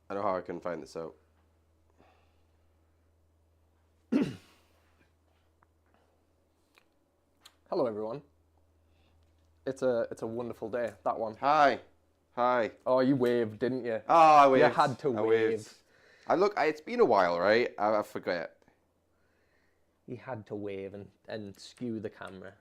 I know how I can find this out. Hello, everyone. It's a wonderful day. That one. Hi. Oh, you waved, didn't you? Oh, I waved. You had to I wave. Look. It's been a while, right? I forget. He had to wave and skew the camera.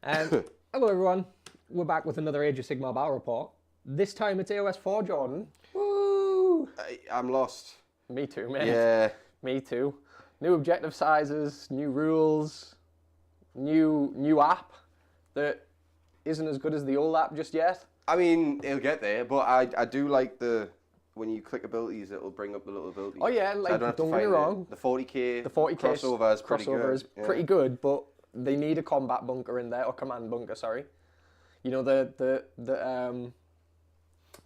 Hello, everyone. We're back with another Age of Sigmar Battle Report. This time it's AOS 4, Jordan. Woo! I'm lost. Me too, mate. Yeah. Me too. New objective sizes, new rules, new app that isn't as good as the old app just yet. I mean, it'll get there, but I do like when you click abilities, it'll bring up the little abilities. Oh yeah, like so don't get me wrong. The 40k crossover is pretty good. Pretty good, but they need a combat bunker in there, or command bunker, sorry. You know the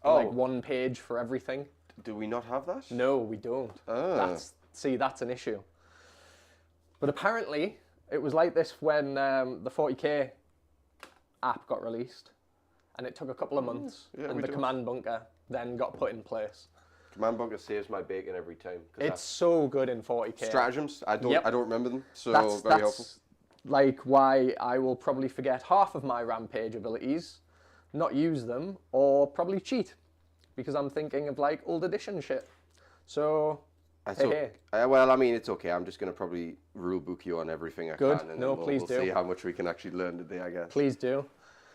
like one page for everything. Do we not have that? No, we don't. That's an issue. But apparently, it was like this when the 40k app got released, and it took a couple of months, and the command bunker then got put in place. Command bunker saves my bacon every time. It's so good in 40k. Stratagems, I don't remember them, so that's very helpful. Like why I will probably forget half of my rampage abilities, not use them, or probably cheat, because I'm thinking of like old edition shit. So, well, I mean, it's okay. I'm just going to probably rule book you on everything I can. And no, then please we'll do. see how much we can actually learn today, I guess. Please do.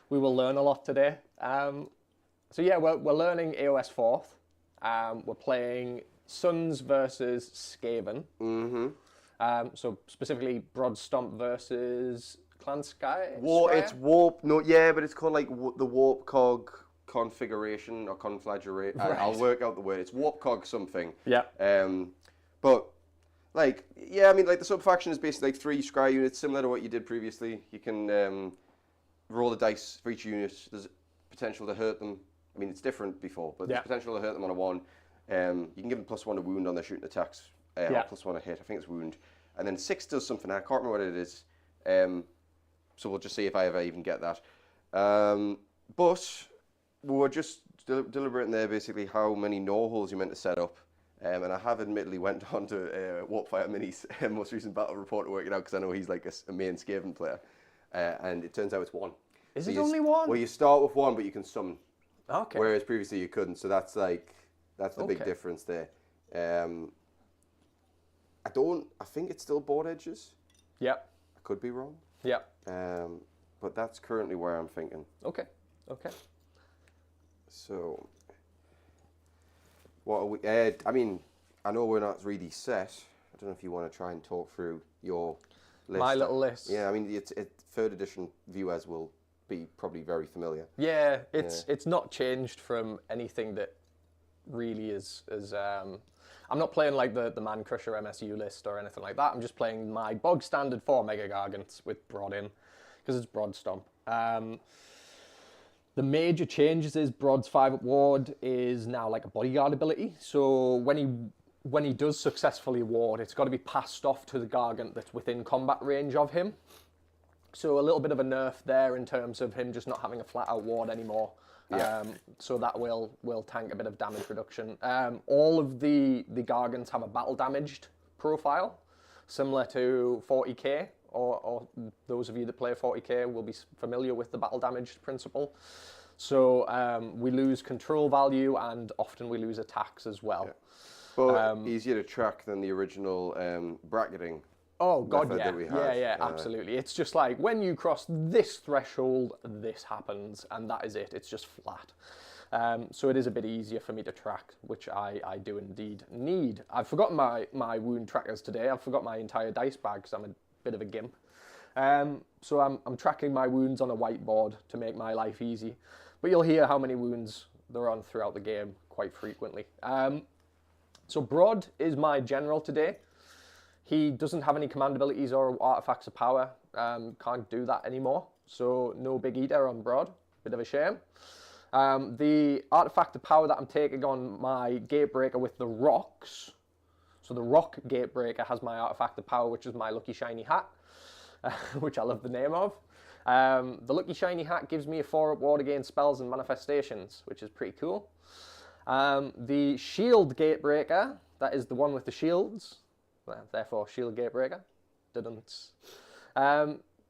We will learn a lot today. So yeah, we're learning AOS 4th. We're playing Suns versus Skaven. Mm-hmm. So specifically Brodds Stomp versus Clan Sky. It's warp. No, yeah, but it's called like the warp cog configuration or conflagrate. Right. I'll work out the word. It's warp cog something. Yeah. But like, yeah, I mean, like the sub faction is basically like 3 scry units, similar to what you did previously. You can roll the dice for each unit. There's potential to hurt them. I mean, it's different before, but there's potential to hurt them on a 1. You can give them +1 to wound on their shooting attacks, or +1 to hit. I think it's wound. And then 6 does something. I can't remember what it is. So we'll just see if I ever even get that. But we're just deliberating there basically how many no holes you're meant to set up. And I have admittedly went on to Warpfire Mini's most recent battle report to work it out, because I know he's like a main Skaven player. And it turns out it's 1. Is it only 1? Well, you start with 1, but you can summon. Okay. Whereas previously you couldn't, so that's the big difference there. I think it's still board edges. Yep. I could be wrong. Yep. But that's currently where I'm thinking. Okay. So, what are we? I mean, I know we're not really set. I don't know if you want to try and talk through your list. My little list. Yeah, I mean, it's 3rd edition viewers will be probably very familiar. Yeah, it's not changed from anything that really is. I'm not playing like the Man Crusher MSU list or anything like that. I'm just playing my bog standard 4 Mega Gargants with Brodd in, because it's Brodds Stomp. The major changes is Brodd's 5-up ward is now like a bodyguard ability. So when he does successfully ward, it's got to be passed off to the Gargant that's within combat range of him. So a little bit of a nerf there in terms of him just not having a flat-out ward anymore. Yeah. So that will tank a bit of damage reduction. All of the Gargants have a battle damaged profile, similar to 40k, or those of you that play 40k will be familiar with the battle damaged principle. So we lose control value, and often we lose attacks as well. Yeah. But easier to track than the original bracketing. Oh God, that we had. yeah, absolutely. It's just like when you cross this threshold, this happens, and that is it. It's just flat. So it is a bit easier for me to track, which I do indeed need. I've forgotten my wound trackers today. I've forgot my entire dice bag because I'm a bit of a gimp. So I'm tracking my wounds on a whiteboard to make my life easy. But you'll hear how many wounds there are on throughout the game quite frequently. So Brodd is my general today. He doesn't have any command abilities or artifacts of power. Can't do that anymore. So no big eater on Brodd. Bit of a shame. The artifact of power that I'm taking on my Gatebreaker with the rocks. So the rock Gatebreaker has my artifact of power, which is my lucky shiny hat, which I love the name of. The lucky shiny hat gives me a 4-up ward against spells and manifestations, which is pretty cool. The shield gatebreaker, that is the one with the shields, therefore shield gatebreaker. Didn't.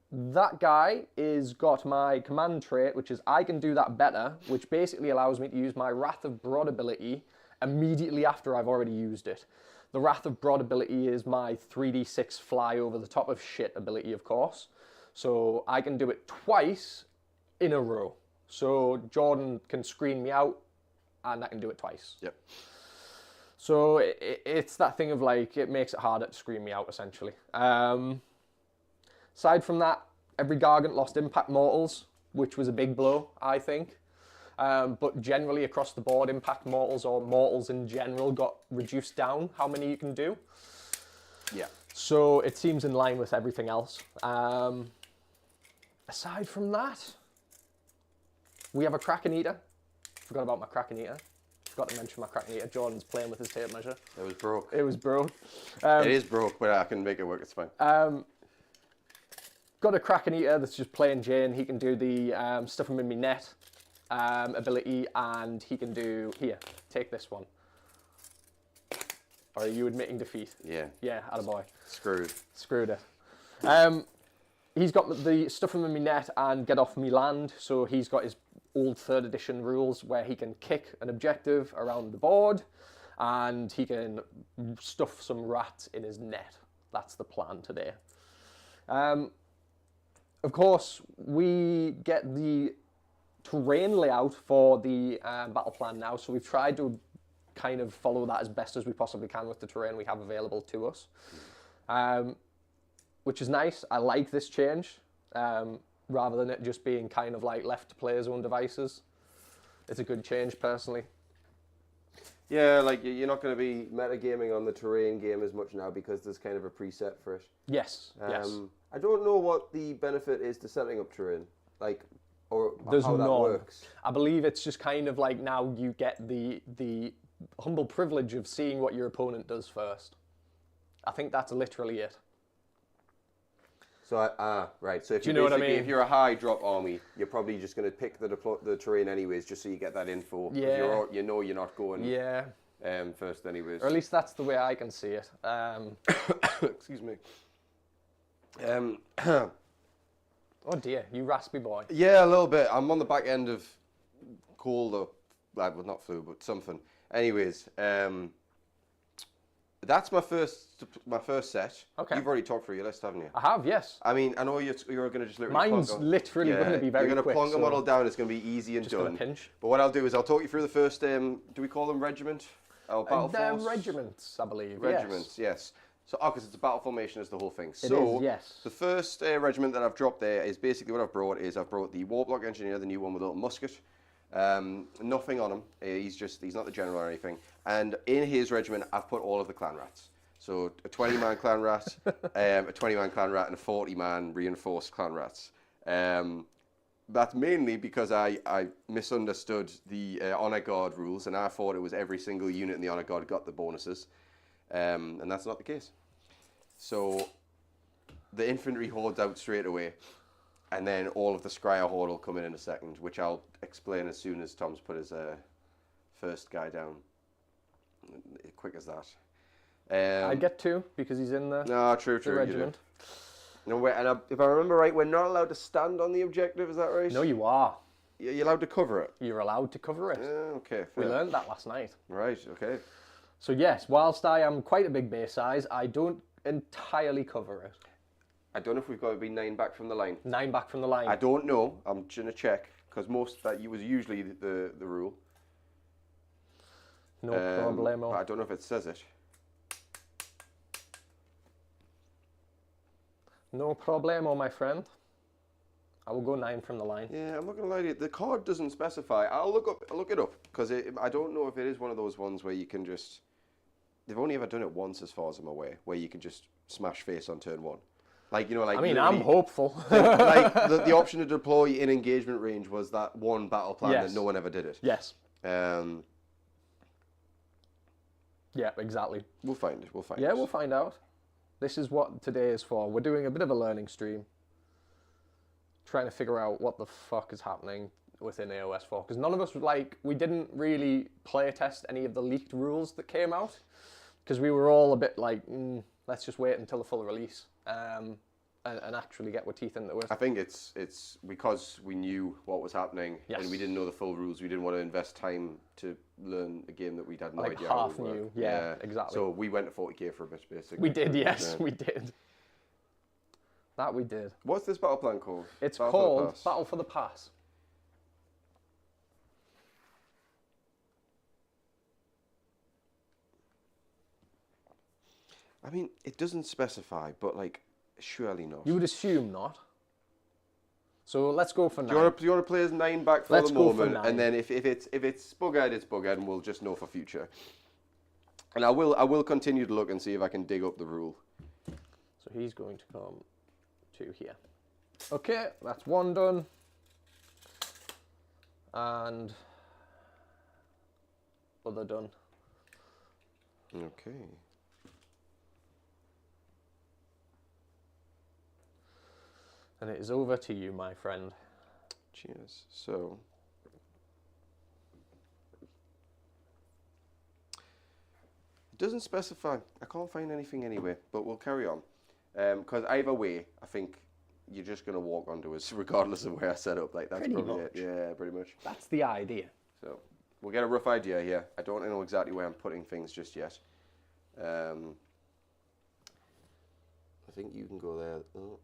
That guy is got my command trait, which is I can do that better, which basically allows me to use my Wrath of Brodd ability immediately after I've already used it. The Wrath of Brodd ability is my 3d6 fly over the top of shit ability, of course. So I can do it twice in a row. So Jordan can screen me out, and I can do it twice. Yep. So it's that thing of like, it makes it harder to screen me out, essentially. Aside from that, every Gargant lost impact mortals, which was a big blow, I think. But generally across the board, impact mortals or mortals in general got reduced down how many you can do. Yeah. So it seems in line with everything else. Aside from that, we have a Kraken Eater. Forgot about my Kraken Eater. Forgot to mention my Kraken Eater. Jordan's playing with his tape measure. It was broke. It was broke. It is broke, but I can make it work. It's fine. Got a Kraken Eater that's just plain Jane. He can do the stuff him in me net ability, and he can do, here, take this one. Or are you admitting defeat? Yeah. Yeah, attaboy. Screwed it. He's got the stuff him in me net and get off me land, so he's got his old 3rd edition rules where he can kick an objective around the board, and he can stuff some rats in his net. That's the plan today. Of course, we get the terrain layout for the battle plan now, so we've tried to kind of follow that as best as we possibly can with the terrain we have available to us, which is nice. I like this change, rather than it just being kind of like left to players' own devices. It's a good change, personally. Yeah, like you're not going to be metagaming on the terrain game as much now because there's kind of a preset for it. Yes, yes. I don't know what the benefit is to setting up terrain, like, or There's how that none. works. I believe it's just kind of like now you get the humble privilege of seeing what your opponent does first. I think that's literally it. So, right. So if Do you know what I mean? If you're a high drop army, you're probably just going to pick the terrain anyways, just so you get that info. 'Cause Yeah. You know you're not going first anyways. Or at least that's the way I can see it. Excuse me. Oh dear, you raspy boy. Yeah, a little bit. I'm on the back end of cold, or well, not flu, but something. Anyways, that's my first set. Okay. You've already talked through your list, haven't you? I have, yes. I mean, I know you're going to just literally. Mine's literally going to be very quick. You're going to plonk a model down. It's going to be easy and just done. Gonna pinch. But what I'll do is I'll talk you through the first. Do we call them regiment? Or battle force? Regiments, I believe. Regiments, yes. So, because it's a battle formation is the whole thing. It is, yes. The first regiment that I've dropped there is basically what I've brought the Warblock Engineer, the new one with a little musket. Nothing on him. He's not the general or anything. And in his regiment, I've put all of the clan rats. So a 20-man clan rat, a 20-man clan rat, and a 40-man reinforced clan rats. That's mainly because I misunderstood the Honor Guard rules, and I thought it was every single unit in the Honor Guard got the bonuses. And that's not the case. So the infantry hordes out straight away, and then all of the Scryer horde will come in a second, which I'll explain as soon as Tom's put his first guy down. Quick as that. I get two because he's in the true, the regiment. No, wait, and if I remember right, we're not allowed to stand on the objective. Is that right? No, you are. You're allowed to cover it. You're allowed to cover it. Okay. Fair. We learned that last night. Right. Okay. So yes, whilst I am quite a big base size, I don't entirely cover it. I don't know if we've got to be 9 back from the line. 9 back from the line. I don't know. I'm gonna check because that was usually the rule. No problemo. But I don't know if it says it. No problemo, my friend. I will go 9 from the line. Yeah, I'm not gonna lie to you. The card doesn't specify. I'll look it up because I don't know if it is one of those ones where you can just. They've only ever done it once, as far as I'm aware, where you can just smash face on turn 1. Like, I mean, I'm hopeful. Like the option to deploy in engagement range was that one battle plan that no one ever did it. Yes. Yeah, exactly. We'll find it. Yeah, we'll find out. This is what today is for. We're doing a bit of a learning stream. Trying to figure out what the fuck is happening. within AOS 4, because none of us we didn't really play test any of the leaked rules that came out, because we were all a bit like, let's just wait until the full release and actually get our teeth into it. I think it's because we knew what was happening and we didn't know the full rules. We didn't want to invest time to learn a game that we had no idea how it would work. Yeah, exactly. So we went to 40k for a bit, basically. We did, yes, we did. That we did. What's this battle plan called? It's called Battle for the Pass. I mean, it doesn't specify, but like, surely not. You would assume not. So let's go for 9. Do you want to play as 9 back for Let's the go for moment, 9. and then if it's bug-eyed, it's bug-eyed, and we'll just know for future. And I will continue to look and see if I can dig up the rule. So he's going to come to here. Okay, that's 1 done. And other done. Okay. And it is over to you, my friend. Cheers. So, it doesn't specify. I can't find anything anywhere, but we'll carry on. Because either way, I think you're just going to walk onto us regardless of where I set up. Like, that's Pretty probably much. it. Yeah, pretty much. That's the idea. So, we'll get a rough idea here. I don't know exactly where I'm putting things just yet. I think you can go there. Oh.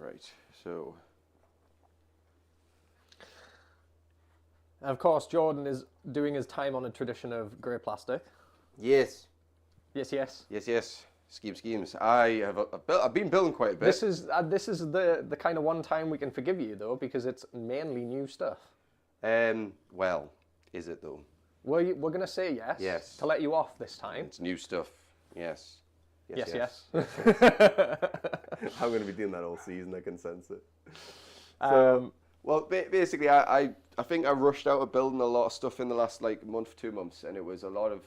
Right, so... And of course, Jordan is doing his time-honoured tradition of grey plastic. Yes. Yes, yes. Yes, yes. Schemes. I've been building quite a bit. This is the kind of one time we can forgive you, though, because it's mainly new stuff. Well, is it though? We're going to say yes. Yes. To let you off this time. It's new stuff. Yes. Yes. I'm going to be doing that all season. I can sense it. So, well, basically, I think I rushed out of building a lot of stuff in the last month, 2 months, and it was a lot of.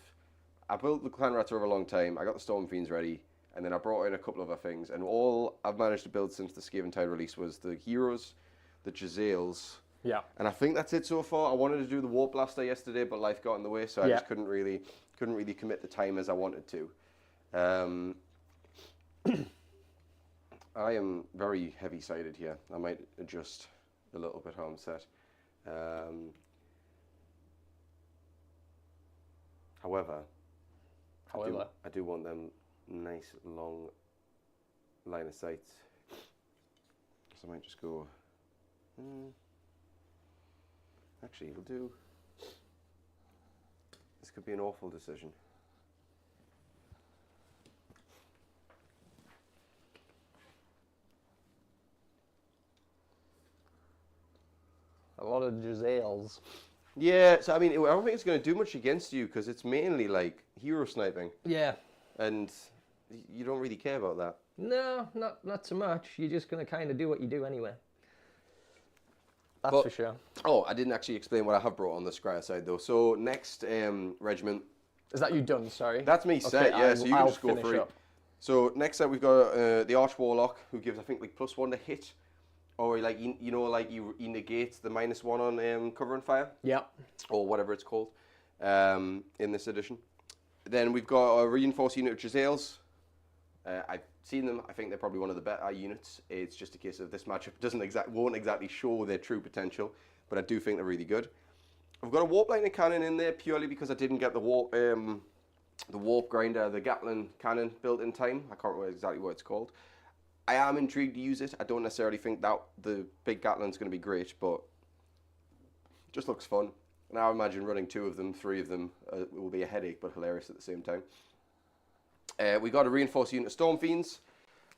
I built the Clan Rats over a long time. I got the Storm Fiends ready, and then I brought in a couple of other things, and all I've managed to build since the Skaven Tide release was the heroes, the Jezzails. Yeah. And I think that's it so far. I wanted to do the Warp Blaster yesterday, but life got in the way, so I just couldn't really commit the time as I wanted to. I am very heavy-sided here. I might adjust a little bit how I'm set. However, I do want them nice long line of sights. So I might just go. Actually, it'll do. This could be an awful decision. A lot of Jezzails. Yeah, so I mean, I don't think it's going to do much against you because it's mainly like hero sniping. Yeah. And you don't really care about that. No, not so much. You're just going to kind of do what you do anyway. That's for sure. Oh, I didn't actually explain what I have brought on the Scryer side though. So next regiment. Is that you done? Sorry. That's me set. Yeah, so you can just go for it. Up. So next up we've got the Arch Warlock, who gives I think +1 to hit, or you negate the -1 on cover and fire. Yeah. Or whatever it's called in this edition. Then we've got a reinforced unit of Jezzails. I've seen them. I think they're probably one of the better units. It's just a case of this matchup won't exactly show their true potential, but I do think they're really good. I've got a Warp Lightning Cannon in there purely because I didn't get the Warp Grinder, the Gatling Cannon built in time. I can't remember exactly what it's called. I am intrigued to use it. I don't necessarily think that the big Gatling's going to be great, but it just looks fun. And I imagine running 2 of them, 3 of them will be a headache, but hilarious at the same time. We got a reinforced unit of Storm Fiends.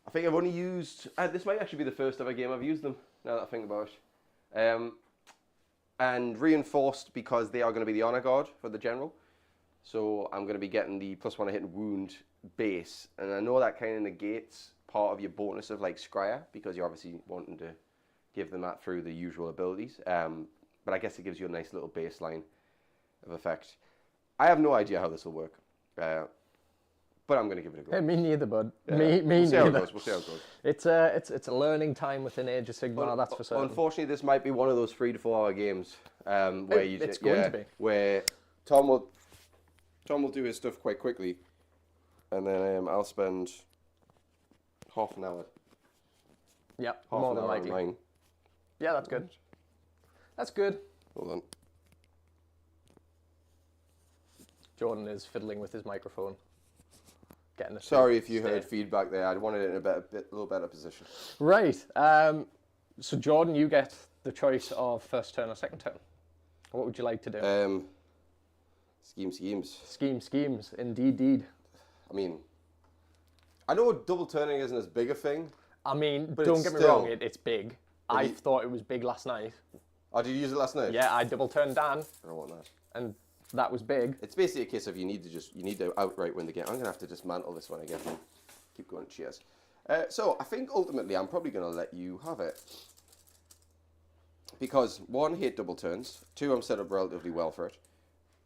I think I've only used... this might actually be the first ever game I've used them, now that I think about it. And reinforced because they are going to be the Honor Guard for the General. So I'm going to be getting the +1 hit and wound base. And I know that kind of negates part of your bonus of Scryer, because you're obviously wanting to give them that through the usual abilities. But I guess it gives you a nice little baseline of effect. I have no idea how this will work. but I'm going to give it a go. Hey, me neither, bud. Yeah. Me We'll see how it neither. goes. We'll see how it goes. It's a learning time within Age of Sigmar, that's for certain. Unfortunately, this might be one of those 3 to 4 hour games where It's going to be. Where Tom will do his stuff quite quickly, and then I'll spend half an hour. Yep, Half more an than hour likely. on mine. Yeah, that's good. That's good. Hold on. Jordan is fiddling with his microphone. Getting it. Sorry if you heard feedback there. I wanted it in a little better position. Right. So Jordan, you get the choice of first turn or second turn. What would you like to do? Schemes. Schemes. Indeed. I mean, I know double turning isn't as big a thing. I mean, But don't it's get me still- wrong, it's big. I thought it was big last night. Oh, did you use it last night? Yeah, I double turned Dan, I don't want that. and that was big. It's basically a case of you need to outright win the game. I'm gonna have to dismantle this one again. Keep going. Cheers. So I think ultimately I'm probably gonna let you have it because 1, hate double turns. 2, I'm set up relatively well for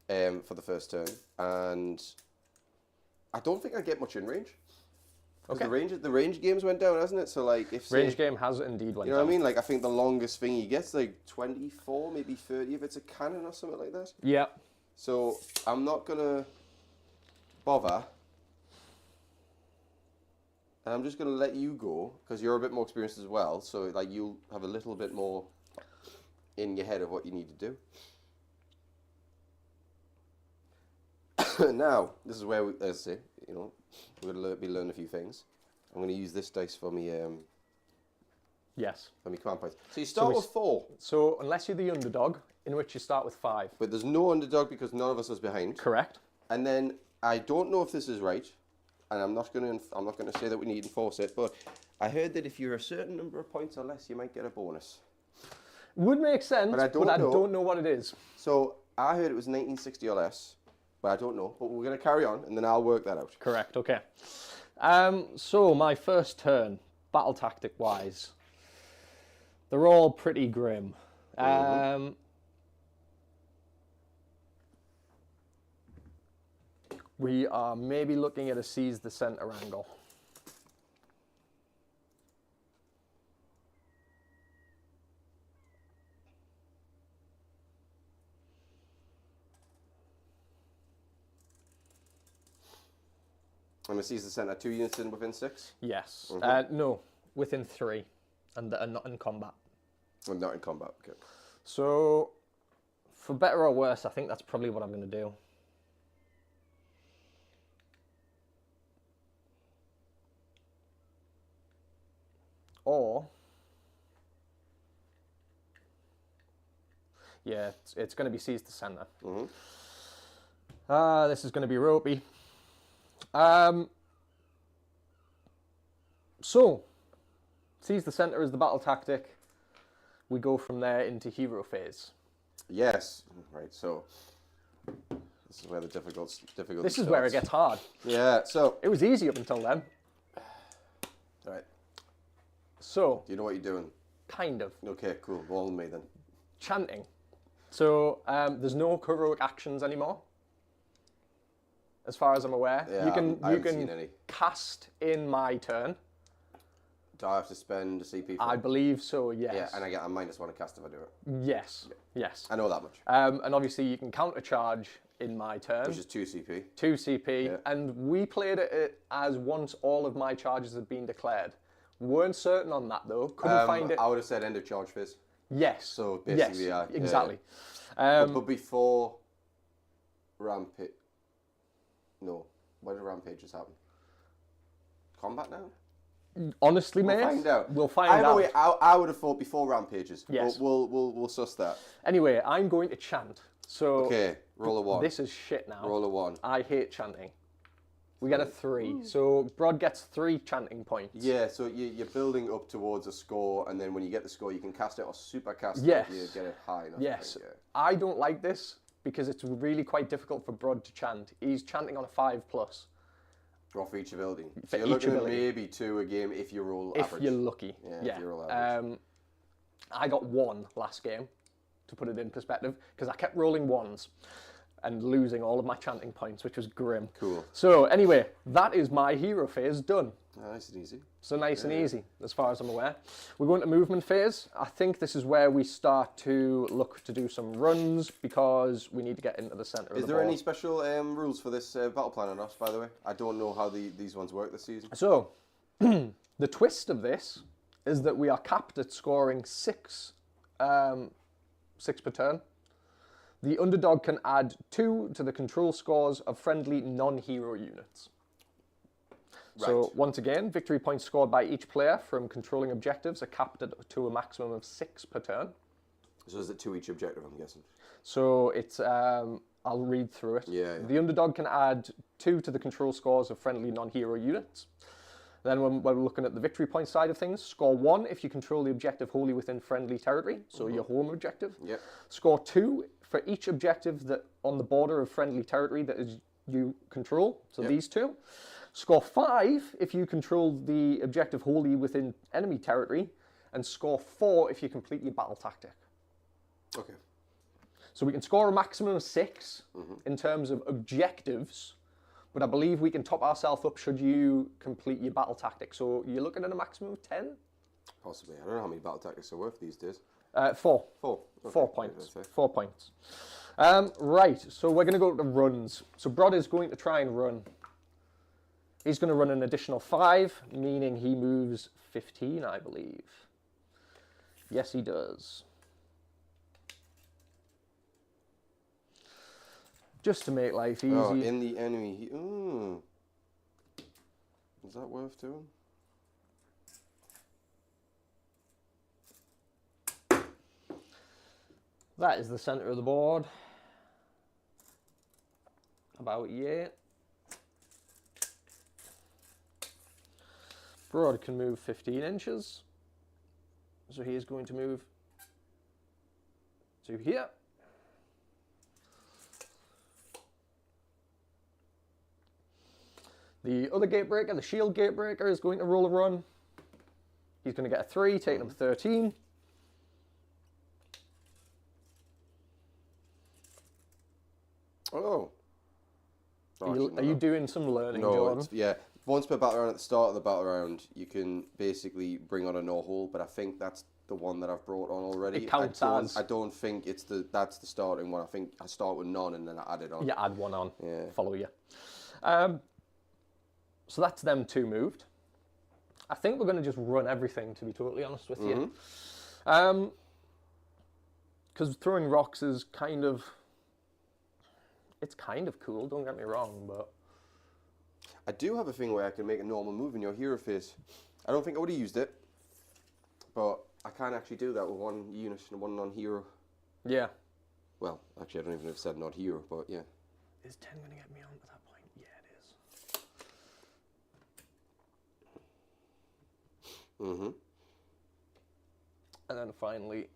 it for the first turn, and I don't think I get much in range. Okay. The range games went down, hasn't it? So like if Range game has indeed went you know down. what I mean? Like I think the longest thing he gets like 24, maybe 30 if it's a cannon or something like that. Yeah. So I'm not gonna bother, and I'm just gonna let you go because you're a bit more experienced as well. So like you'll have a little bit more in your head of what you need to do. Now this is where as I say, you know, we're gonna be learning a few things. I'm gonna use this dice for me. Yes. For me command points. So you start with 4. So unless you're the underdog, in which you start with 5. But there's no underdog because none of us is behind. Correct. And then I don't know if this is right, and I'm not gonna say that we need to enforce it. But I heard that if you're a certain number of points or less, you might get a bonus. Would make sense, But I don't know. what it is. So I heard it was 1960 or less, but I don't know. But we're gonna carry on, and then I'll work that out. Correct. Okay. So my first turn, battle tactic wise, they're all pretty grim. We are maybe looking at a seize the center angle. I'm gonna seize the center. 2 units in within 6. Yes. No, within 3, and that are not in combat. I'm not in combat. Okay. So, for better or worse, I think that's probably what I'm going to do. Or, yeah, it's going to be seize the center. This is going to be ropey. So, seize the center is the battle tactic. We go from there into hero phase. Yes. Right. So this is where the difficult. This is where it gets hard. Yeah. So. It was easy up until then. All right. So. Do you know what you're doing? Kind of. Okay. Cool. Roll me then. Chanting. So there's no heroic actions anymore, as far as I'm aware. Yeah, you can I haven't seen any. cast in my turn. Do I have to spend a CP for I it? believe so. Yes. Yeah, and I get a -1 to cast if I do it. Yes. Yes. I know that much. And obviously you can countercharge in my turn. Which is 2 CP. 2 CP, Yeah. and we played it as once all of my charges had been declared. Weren't certain on that though. Couldn't find it. I would have said end of charge phase. Yes. So basically, yes, yeah. exactly. But before rampage, no. When did rampages happen? Combat now? Honestly, mate, We'll find out. We'll find out. Either way, I would have thought before rampages. Yes. We'll suss that. Anyway, I'm going to chant. So Okay, roll a 1. this is shit now. Roll a 1. I hate chanting. We get a 3. So Brodd gets 3 chanting points. Yeah, so you're building up towards a score, and then when you get the score, you can cast it or super cast Yes. it if you get it high enough. Yes. I think, I don't like this because it's really quite difficult for Brodd to chant. He's chanting on a 5+. Or for each ability. For So you're each looking ability. at maybe 2 a game if you roll If average. you're lucky. Yeah, if you roll average. I got 1 last game, to put it in perspective, because I kept rolling 1s. and losing all of my chanting points, which was grim. Cool. So anyway, that is my hero phase done. Nice and easy. So nice and easy, as far as I'm aware. We're going to movement phase. I think this is where we start to look to do some runs because we need to get into the centre of the board. Is there any special rules for this battle plan on us, by the way? I don't know how these ones work this season. So, the twist of this is that we are capped at scoring six per turn. The underdog can add 2 to the control scores of friendly non-hero units. Right. So once again, victory points scored by each player from controlling objectives are capped to a maximum of 6 per turn. So is it 2 each objective, I'm guessing? So it's, I'll read through it. Yeah. The underdog can add 2 to the control scores of friendly non-hero units. Then when we're looking at the victory point side of things, score 1 if you control the objective wholly within friendly territory, so your home objective. Yep. Score 2 for each objective that on the border of friendly territory that is you control, so these 2. Score 5 if you control the objective wholly within enemy territory, and score 4 if you complete your battle tactic. Okay. So we can score a maximum of 6 in terms of objectives, but I believe we can top ourselves up should you complete your battle tactic. So you're looking at a maximum of 10? Possibly. I don't know how many battle tactics are worth these days. 4. 4. Okay. 4 points. 4 points. Right, so we're going to go to runs. So Brodds is going to try and run. He's going to run an additional 5, meaning he moves 15, I believe. Yes, he does. Just to make life easy. Oh, in the enemy. Ooh. Is that worth doing? That is the centre of the board. About yet. Brodds can move 15 inches. So he is going to move to here. The other gatebreaker, the shield gatebreaker, is going to roll a run. He's going to get a 3, taking him 13. Oh. Are you doing some learning, Jordan? Yeah. Once per battle round, at the start of the battle round, you can basically bring on a no-hole, but I think that's the one that I've brought on already. It counts as. I don't think that's the starting one. I think I start with none and then I add it on. Yeah, add one on. Yeah. Follow you. So that's them 2 moved. I think we're going to just run everything, to be totally honest with you. Because throwing rocks is kind of... It's kind of cool, don't get me wrong, but... I do have a thing where I can make a normal move in your hero phase. I don't think I would have used it, but I can actually do that with 1 unit and 1 non-hero. Yeah. Well, actually, I don't even know if it said not hero, but yeah. Is 10 going to get me on to that point? Yeah, it is. And then finally...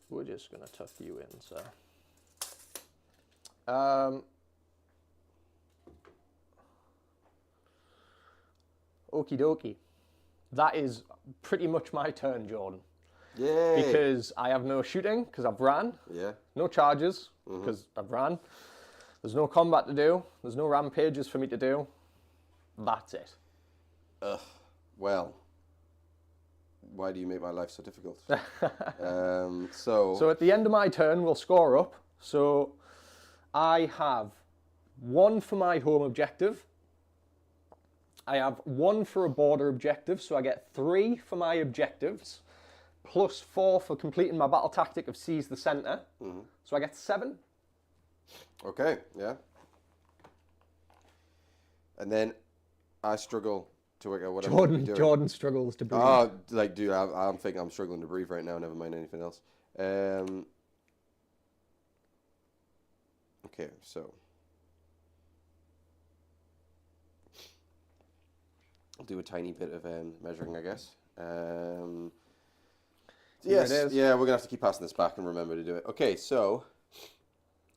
We're just going to tuck you in, so... Okie dokie. That is pretty much my turn, Jordan. Yay! Because I have no shooting, because I've ran. Yeah. No charges, because I've ran. There's no combat to do. There's no rampages for me to do. That's it. Ugh. Well... Why do you make my life so difficult? So at the end of my turn, we'll score up. So I have 1 for my home objective. I have 1 for a border objective, so I get 3 for my objectives, plus 4 for completing my battle tactic of seize the centre. So I get 7. Okay, yeah. And then I struggle to work out what I'm doing. Jordan struggles to breathe. Oh, like, dude, I'm thinking I'm struggling to breathe right now, never mind anything else. Okay, so. I'll do a tiny bit of measuring, I guess. Yes, yeah, we're going to have to keep passing this back and remember to do it. Okay, so,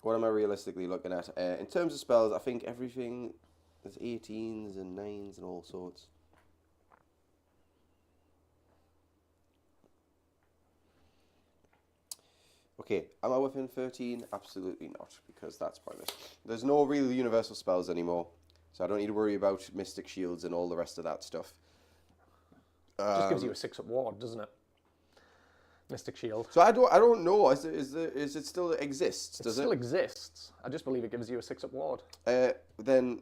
what am I realistically looking at? In terms of spells, I think everything, there's 18s and 9s and all sorts. Okay, am I within 13? Absolutely not, because that's pointless. There's no real universal spells anymore, so I don't need to worry about Mystic Shields and all the rest of that stuff. Just gives you a 6-up ward, doesn't it? Mystic Shield. So I don't know. Is it still exists? It still exists. I just believe it gives you a 6-up ward. Then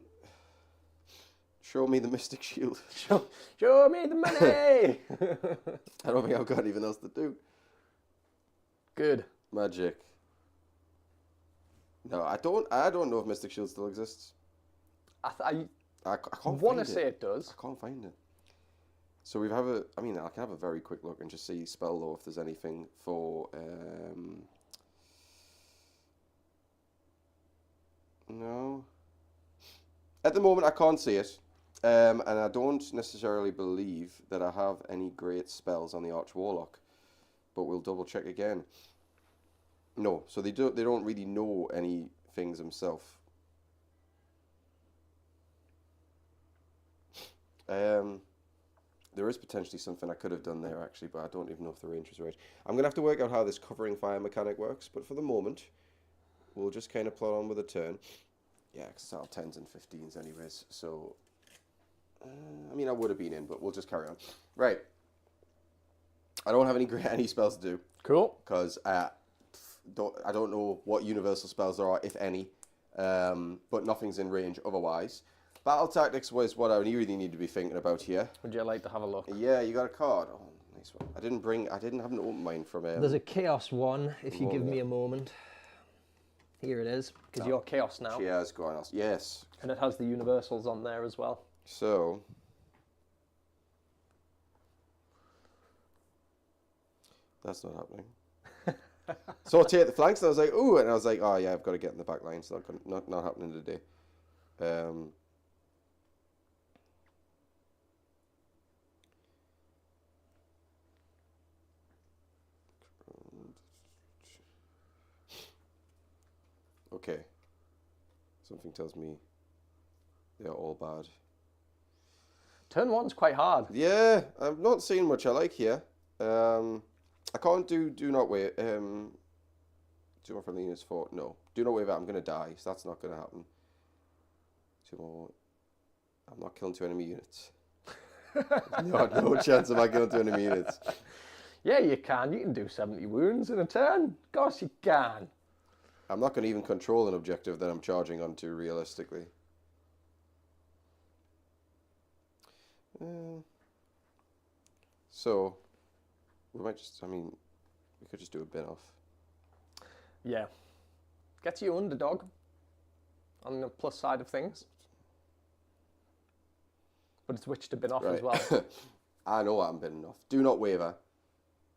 show me the Mystic Shield. Show me the money. I don't think I've got anything else to do. Good. Magic. No, I don't know if Mystic Shield still exists. I can't want to find say it does. I can't find it. So I can have a very quick look and just see spell lore if there's anything for no. At the moment I can't see it. And I don't necessarily believe that I have any great spells on the Arch Warlock. But we'll double check again. No, so they don't really know any things themselves. There is potentially something I could have done there actually, but I don't even know if the range was right. I'm gonna have to work out how this covering fire mechanic works, but for the moment, we'll just kind of plod on with a turn. Yeah, because it's all 10s and 15s anyways, so I mean I would have been in, but we'll just carry on. Right. I don't have any spells to do. Cool. Because I don't know what universal spells there are, if any, but nothing's in range otherwise. Battle tactics was what I really need to be thinking about here. Would you like to have a look? Yeah, you got a card. Oh, nice one. I didn't have an open mind from There's a chaos one, if you give me a moment. Here it is. Because you're chaos now. Cheers, go on. Yes. And it has the universals on there as well. So that's not happening. So I take the flanks, and I was like, ooh, and I was like, oh yeah, I've got to get in the back line. It's not happening today. Okay. Something tells me they're all bad. Turn 1's quite hard. Yeah, I'm not seeing much I like here. I can't do not wave. Do more friendly units for no. Do not wave out. I'm gonna die, so that's not gonna happen. 2 more. I'm not killing 2 enemy units. no chance of I killing 2 enemy units. Yeah, you can. You can do 70 wounds in a turn. Of course you can. I'm not gonna even control an objective that I'm charging onto realistically. So we might just. I mean, we could just do a bin off. Yeah. Gets you underdog on the plus side of things. But it's which to bin off as well. I know what I'm binning off. Do not waver.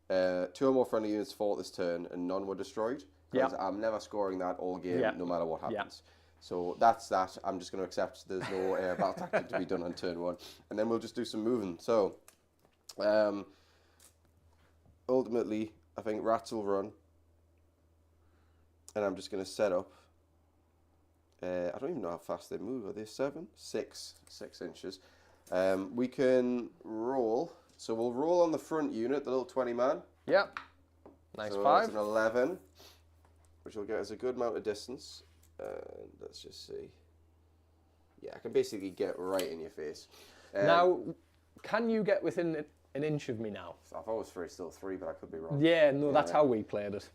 2 or more friendly units fought this turn and none were destroyed. Because I'm never scoring that all game, no matter what happens. So that's that. I'm just going to accept there's no battle tactic to be done on turn 1. And then we'll just do some moving. So, ultimately, I think rats will run. And I'm just going to set up. I don't even know how fast they move. Are they 7? 6 inches. We can roll. So we'll roll on the front unit, the little 20 man. Yep. Nice so 5. That's an 11, which will get us a good amount of distance. Let's just see. Yeah, I can basically get right in your face. Now, can you get within an inch of me now? I thought it was still 3, but I could be wrong. Yeah, no, that's how we played it.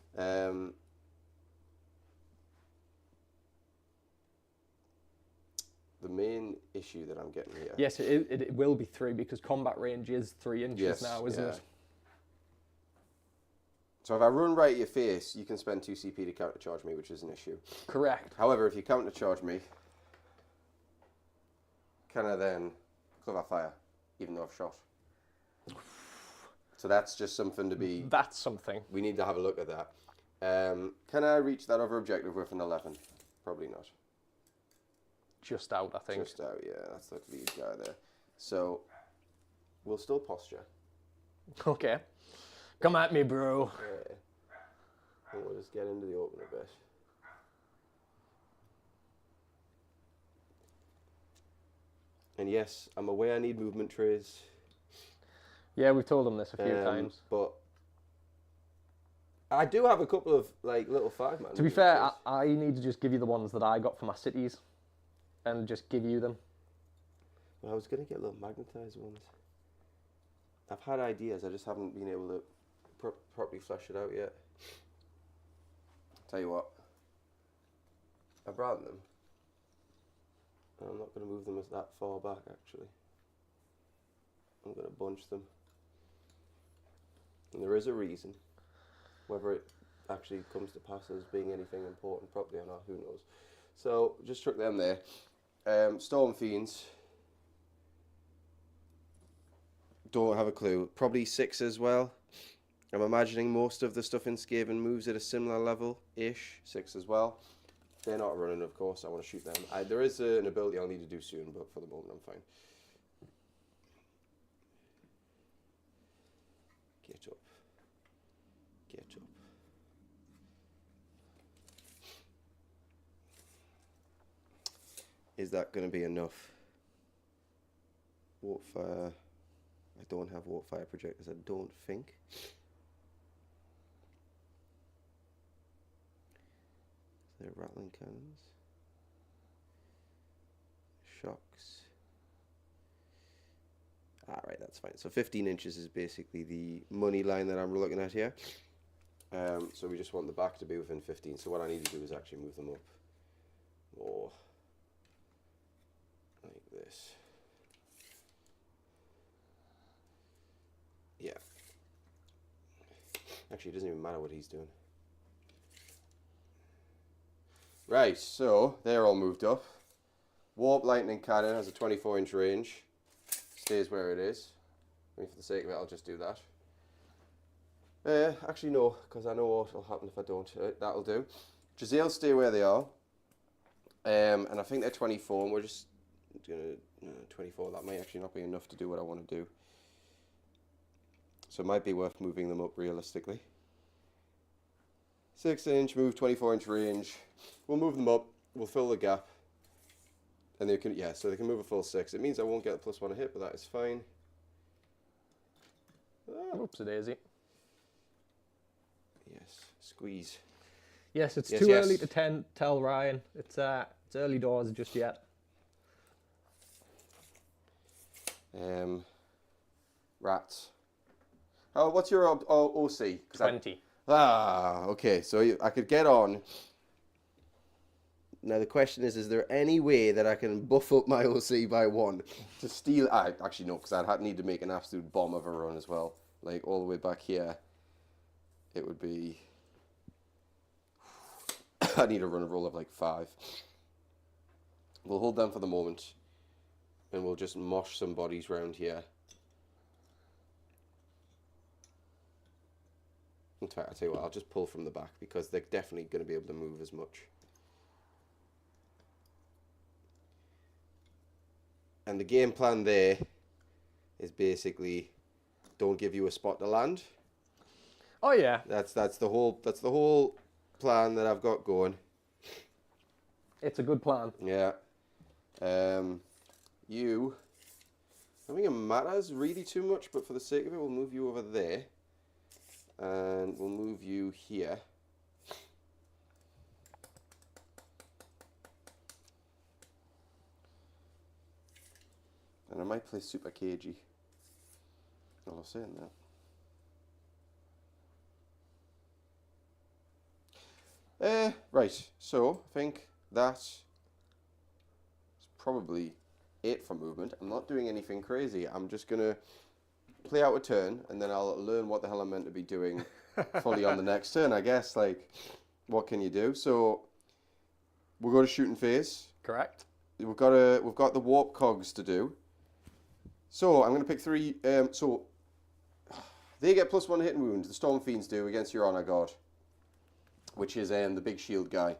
The main issue that I'm getting here. Yes, it will be 3 because combat range is 3 inches now, isn't it? So if I run right at your face, you can spend 2 CP to countercharge me, which is an issue. Correct. However, if you countercharge me, can I then cover fire, even though I've shot? So that's just something to be... That's something. We need to have a look at that. Can I reach that other objective with an 11? Probably not. Just out, I think. Just out, yeah. That's the lead guy there. So, we'll still posture. Okay. Come at me, bro. Yeah. And we'll just get into the open a bit. And yes, I'm aware I need movement trays. Yeah, we've told them this a few times. But I do have a couple of like little 5-man. To be fair, I need to just give you the ones that I got for my cities, and just give you them. Well, I was gonna get little magnetized ones. I've had ideas, I just haven't been able to properly flesh it out yet. Tell you what, I've brought them. I'm not gonna move them that far back actually. I'm gonna bunch them. And there is a reason. Whether it actually comes to pass as being anything important properly or not, who knows. So, just chuck them there. Storm Fiends. Don't have a clue. Probably 6 as well. I'm imagining most of the stuff in Skaven moves at a similar level-ish. 6 as well. They're not running, of course. I want to shoot them. There is an ability I'll need to do soon, but for the moment I'm fine. Get up. Get up. Is that going to be enough? Water fire. I don't have water fire projectors, I don't think. They're rattling cannons. Shocks. Alright, that's fine. So 15 inches is basically the money line that I'm looking at here. So we just want the back to be within 15. So what I need to do is actually move them up more like this. Yeah. Actually, it doesn't even matter what he's doing. Right, so they're all moved up. Warp Lightning Cannon has a 24-inch range. Stays where it is. I mean, for the sake of it, I'll just do that. Actually, no, because I know what will happen if I don't. That'll do. Jazeel stay where they are. And I think they're 24, and we're just going to... 24, that might actually not be enough to do what I want to do. So it might be worth moving them up realistically. 6-inch move, 24-inch range. We'll move them up. We'll fill the gap. And they can, yeah, so they can move a full 6. It means I won't get a +1 a hit, but that is fine. Oops, a daisy. Yes, squeeze. Yes, it's too early to tell Ryan. It's early doors just yet. Rats. Oh, what's your OC? 20. Okay, so I could get on. Now the question is there any way that I can buff up my OC by 1 to steal? Actually no, because I'd need to make an absolute bomb of a run as well. Like all the way back here, it would be. I need a run roll of like 5. We'll hold them for the moment, and we'll just mosh some bodies round here. In fact, I'll tell you what, I'll just pull from the back because they're definitely going to be able to move as much. And the game plan there is basically don't give you a spot to land. Oh yeah. That's the whole plan that I've got going. It's a good plan. Yeah. I don't think it matters really too much, but for the sake of it, we'll move you over there. And we'll move you here. And I might play super cagey. All I'm saying that. Right, so I think that's probably it for movement. I'm not doing anything crazy. I'm just going to play out a turn, and then I'll learn what the hell I'm meant to be doing fully on the next turn, I guess. Like, what can you do? So, we'll go to shooting phase. Correct. We've got the warp cogs to do. So, I'm going to pick 3. So, they get +1 hit and wound. The Storm Fiends do against your Honor God, which is the big shield guy.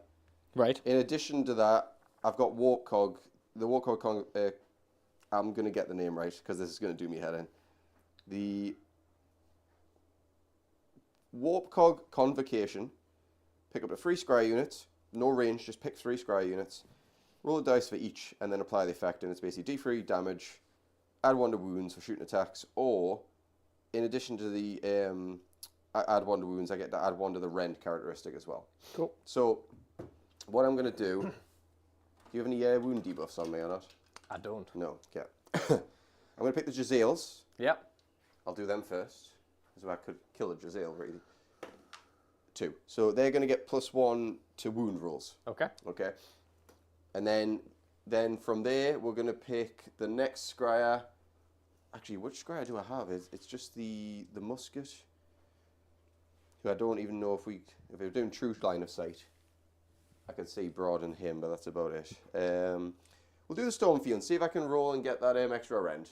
Right. In addition to that, I've got warp cog. The warp cog, I'm going to get the name right because this is going to do me head in. The Warp Cog Convocation. Pick up to 3 scry units. No range, just pick 3 scry units. Roll a dice for each, and then apply the effect. And it's basically D3 damage, add 1 to wounds for shooting attacks, or in addition to the I add 1 to wounds, I get to add 1 to the rend characteristic as well. Cool. So, what I'm going to do... Do you have any wound debuffs on me or not? I don't. No, okay. I'm going to pick the Jezzails. Yep. I'll do them first. So I could kill a Jezzail, really. 2. So they're going to get +1 to wound rolls. Okay. Okay. And then from there, we're going to pick the next Scryer. Actually, which Scryer do I have? It's just the Musket. Who I don't even know if we're doing true line of sight. I can see Brodd and him, but that's about it. We'll do the Storm Field and see if I can roll and get that extra rend.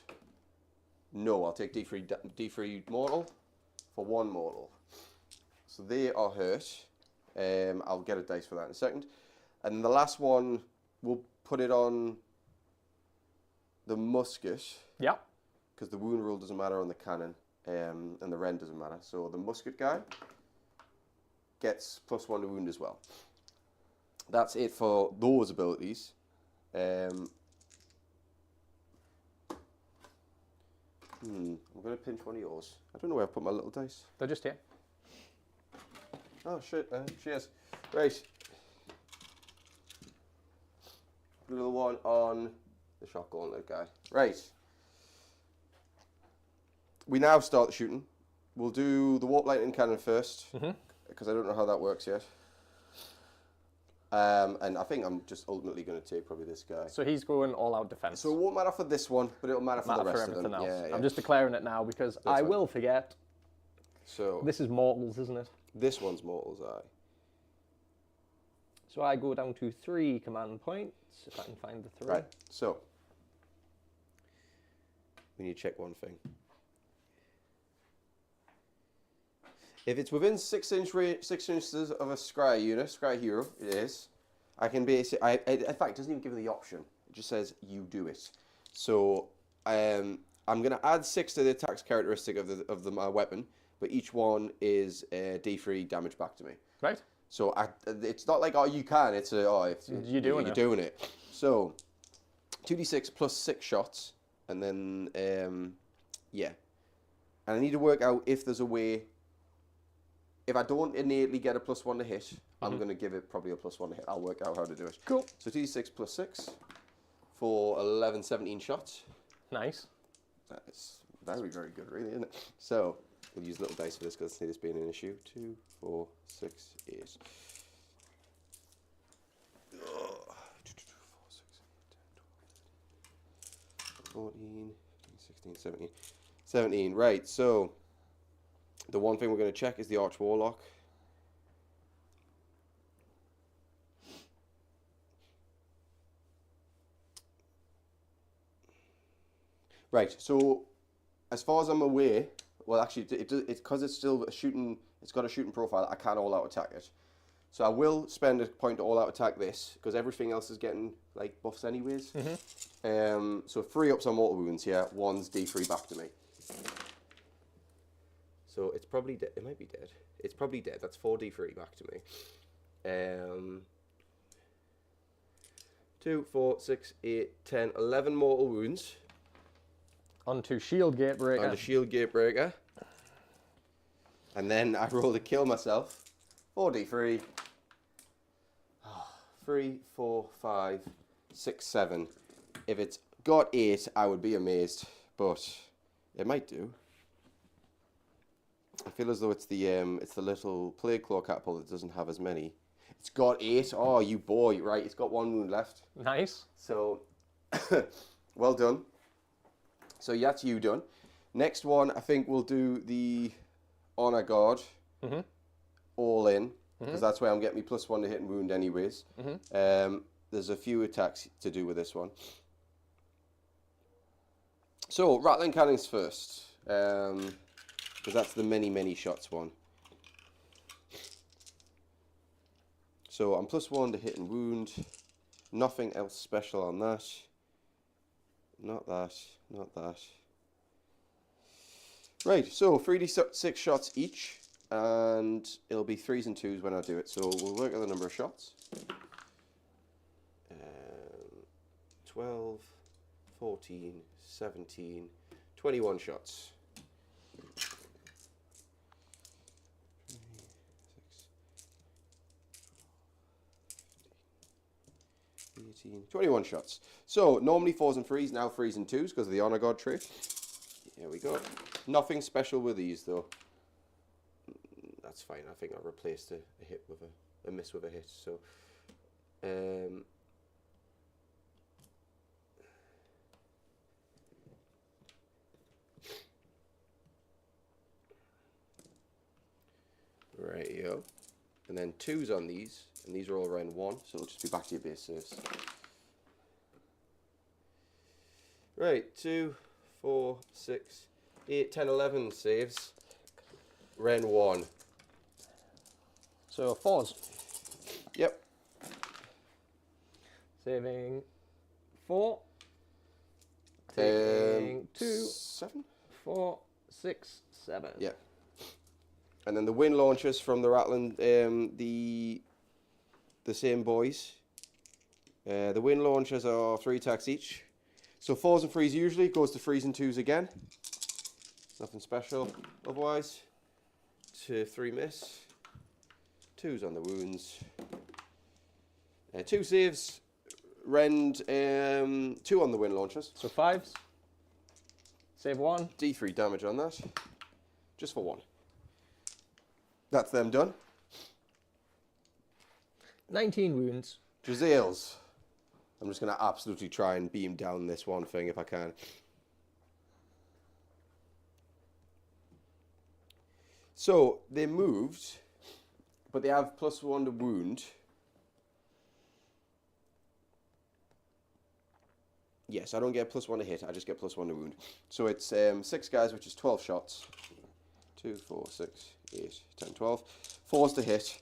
No, I'll take D3 mortal for 1 mortal. So they are hurt. I'll get a dice for that in a second. And the last one, we'll put it on the Musket. Yeah. Because the wound roll doesn't matter on the cannon, and the rend doesn't matter. So the Musket guy gets +1 to wound as well. That's it for those abilities. I'm going to pinch one of yours. I don't know where I've put my little dice. They're just here. Oh, shit. Cheers. Right. Little one on the shock gauntlet guy. Right. We now start the shooting. We'll do the warp lightning cannon first, because I don't know how that works yet. And I think I'm just ultimately going to take probably this guy. So he's going all-out defense. So it won't matter for this one, but it'll matter for the rest of them. Else. Yeah. I'm just declaring it now because I will forget. So this is mortals, isn't it? This one's mortals, aye. So I go down to 3 command points, if I can find the 3. Right, so we need to check one thing. If it's within 6 inches of a Scryer unit, Scryer hero, it is. I can basically, in fact, it doesn't even give me the option. It just says you do it. So I'm going to add 6 to the attack's characteristic of my weapon, but each one is D3 damage back to me. Right. So it's not like, oh, you can. It's you're doing it. So 2d6 plus 6 shots, and then yeah. And I need to work out if there's a way. If I don't innately get a +1 to hit, I'm going to give it probably a +1 to hit. I'll work out how to do it. Cool. So 2d6 plus 6 for 11, 17 shots. Nice. That's very, very good, really, isn't it? So we'll use little dice for this because I see this being an issue. 2, 4, 6, 8. 14, 16, 17. 17, right, so the one thing we're going to check is the Arch Warlock. Right, so as far as I'm aware, well actually it's because it's still a shooting, it's got a shooting profile, I can't all-out attack it. So I will spend a point to all-out attack this, because everything else is getting like buffs anyways. So 3 ups on mortal wounds here, 1's D3 back to me. So it's probably dead. It might be dead. It's probably dead. That's 4d3 back to me. 2, 4, 6, 8, 10, 11 mortal wounds. Onto Shield Gatebreaker. Onto Shield Gatebreaker. And then I roll to kill myself. 4d3. 3, 4, 5, 6, 7. If it's got 8, I would be amazed. But it might do. I feel as though it's the little Plague Claw catapult that doesn't have as many. It's got 8. Oh, you boy, right? It's got 1 wound left. Nice. So, well done. So yeah, that's you done. Next one, I think we'll do the Honor Guard. All in, because that's where I'm getting me +1 to hit and wound anyways. There's a few attacks to do with this one. So Rattling Cannons first. Because that's the many shots one. So I'm +1 to hit and wound. Nothing else special on that. Not that, not that. Right, so 3d6 shots each, and it'll be 3s and 2s when I do it. So we'll work out the number of shots. 12, 14, 17, 21 shots. 18, 21 shots. So normally 4s and 3s, now 3s and 2s because of the Honor God trait. Here we go. Nothing special with these though. That's fine. I think I replaced a hit with a miss with a hit. So, right, yo. And then 2s on these, and these are all round 1, so it'll just be back to your base saves. Right, 2, 4, 6, 8, 10, 11 saves. Round 1. So 4s. Yep. Saving 4. Taking 2, 7. 4, 6, 7. Yeah. And then the wind launchers from the Rattling, the same boys. The wind launchers are 3 attacks each. So 4s and 3s usually, goes to 3s and 2s again. Nothing special otherwise. 2, 3 miss. 2s on the wounds. 2 saves. Rend 2 on the wind launchers. So 5s. Save 1. D3 damage on that. Just for 1. That's them done. 19 wounds. Jazales. I'm just going to absolutely try and beam down this one thing if I can. So, they moved, but they have +1 to wound. Yes, I don't get +1 to hit, I just get +1 to wound. So it's 6 guys, which is 12 shots. 2, 4, 6, 8, 10, 12. 4s to hit,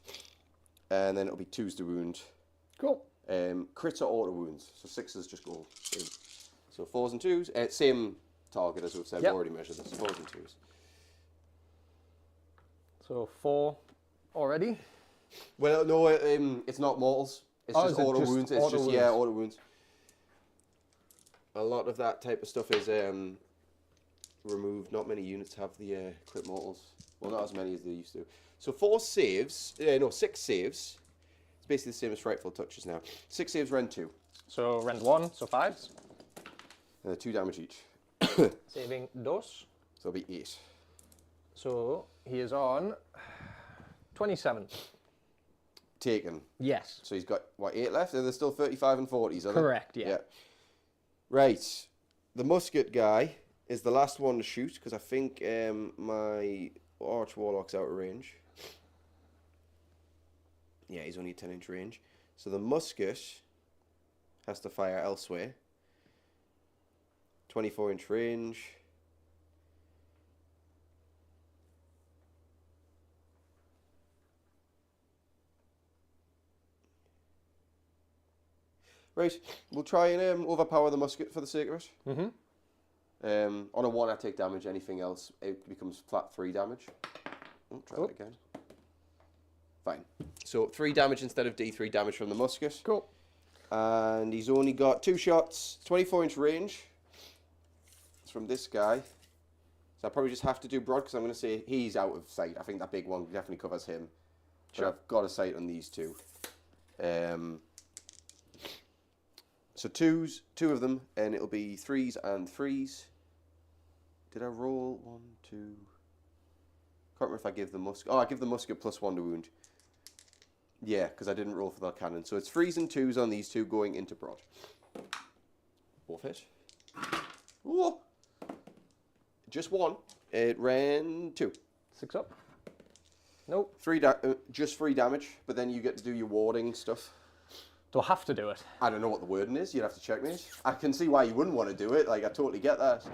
and then it'll be 2s to wound. Cool. Crits are auto wounds, so 6s just go in. So 4s and 2s, same target as we've said, Yep. we've already measured this, 4s and 2s. So 4 already. Well, no, it's not mortals. It's just auto wounds. It's just, yeah, auto wounds. A lot of that type of stuff is removed. Not many units have the crit mortals. Well, not as many as they used to. So 6 saves. It's basically the same as Frightful Touches now. 6 saves, rend 2. So rend 1, so 5s. 2 damage each. Saving 2. So it'll be 8. So he is on 27. Taken. Yes. So he's got, what, 8 left? And there's still 35 and 40s, are there? Correct, yeah. Right. The musket guy is the last one to shoot, because I think my Arch Warlock's out of range. Yeah, he's only 10-inch range. So the musket has to fire elsewhere. 24-inch range. Right, we'll try and overpower the musket for the sake of it. Mm-hmm. On a 1, I take damage. Anything else, it becomes flat 3 damage. Oh, try that again. Fine. So 3 damage instead of D3 damage from the musket. Cool. And he's only got 2 shots, 24-inch range. It's from this guy. So I probably just have to do Broad, because I'm going to say he's out of sight. I think that big one definitely covers him. But I've got a sight on these 2. So 2s, 2 of them, and it'll be 3s and 3s. Did I roll 1, 2? Can't remember if I give the musket. Oh, I give the musket +1 to wound. Yeah, because I didn't roll for that cannon. So it's 3s and 2s on these 2 going into Broad. Both hit. Whoa! Just 1. It ran 2. 6 up. Nope. Just 3 damage, but then you get to do your warding stuff. Do I have to do it? I don't know what the wording is. You'd have to check me. I can see why you wouldn't want to do it. Like, I totally get that.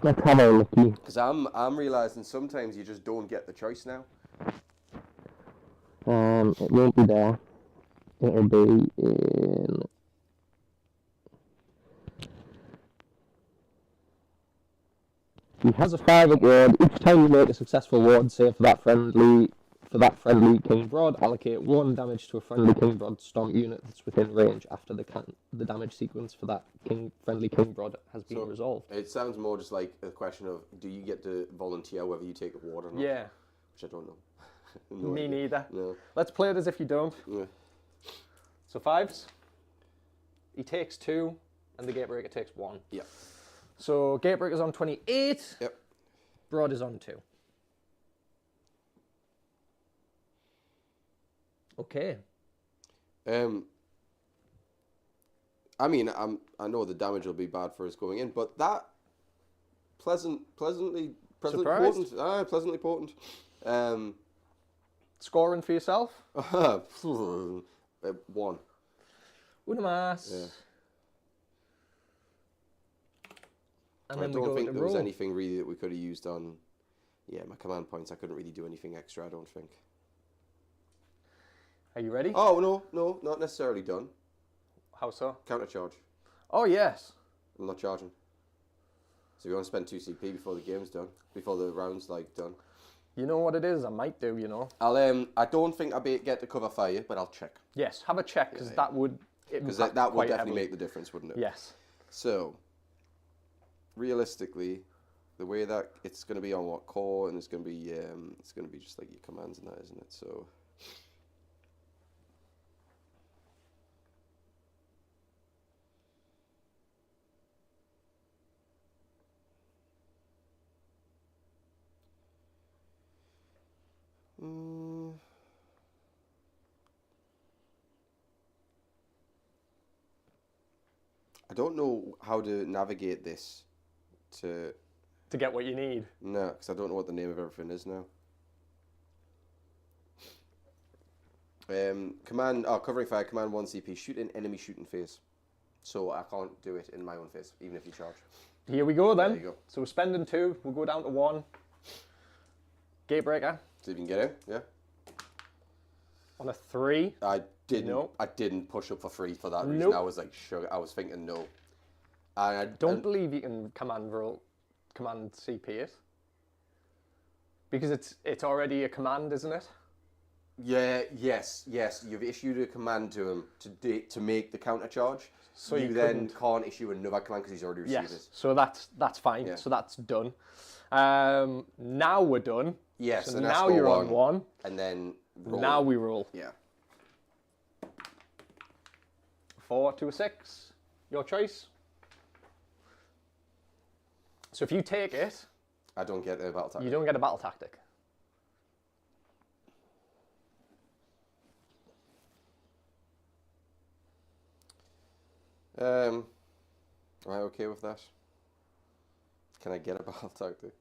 That's kind of lucky. Because I'm realising sometimes you just don't get the choice now. It won't be there. It'll be in... He has a 5 at ward. Each time you make a successful ward save for that friendly King Broad, allocate 1 damage to a friendly King Broad Stomp unit that's within range after the damage sequence for that friendly King Broad has been resolved. It sounds more just like a question of, do you get to volunteer whether you take a ward or not? Yeah. Which I don't know. Me neither. No. Let's play it as if you don't. Yeah. So 5s. he takes 2, and the Gatebreaker takes 1. Yep. So Gatebreaker's on 28. Yep. Broad is on 2. Okay. I mean, I know the damage will be bad for us going in, but that pleasantly Surprised? potent. Pleasantly potent. Scoring for yourself? 1. Una más. Yeah. And I then we don't go think to there was roll. anything really that we could have used on. Yeah, my command points. I couldn't really do anything extra. I don't think. Are you ready? Oh no, not necessarily done. How so? Counter charge. Oh, yes. I'm not charging. So you want to spend 2 CP before the game's done, before the round's like done. You know what it is? I might do, you know. I don't think I'll get to cover fire, but I'll check. Yes, have a check, because that would Because impact that would quite definitely heavily. make the difference, wouldn't it? Yes. So, realistically, the way that it's going to be on what core, and it's going to be just like your commands and that, isn't it? So. I don't know how to navigate this to get what you need. no, because I don't know what the name of everything is now. Covering fire, command 1 CP, shoot in enemy shooting phase. So I can't do it in my own phase, even if you charge. Here we go then. There you go. So we're spending 2. We'll go down to 1. Gatebreaker See if you can get it, yeah? on a 3. I didn't. Nope. I didn't push up for free for that reason. Nope. I was like, sure. I was thinking no. And I Don't believe you can command CP it. Because it's already a command, isn't it? Yeah. Yes. You've issued a command to him to make the counter charge. So you you then couldn't- can't issue another command because he's already received Yes. it. So that's fine. Yeah. So that's done. Now we're done. Yes. So and that's now score you're on 1, 1. and then roll. Now we roll. Yeah. 4 to a 6. Your choice. So if you take it, I don't get a battle tactic. you don't get a battle tactic. Am I okay with that? Can I get a battle tactic?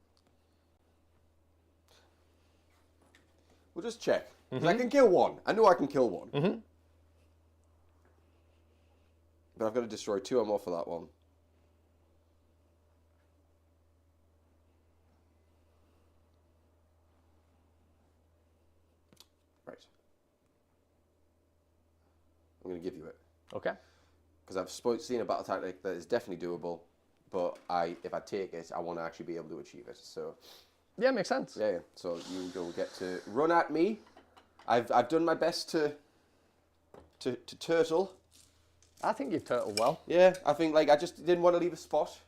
We'll just check. 'Cause I can kill 1. I know I can kill 1. But I've got to destroy 2 or more for that one. Right. I'm going to give you it. Okay. Because I've seen a battle tactic that is definitely doable, but if I take it, I want to actually be able to achieve it. So Yeah, makes sense. yeah. So you will get to run at me. I've done my best to turtle. I think you've turtled well. Yeah, I think I just didn't want to leave a spot.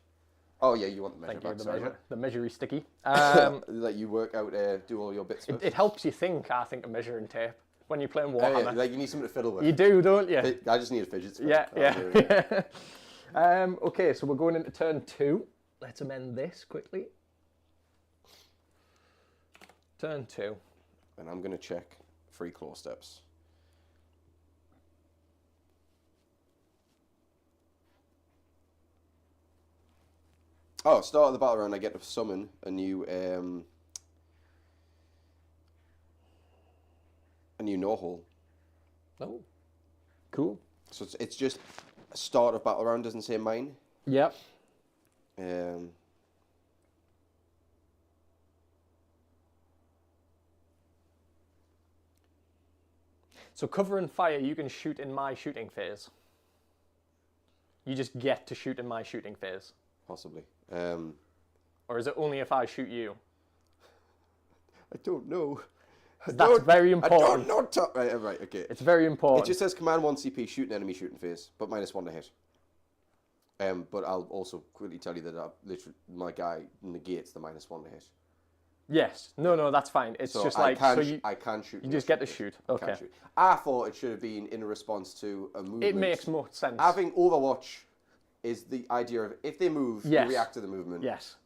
Oh yeah, you want the measure Thank you. back? The Sorry. measure, the measury sticky. Let you work out, do all your bits. It helps you think. I think of measuring tape when you're playing Oh, yeah, Warhammer. you need something to fiddle with. You do, don't you? I just need a fidget spinner. Yeah, That'll do it. yeah. Okay, so we're going into turn 2. Let's amend this quickly. Turn 2. And I'm going to check 3 claw steps. Oh, start of the battle round, I get to summon a new no-hole. Oh, cool. So it's just start of battle round, doesn't say mine. Yep. So cover and fire, you can shoot in my shooting phase. You just get to shoot in my shooting phase. Possibly. Or is it only if I shoot you? I don't know. That's very important. I don't know. Right, okay. It's very important. It just says command 1 CP, shoot an enemy shooting phase, but -1 to hit. But I'll also quickly tell you that literally my guy negates the -1 to hit. Yes. No, that's fine. It's So just I like can, so you I can shoot. you just get to shoot. I Okay. can shoot. I thought it should have been in response to a movement. It makes more sense. Having Overwatch is the idea of if they move, Yes. you react to the movement. Yes.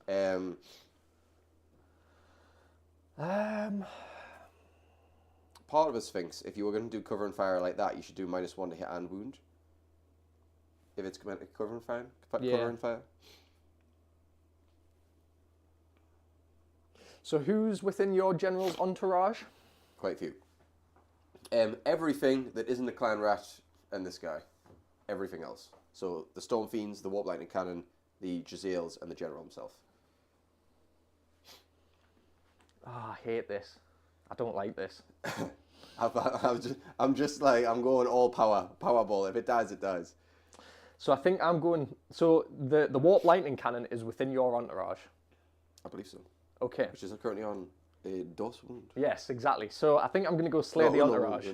Part of a Sphinx, if you were going to do cover and fire like that, you should do -1 to hit and wound. If it's cover and fire. Yeah. Cover and fire. So who's within your general's entourage? Quite a few. Everything that isn't the clan rat and this guy. Everything else. So the Storm Fiends, the Warp Lightning Cannon, the Jazales, and the General himself. I hate this. I don't like this. I'm just like, I'm going all Powerball. If it dies, it dies. So I think I'm going. So the warp lightning cannon is within your entourage. I believe so. Okay. Which is currently on a DOS wound. Yes, exactly. So I think I'm going to go slay the entourage.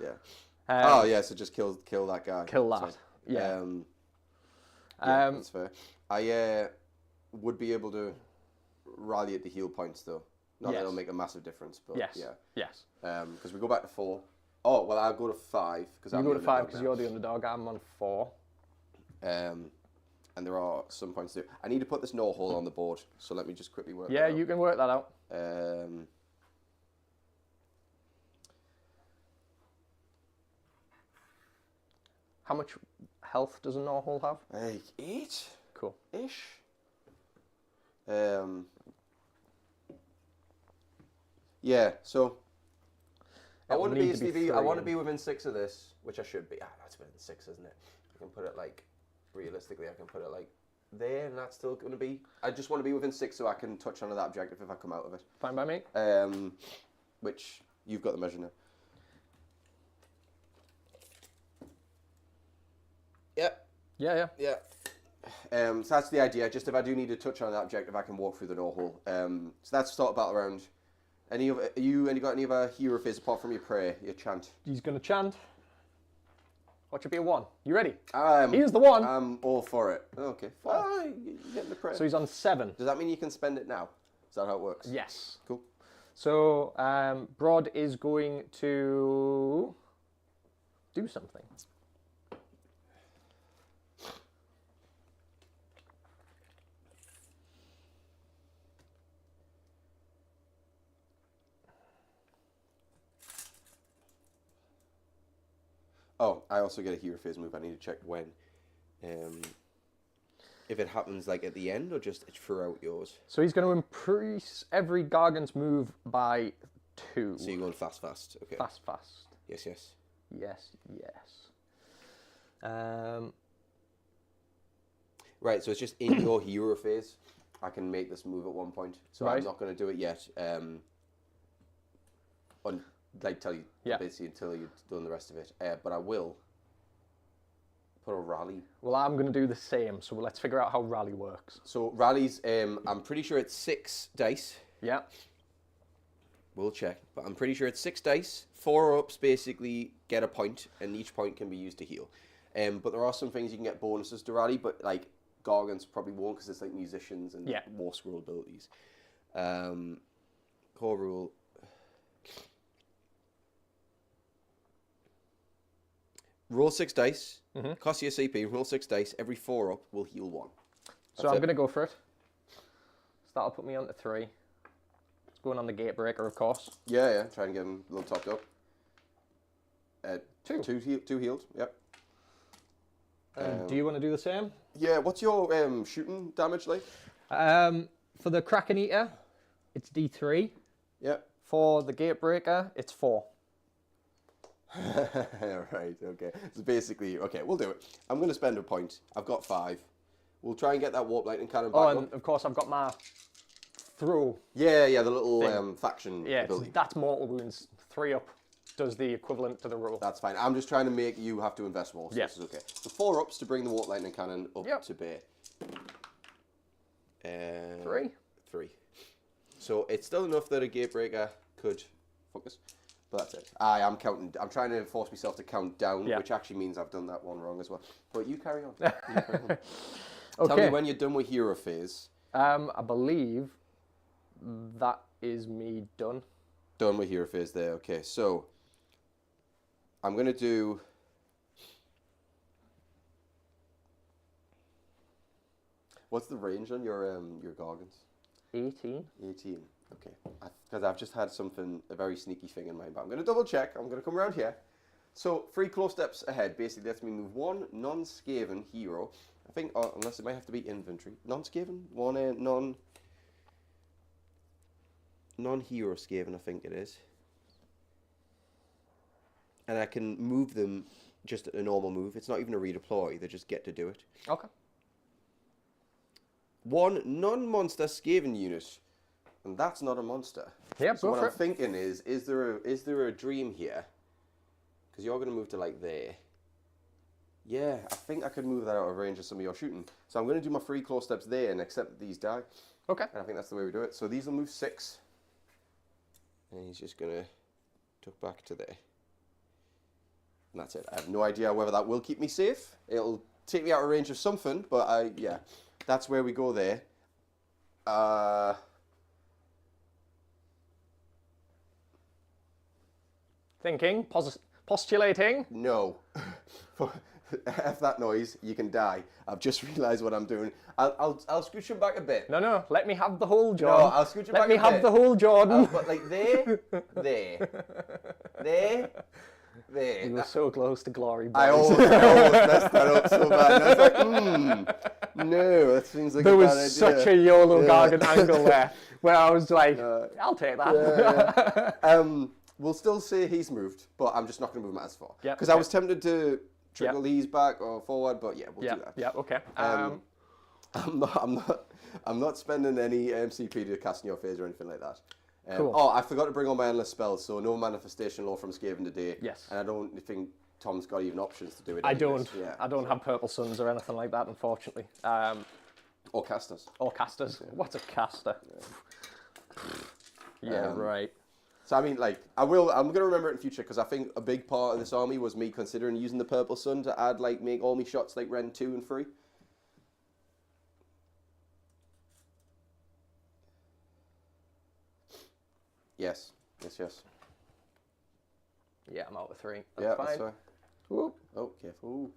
Yeah. Yeah. So just kill that guy. Kill that. So, Yeah. That's fair. I would be able to rally at the heal points though. Not that it'll make a massive difference, but yes. yeah. Yes. Because we go back to 4. Oh well, I'll go to 5 because You go to 5 because you're the underdog. I'm on 4. And there are some points to do. I need to put this no hole on the board, so let me just quickly work. Yeah, that out. you can work that out. How much health does a no hole have? Like 8. Cool. Ish. Yeah. So I want to be SDV. I want to be within 6 of this, which I should be. That's within 6, isn't it? I can put it like realistically. I can put it like there, and that's still going to be. I just want to be within 6 so I can touch on that objective if I come out of it. Fine by me. Which you've got the measure now. Yep. Yeah. So that's the idea. Just if I do need to touch on that objective, I can walk through the no hole. So that's the start of battle round. Any got any other hero phase apart from your prayer, your chant? He's gonna chant. Watch it be a 1. You ready? Here's the 1. I'm all for it. Okay. Fine. You're getting the prayer. So he's on 7. Does that mean you can spend it now? Is that how it works? Yes. Cool. So Brodd is going to do something. Oh, I also get a hero phase move. I need to check when. If it happens like at the end or just throughout yours. So he's going to increase every Gargan's move by 2. So you're going fast. Okay. Fast. Yes. Yes. Right, so it's just in your hero phase. I can make this move at one point. So Right. I'm not going to do it yet. Basically until you've done the rest of it. But I will put a rally. Well, I'm going to do the same. So let's figure out how rally works. So rallies, I'm pretty sure it's 6 dice. Yeah. We'll check, but I'm pretty sure it's 6 dice. 4 ups basically get a point, and each point can be used to heal. But there are some things you can get bonuses to rally, but like Gargants probably won't because it's like musicians and war scroll abilities. Core rule. Roll 6 dice. Cost you a CP. Roll 6 dice. Every 4 up will heal 1. So I'm going to go for it. So that'll put me on to 3. It's going on the Gatebreaker, of course. Yeah. Try and get him a little topped up. 2. 2 healed. Yep. Do you want to do the same? Yeah. What's your shooting damage like? For the Kraken Eater, it's D3. Yep. For the Gatebreaker, it's 4. Right, okay. So basically, okay, we'll do it. I'm going to spend a point. I've got 5. We'll try and get that Warp Lightning Cannon back Oh, and up. of course I've got my throw. Yeah, the little faction ability. That's mortal wounds. 3 up does the equivalent to the roll. That's fine. I'm just trying to make you have to invest more, so Yes. this is okay. So 4 ups to bring the Warp Lightning Cannon up to bay. 3. 3. So it's still enough that a Gatebreaker could focus. But that's it. I'm counting. I'm trying to force myself to count down, which actually means I've done that one wrong as well. But you carry on. Okay. Tell me when you're done with hero phase. I believe that is me done. Done with hero phase there. Okay, so I'm gonna do. What's the range on your Gargants? 18. 18. Okay, because I've just had a very sneaky thing in mind, but I'm gonna double check. I'm gonna come around here. So 3 close steps ahead basically lets me move 1 non-Skaven hero. I think, unless it might have to be infantry. Non-Skaven? 1 non-hero Skaven, I think it is. And I can move them just a normal move. It's not even a redeploy. They just get to do it. Okay. 1 non-monster Skaven unit. And that's not a monster. Yep, so go what for I'm it. thinking is there a dream here? Because you're going to move to like there. Yeah, I think I could move that out of range of some of your shooting. So I'm going to do my 3 close steps there and accept that these die. Okay. And I think that's the way we do it. So these will move 6. And he's just going to tuck back to there. And that's it. I have no idea whether that will keep me safe. It'll take me out of range of something, but yeah, that's where we go there. Thinking, postulating. No. F that noise, you can die. I've just realised what I'm doing. I'll scooch him back a bit. No, let me have the whole, Jordan. No, I'll scooch him let back me a have bit. the whole, Jordan. But like there. You were so close to glory, boys. I almost messed that up so bad. And I was like, no, that seems like There a bad was idea. such a YOLO Gargant angle there, where I was like, I'll take that. Yeah. We'll still say he's moved, but I'm just not going to move him as far. Yep, Because I was tempted to trickle Yep. these back or forward, but yeah, we'll do that. Yeah, okay. I'm not spending any MCP to cast in your phase or anything like that. Cool. Oh, I forgot to bring all my endless spells, so no manifestation law from Skaven today. Yes. And I don't think Tom's got even options to do it. I anyways. don't. Yeah. I don't have purple suns or anything like that, unfortunately. Or casters. Or casters. What's a caster? Yeah, right. So I mean, like, I'm going to remember it in future, because I think a big part of this army was me considering using the purple sun to add, like, make all my shots like Ren 2 and 3. Yes. Yeah, I'm out with 3. Yeah, That's that's fine. fine. Whoop. Oh, careful. Ooh.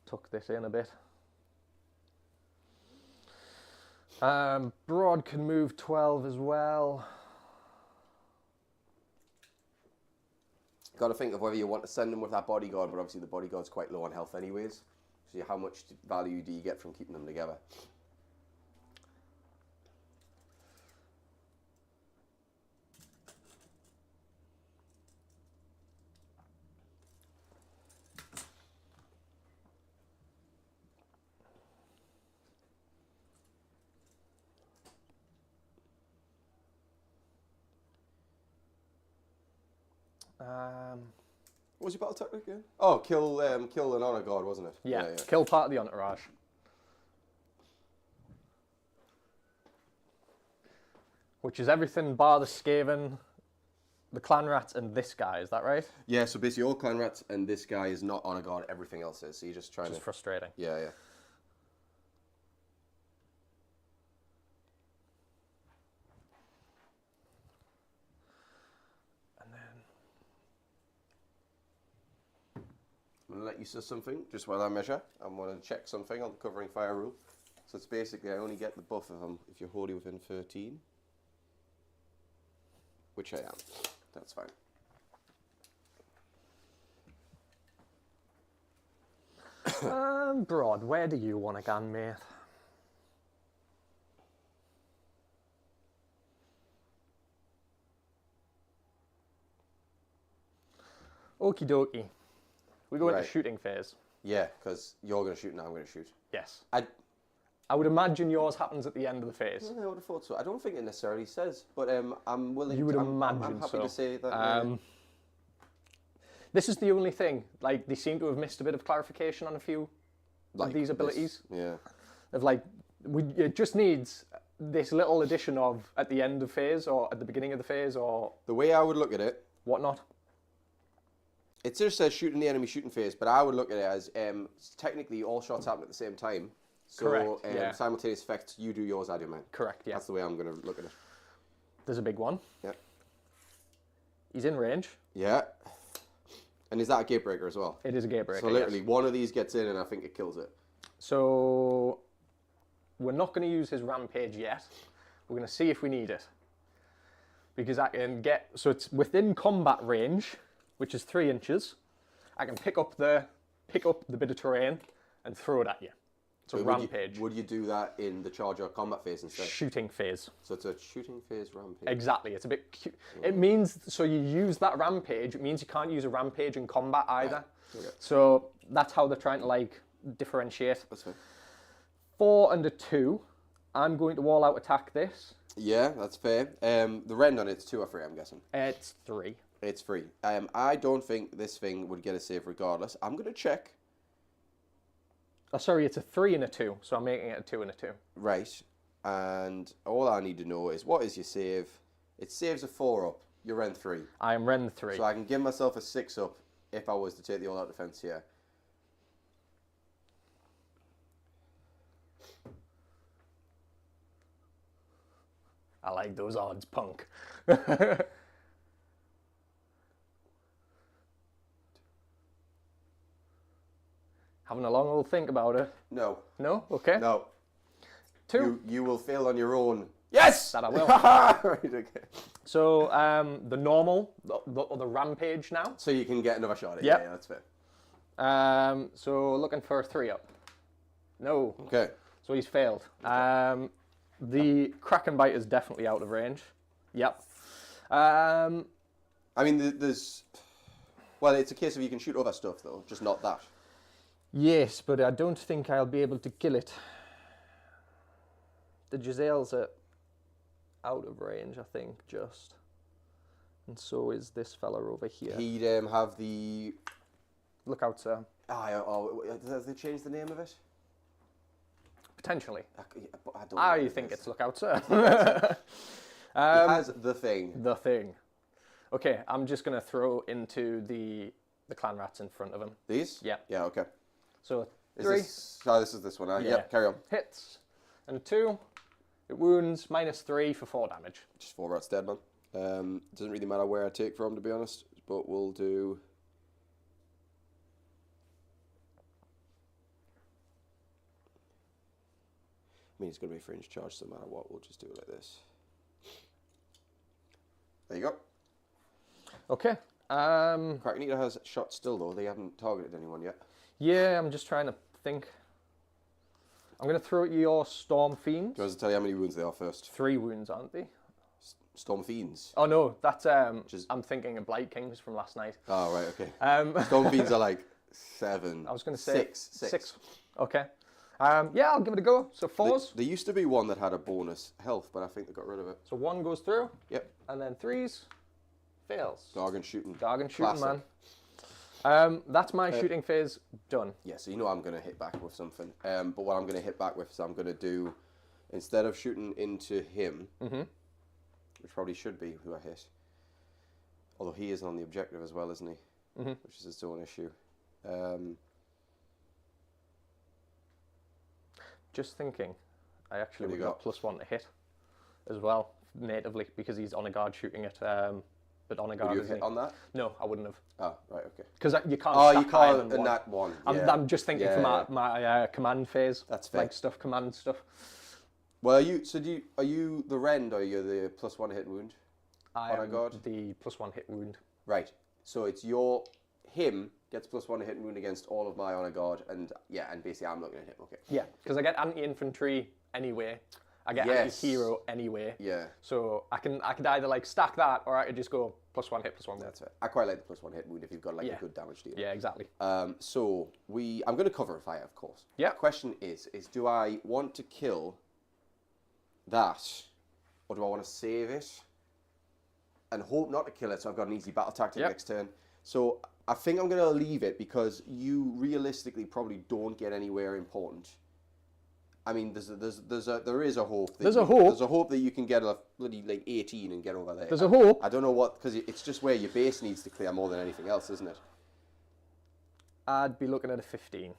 Tuck this in a bit. Broad can move 12 as well. Got to think of whether you want to send them with that bodyguard, but obviously the bodyguard's quite low on health anyways. So how much value do you get from keeping them together? What was your battle tactic again? Oh, kill an honor guard, wasn't it? Yeah, kill part of the entourage. Which is everything bar the Skaven, the clan rats, and this guy. Is that right? Yeah, so basically all clan rats and this guy is not honor guard. Everything else is. So you're just trying Which is to. frustrating. Yeah. And then I'm going to let you say something, just while I measure. I'm going to check something on the covering fire rule. So it's basically I only get the buff if you're wholly within 13. Which I am. That's fine. Broad, where do you want to go, mate? Okie dokie. We go into Right. shooting phase. Yeah, because you're going to shoot and I'm going to shoot. Yes. I would imagine yours happens at the end of the phase. would have thought so. I don't think it necessarily says, but I'm willing. You would I'm imagine happy so. to say that. This is the only thing. Like, they seem to have missed a bit of clarification on a few of these abilities. Yeah. Of like, it just needs this little addition of at the end of phase or at the beginning of the phase or The way I would look at it, whatnot. it just says shoot in the enemy shooting phase, but I would look at it as technically all shots happen at the same time, So Correct, yeah. simultaneous effects, you do yours, I do mine. Correct, yeah. That's the way I'm going to look at it. There's a big one. Yeah. He's in range. Yeah. And is that a gatebreaker as well? It is a gatebreaker. So literally, one of these gets in and I think it kills it. So we're not going to use his rampage yet. We're going to see if we need it. Because I can get, so it's within combat range, which is 3 inches. I can pick up the bit of terrain and throw it at you. It's a rampage. Would you do that in the charge or combat phase instead? Shooting phase. So it's a shooting phase rampage. Exactly. It's a bit cute. It means, so you use that rampage, it means you can't use a rampage in combat either. Right. Okay. So that's how they're trying to like differentiate. That's fine. 4 and a 2. I'm going to all out attack this. Yeah, that's fair. The rend on it's 2 or 3, I'm guessing. It's 3. It's 3. I don't think this thing would get a save regardless. I'm going to check. Oh, sorry, it's a 3 and a 2, so I'm making it a 2 and a 2. Right. And all I need to know is, what is your save? It saves a 4 up. You're rend 3. I am rend 3. So I can give myself a 6 up if I was to take the all-out defense here. I like those odds, punk. Having a long old think about it. No. No? Okay. No. 2. You will fail on your own. Yes! That I will. Right, okay. So, the normal, the rampage now. So you can get another shot at it. Yep. Yeah, that's fair. So looking for a 3 up. No. Okay. So he's failed. The Kraken Bite is definitely out of range. Yep. I mean, there's... Well, it's a case of you can shoot other stuff, though, just not that. Yes, but I don't think I'll be able to kill it. The Giselles are out of range, I think, just. And so is this fella over here. He'd have the... Look out, sir. Have they changed the name of it? Potentially. I don't know I what it think is. it's look out, sir. It has the thing. The thing. Okay, I'm just going to throw into the clan rats in front of him. These? Yeah. Yeah, okay. So, Is 3 this is this one. Yeah. Yep, carry on. hits, and a 2. It wounds, -3 for 4 damage. Just 4 rats dead, man. Doesn't really matter where I take from, to be honest, but we'll do... I mean, it's going to be a fringe charge, so no matter what, we'll just do it like this. There you go. Okay. Kraken Eater has shot still, though. They haven't targeted anyone yet. Yeah, I'm just trying to think. I'm going to throw at your Storm Fiends. Do you want to tell you how many wounds they are first? 3 wounds, aren't they? Storm Fiends. Oh no, that's Just- I'm thinking of Blight Kings from last night. Oh, right, okay. Storm Fiends are like 7. I was going to say 6. Okay. Yeah, I'll give it a go. So 4s. There used to be one that had a bonus health, but I think they got rid of it. So 1 goes through. Yep. And then 3s fails. Gargan shooting. Gargan shooting, Classic. man. That's my shooting phase done. Yeah, so you know I'm going to hit back with something. But what I'm going to hit back with is I'm going to do, instead of shooting into him, which probably should be who I hit, although he is on the objective as well, isn't he? Which is his own issue. Just thinking, I actually What do would you got +1 to hit as well, natively, because he's on a guard shooting it. But on a guard, Would you isn't hit he? on that? No, I wouldn't have. Oh, right, okay. Because you can't Oh, stack you higher can't than in 1. that one. Yeah. I'm just thinking for my command phase. That's fair. Like stuff, command stuff. Well, are you the rend or are you the +1 hit wound? I On a am guard? the +1 hit wound. Right. So it's him gets +1 hit and wound against all of my honor guard, and basically I'm not going to hit him. Okay. Yeah, because I get anti-infantry anyway. I get Yes. anti-hero anyway. Yeah. So I could either like stack that, or I could just go +1 hit, +1 wound. That's it. I quite like the +1 hit wound if you've got like Yeah. a good damage deal. Yeah, exactly. So I'm going to cover a fire, of course. Yeah. The question is do I want to kill that, or do I want to save it and hope not to kill it so I've got an easy battle tactic Yep. next turn? So I think I'm going to leave it because you realistically probably don't get anywhere important. I mean, there is a hope. There's a hope. There's a hope that you can get a bloody like 18 and get over there. There's a hope. I don't know what, because it's just where your base needs to clear more than anything else, isn't it? I'd be looking at a 15.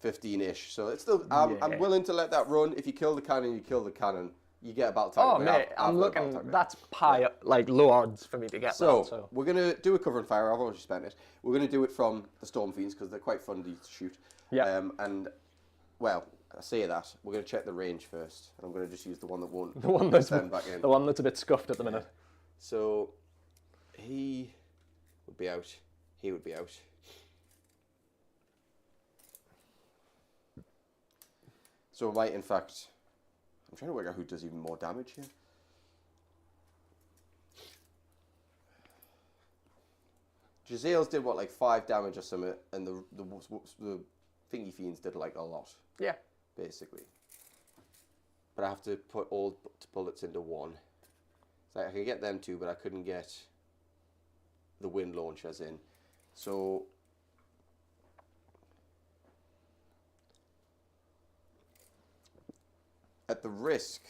15-ish. So it's still, I'm willing to let that run. If you kill the cannon, you kill the cannon. You get a battle tactic. Oh, mate, I'm looking, that's high, like low odds for me to get that. So we're going to do a cover and fire. I've already spent it. We're going to do it from the Storm Fiends because they're quite fun to shoot. Yeah. And, well, I say that. We're going to check the range first. And I'm going to just use the one that won't the one that's back in. The one that's a bit scuffed at the minute. So he would be out. He would be out. So I might, in fact, I'm trying to work out who does even more damage here. Jezzail's did what, like 5 damage or something, and the Thingy Fiends did like a lot. Yeah. Basically. But I have to put all bullets into one. So I can get them two, but I couldn't get the wind launchers in. So at the risk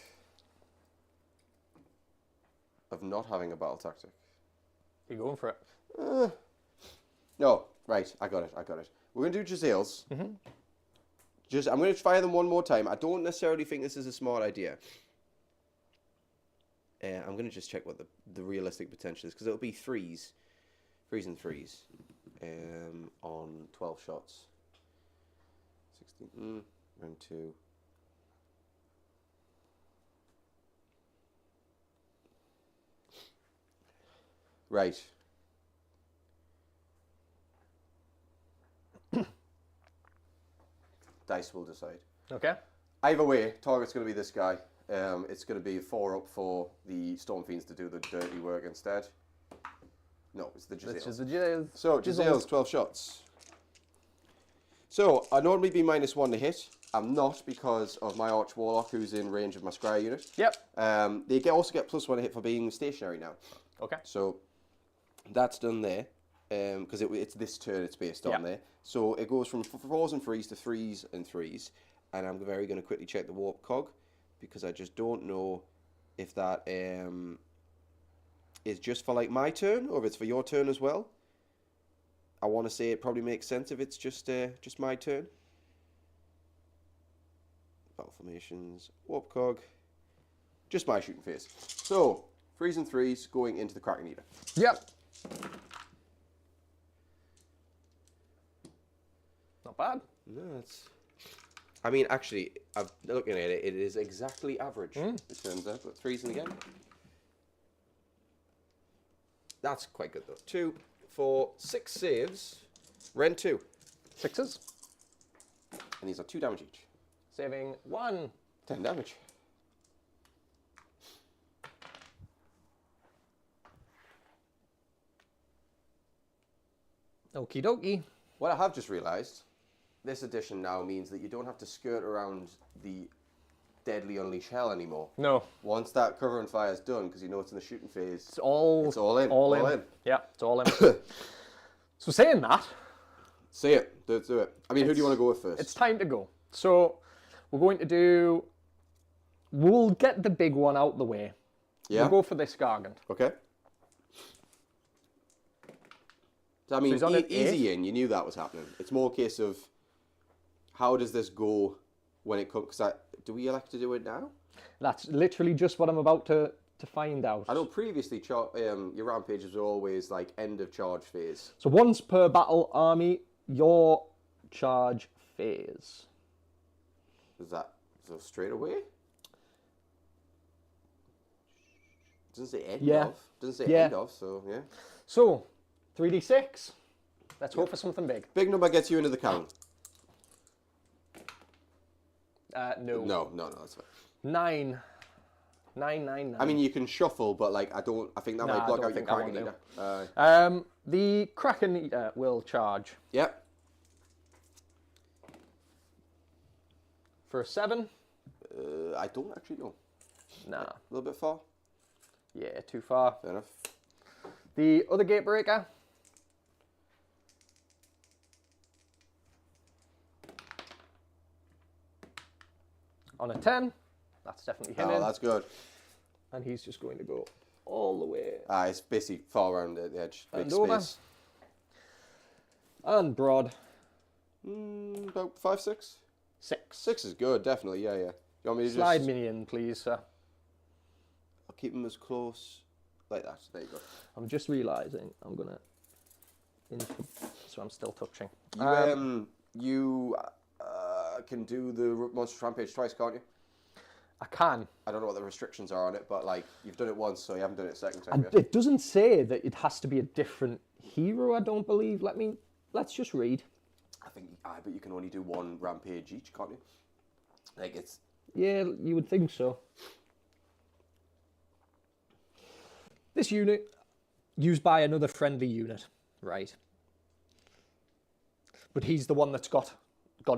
of not having a battle tactic. You're going for it. No, right, I got it. We're going to do Jezzail's. I'm going to fire them one more time. I don't necessarily think this is a smart idea. I'm going to just check what the realistic potential is, because it'll be threes and threes on 12 shots. 16, round 2. Right. Dice will decide. Okay. Either way, target's going to be this guy. It's going to be 4 up for the Storm Fiends to do the dirty work instead. No, it's the Jezzail. So, Jezzail's 12 shots. So, I'd normally be -1 to hit. I'm not because of my Arch Warlock who's in range of my Scryer unit. Yep. They also get +1 to hit for being stationary now. Okay. So, that's done there. Because it's this turn it's based on there. So it goes from 4s and 3s to 3s and 3s. And I'm going to quickly check the warp cog, because I just don't know if that is just for like my turn or if it's for your turn as well. I want to say it probably makes sense if it's just my turn. Battle formations, warp cog, just my shooting phase. So 3s and 3s going into the Kraken Eater. Yep. Not bad. No, it's. I mean, actually, I'm looking at it. It is exactly average. It turns out, but 3s in again. That's quite good though. 2, 4, 6 saves. Ren 2. 6s. And these are 2 damage each. Saving 1. 10 damage. Okie dokie. What I have just realised, this edition now means that you don't have to skirt around the deadly unleash hell anymore. No. Once that cover and fire is done, because you know it's in the shooting phase, It's all in. All in. Yeah, it's all in. So saying that, say it. Do it. I mean, who do you want to go with first? it's time to go. So we're going to do. We'll get the big one out the way. Yeah. We'll go for this Gargant. Okay. I mean, he's on an easy in. You knew that was happening. It's more a case of how does this go when it comes. Do we elect to do it now? That's literally just what I'm about to find out. I know previously your rampages were always like end of charge phase. So once per battle army, your charge phase. Is that so straight away? Doesn't say end of. Doesn't say end of. So yeah. So 3d6. Let's hope for something big. Big number gets you into the count. No. No, that's fine. 9. 9. I mean, you can shuffle, but like I think that might block out your Kraken Eater. The Kraken Eater will charge. Yep. For a 7. I don't actually know. Nah. A little bit far. Yeah, too far. Fair enough. The other Gatebreaker. On a 10. That's definitely him. Oh, that's good. And he's just going to go all the way. It's basically far around the edge. Big And space. over. And Broad. About 5, 6. 6. 6 is good, definitely. Yeah. You want me to Slide just... me in, please, sir. I'll keep them as close like that. There you go. I'm just realising I'm going to... So I'm still touching. You can do the Monster Rampage twice, can't you? I can. I don't know what the restrictions are on it, but like you've done it once, so you haven't done it a second time yet. It doesn't say that it has to be a different hero, I don't believe. Let's just read. I think, but you can only do 1 Rampage each, can't you? Like it's... Yeah, you would think so. This unit, used by another friendly unit, right? But he's the one that's got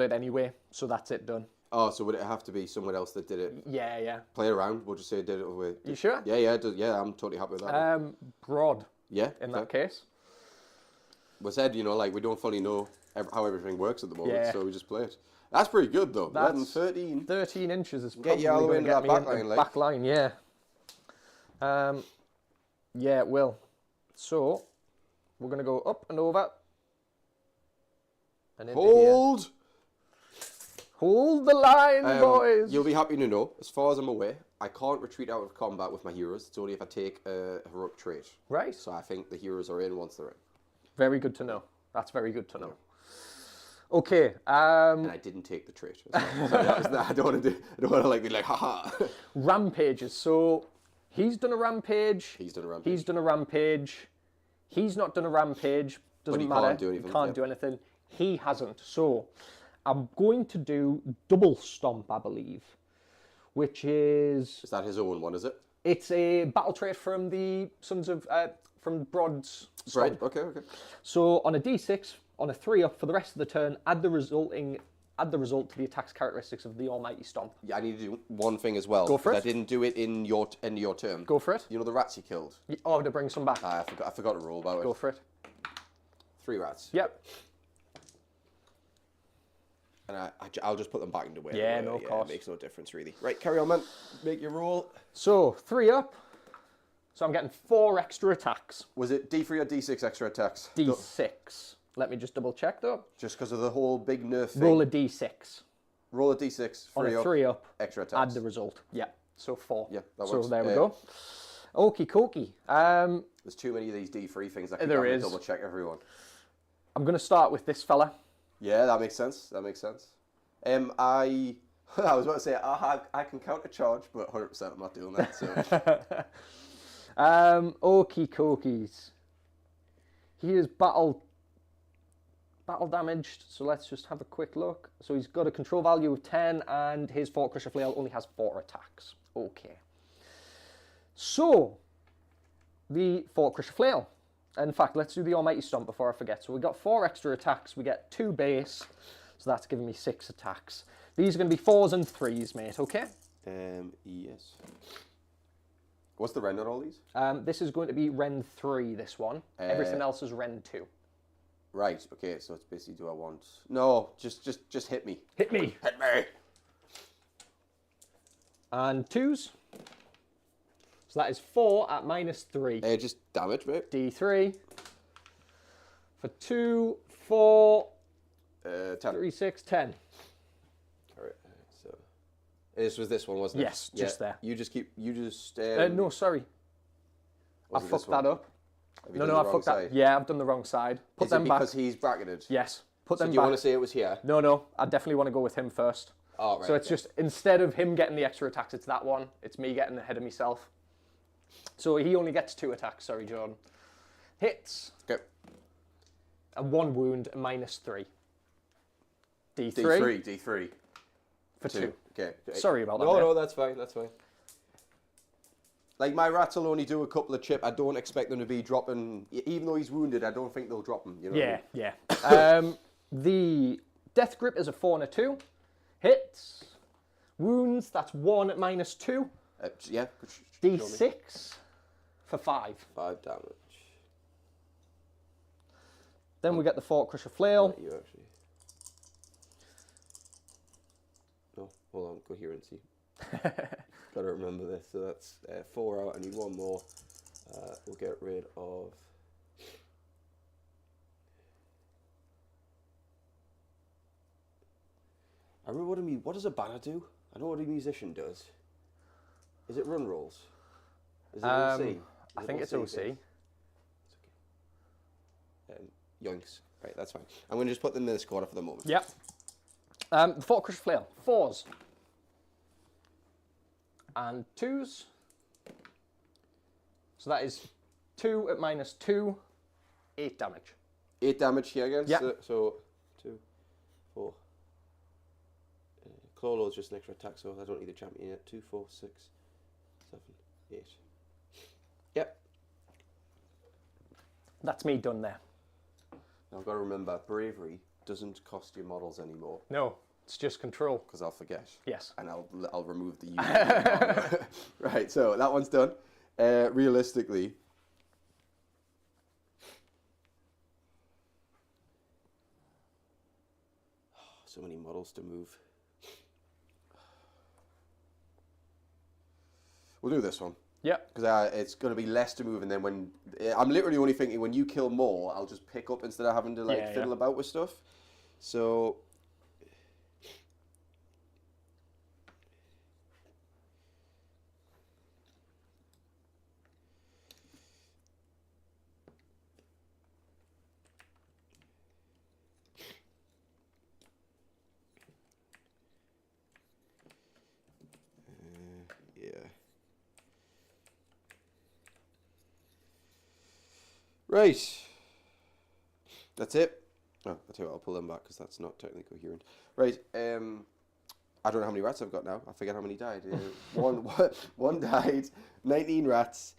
it anyway, so that's it done. Oh, so would it have to be someone else that did it? Yeah. Play around, we'll just say did it with... You sure? Yeah, I'm totally happy with that. Broad. Yeah? In that case. We said, like, we don't fully know how everything works at the moment, so we just play it. That's pretty good, though. That's 11, 13. 13 inches is probably Get you all the way into that back line, like. Back line, yeah. Yeah, it will. So, we're going to go up and over. And into Hold! Here. Hold the line, boys! You'll be happy to know, as far as I'm aware, I can't retreat out of combat with my heroes. It's only if I take a heroic trait. Right. So I think the heroes are in once they're in. Very good to know. That's very good to know. Okay. And I didn't take the trait. So I don't want to be like, haha. Rampages. So he's done a rampage. He's done a rampage. He's done a rampage. He's not done a rampage. Doesn't matter. Can't do anything. He can't do anything. He hasn't. So I'm going to do double stomp, I believe, which is... Is that his own one, is it? It's a battle trait from the Sons of... from Brodds. Right, okay. So on a d6, on a 3-up for the rest of the turn, add the result to the attack's characteristics of the Almighty Stomp. Yeah, I need to do one thing as well. Go for it. I didn't do it in your end of your turn. Go for it. You know the rats you killed? Oh, to bring some back. I forgot to roll about it. Go for it. 3 rats. Yep. And I'll just put them back into where Yeah, they were. no, of course. It makes no difference, really. Right, carry on, man. Make your roll. So, 3-up. So I'm getting 4 extra attacks. Was it D3 or D6 extra attacks? D6. Let me just double check, though. Just because of the whole big nerf thing. Roll a D6. Roll a D6. On a 3-up. Extra attacks. Add the result. Yeah. So 4. Yeah, that so works. there we go. Okie dokie. There's too many of these D3 things. I keep There having is. to double check everyone. I'm going to start with this fella. Yeah, that makes sense. I was about to say I can counter charge, but 100% I'm not doing that. So. Okie cokies. He is battle damaged, so let's just have a quick look. So he's got a control value of 10, and his Fort Crusher Flail only has 4 attacks. Okay. So, the Fort Crusher Flail. In fact, let's do the Almighty Stomp before I forget. So we got 4 extra attacks. We get 2 base, so that's giving me 6 attacks. These are going to be 4s and 3s, mate, okay? Yes. What's the rend on all these? This is going to be Rend 3, this one. Everything else is Rend 2. Right, okay, so it's basically, do I want... No, just hit me. Hit me! Hit me! And 2s. So that is 4 at -3. Just damage, mate. D3. For 2, 4, 10. 3, 6, 10. Alright, so... This was this one, wasn't it? Yes, just there. You just... No, sorry. I fucked that up. No, I fucked that. Yeah, I've done the wrong side. Put them back. Because he's bracketed? Yes. Put them back. back. Do you want to say it was here? No. I definitely want to go with him first. Oh, right. So it's just, instead of him getting the extra attacks, it's that one. It's me getting ahead of myself. So he only gets 2 attacks, sorry, Jordan. Hits. Okay. And 1 wound, -3. D3. D3. For 2. Okay. Sorry about that. No, that's fine. Like, my rats will only do a couple of chip. I don't expect them to be dropping... Even though he's wounded, I don't think they'll drop him. You know what I mean? Yeah. The Death Grip is a 4 and a 2. Hits. Wounds, that's 1 at -2. Yeah. D6 for 5. 5 damage. Then we get the Fort Crusher Flail. You actually... No, hold on. Coherency. Got to remember this. So that's 4 out. I need 1 more. We'll get rid of... I remember what does a banner do? I know what a musician does. Is it run rolls? Is it OC? I think it's OC. Yoinks. Right, that's fine. I'm going to just put them in this quarter for the moment. Yep. The Fort Crush Flail. 4s. And 2s. So that is 2 at -2, 8 damage. 8 damage here again. Yep. So 2, 4. Claw is just an extra attack, so I don't need the champion yet. 2, 4, 6, 7, 8. Yep. That's me done there. Now I've got to remember, bravery doesn't cost you models anymore. No, it's just control. Because I'll forget. Yes. And I'll remove the use. Right, so that one's done. Realistically, so many models to move. We'll do this one. Yep. Because it's going to be less to move, and then when I'm literally only thinking when you kill more, I'll just pick up instead of having to fiddle about with stuff. So yeah. Right. That's it. Oh, I'll tell you what, I'll pull them back because that's not technically coherent. Right. I don't know how many rats I've got now. I forget how many died. One died. 19 rats.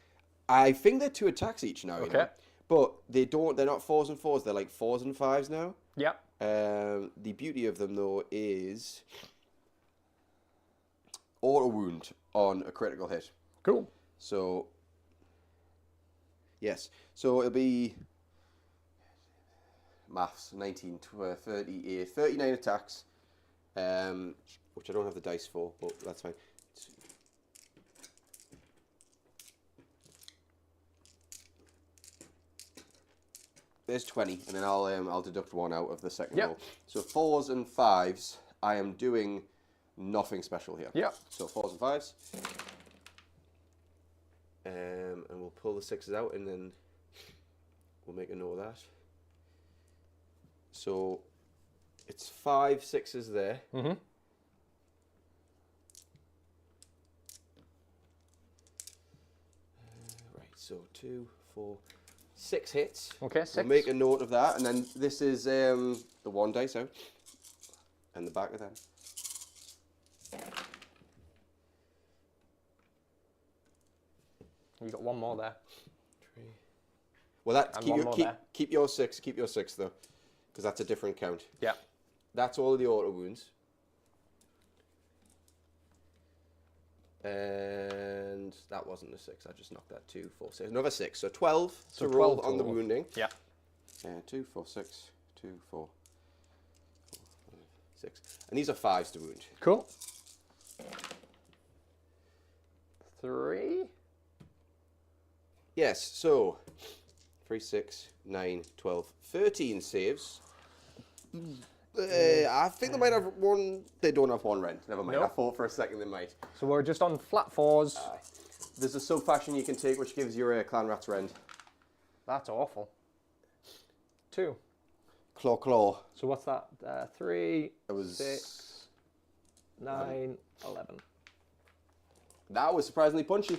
I think they're 2 attacks each now. Okay. You know? But they're not 4s and 4s. They're like 4s and 5s now. Yep. The beauty of them though is auto wound on a critical hit. Cool. So yes. So it'll be maths 19 to 38, 39 attacks, which I don't have the dice for, but that's fine. There's 20, and then I'll deduct 1 out of the second roll. So 4s and 5s, I am doing nothing special here. Yep. So 4s and 5s. And we'll pull the 6s out, and then we'll make a note of that. So it's 5 6s there. Mm-hmm. Right, so 2, 4, 6 hits. Okay, 6. We'll make a note of that, and then this is the 1 dice out, and the back of them. You got 1 more there. 3. Well, that And keep your 6. Keep your 6 though, because that's a different count. Yeah. That's all of the auto wounds. And that wasn't a 6. I just knocked that 2, 4, 6. Another 6. So 12 to roll on the wounding. Yeah. 2, 4, 6. 2, 4, 5, 6. And these are 5s to wound. Cool. 3. Yes, so 3, 6, 9, 12, 13 saves. I think they might have 1. They don't have 1 rend. Never mind. Nope. I thought for a second they might. So we're just on flat 4s. There's a sub faction you can take which gives your clan rats rend. That's awful. 2. Claw. So what's that? 3, It was 6, 9, 11. That was surprisingly punchy.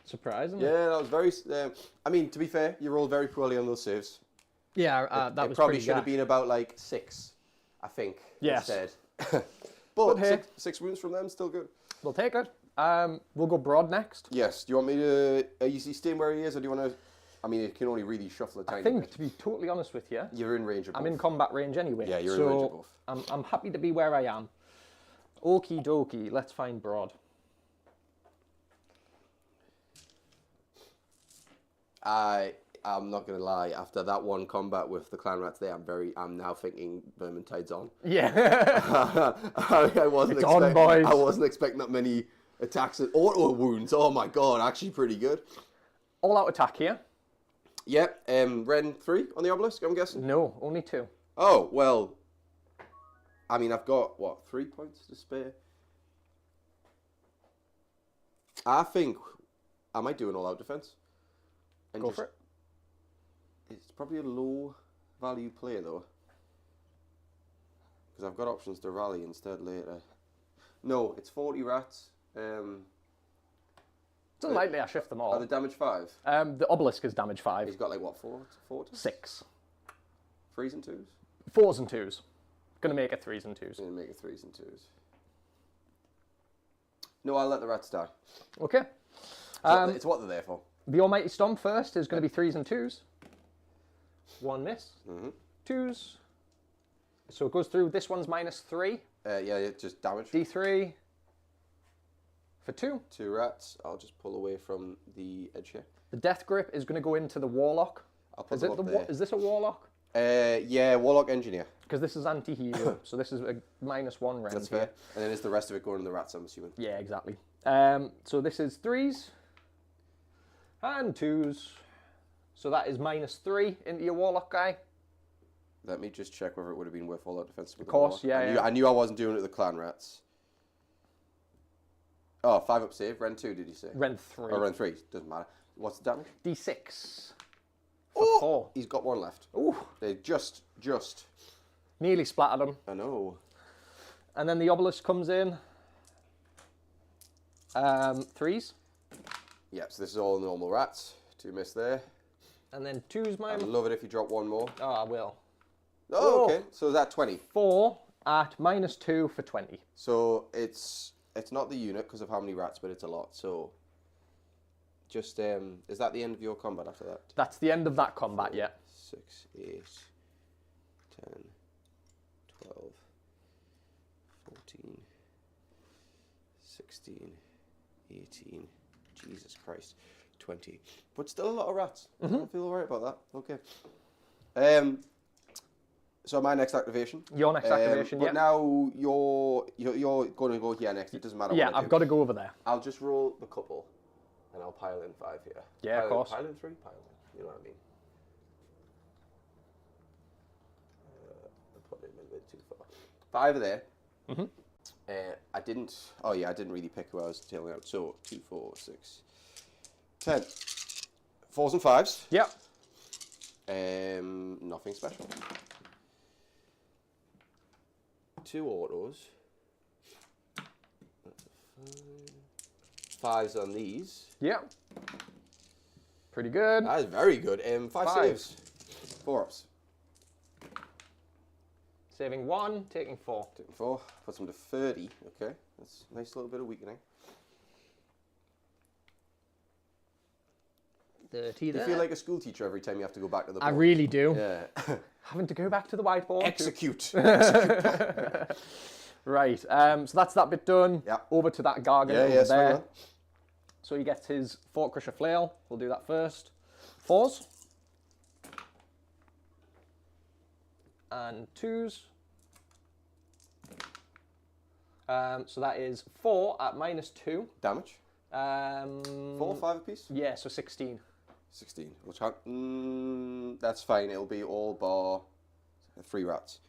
Surprisingly. Yeah, that was very. I mean, to be fair, you rolled very poorly on those saves. Yeah, that it was probably pretty should have gash. been about like 6, I think. Yes. Instead. But hey. 6 wounds from them, still good. We'll take it. We'll go Broad next. Yes. Do you want me to? Are you staying where he is, or do you want to? I mean, it can only really shuffle a tiny I think, bit. to be totally honest with you, You're in range of both. I'm in combat range anyway. Yeah, you're in range of both. I'm happy to be where I am. Okie dokie, let's find Broad. I'm not gonna lie. After that one combat with the clan rats there, I'm now thinking Vermintide's on. Yeah. I wasn't It's on, boys. I wasn't expecting that many attacks and auto wounds. Oh my god, actually pretty good. All out attack here. Yep. Ren 3 on the obelisk, I'm guessing. No, only 2. Oh well. I mean, I've got, what, 3 points to spare? I think I might do an all-out defense. And Go for it. It's probably a low-value play, though. Because I've got options to rally instead later. No, it's 40 rats. It's unlikely I shift them all. Are they damage 5? The obelisk is damage 5. He's got, like, what, 4? 6. 3s and 2s? 4s and 2s. Gonna make it 3s and 2s. Gonna make it 3s and 2s. No, I'll let the rats die. Okay. It's what they're there for. The Almighty Stomp first is going to be 3s and 2s. 1 miss. 2s. So it goes through. This one's -3. Yeah, just damage. D3 for 2. 2 rats. I'll just pull away from the edge here. The Death Grip is going to go into the Warlock. I'll put Is them it up there. is this a Warlock? Yeah, Warlock Engineer. Because this is anti-hero, so this is a -1 round. That's fair. And then is the rest of it going to the rats, I'm assuming? Yeah, exactly. So this is 3s and 2s. So that is -3 into your Warlock guy. Let me just check whether it would have been worth all that defense. Of course, yeah, I knew I wasn't doing it with the clan rats. Oh, 5 up save. Ren 2, did you say? Ren 3. Oh, Ren 3. Doesn't matter. What's the damage? D6 Oh! for 4. He's got 1 left. Ooh, They just. nearly splattered him. I know. And then the obelisk comes in. 3s. Yeah, so this is all normal rats. 2 miss there. And then 2s, I'd mine. love it if you drop 1 more. Oh, I will. Oh, okay. So is that 20? 4 at -2 for 20. So it's not the unit because of how many rats, but it's a lot. So just is that the end of your combat after that? That's the end of that combat, yeah. 6, 8, 10, 12, 14, 16, 18, Jesus Christ, 20. But still a lot of rats. I feel alright about that. Okay. So my next activation. Your next activation, but yeah. now you're going to go here next. It doesn't matter Yeah, what I I've do. got to go over there. I'll just roll the couple, and I'll pile in 5 here. Yeah, of course. Pile in 3, pile in. You know what I mean? I put it a bit too far. 5 are there. I didn't. Oh yeah, I didn't really pick who I was tailing out. So 2, 4, 6, 10. 4s and 5s. Yep. Nothing special. 2 autos. That's a 5. 5s on these. Yep. Pretty good. That is very good. 5 saves. 4 ups. Saving 1, taking 4. Taking 4. Puts them to 30. Okay. That's a nice little bit of weakening. 30 You there. feel like a school teacher every time you have to go back to the I board. really do. Yeah. Having to go back to the whiteboard. Execute. Right, so that's that bit done. Yeah. Over to that Gargan Yeah, over yeah, swing there. on. So he gets his Fort Crusher Flail. We'll do that first. 4s. And 2s. So that is 4 at -2. Damage. 4, 5 apiece. Yeah, so 16. 16. Which that's fine. It'll be all bar 3 rats.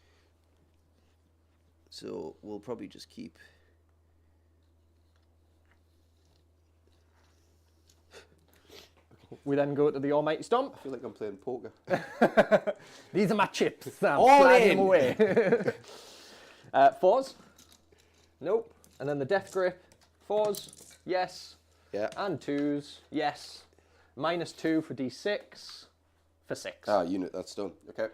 So we'll probably just keep. We then go to the Almighty Stomp. I feel like I'm playing poker. These are my chips. I'm All sliding in. them away. 4s. Nope. And then the Death Grip. 4s. Yes. Yeah. And 2s. Yes. -2 for D6 for 6. Ah, unit. That's done. Okay.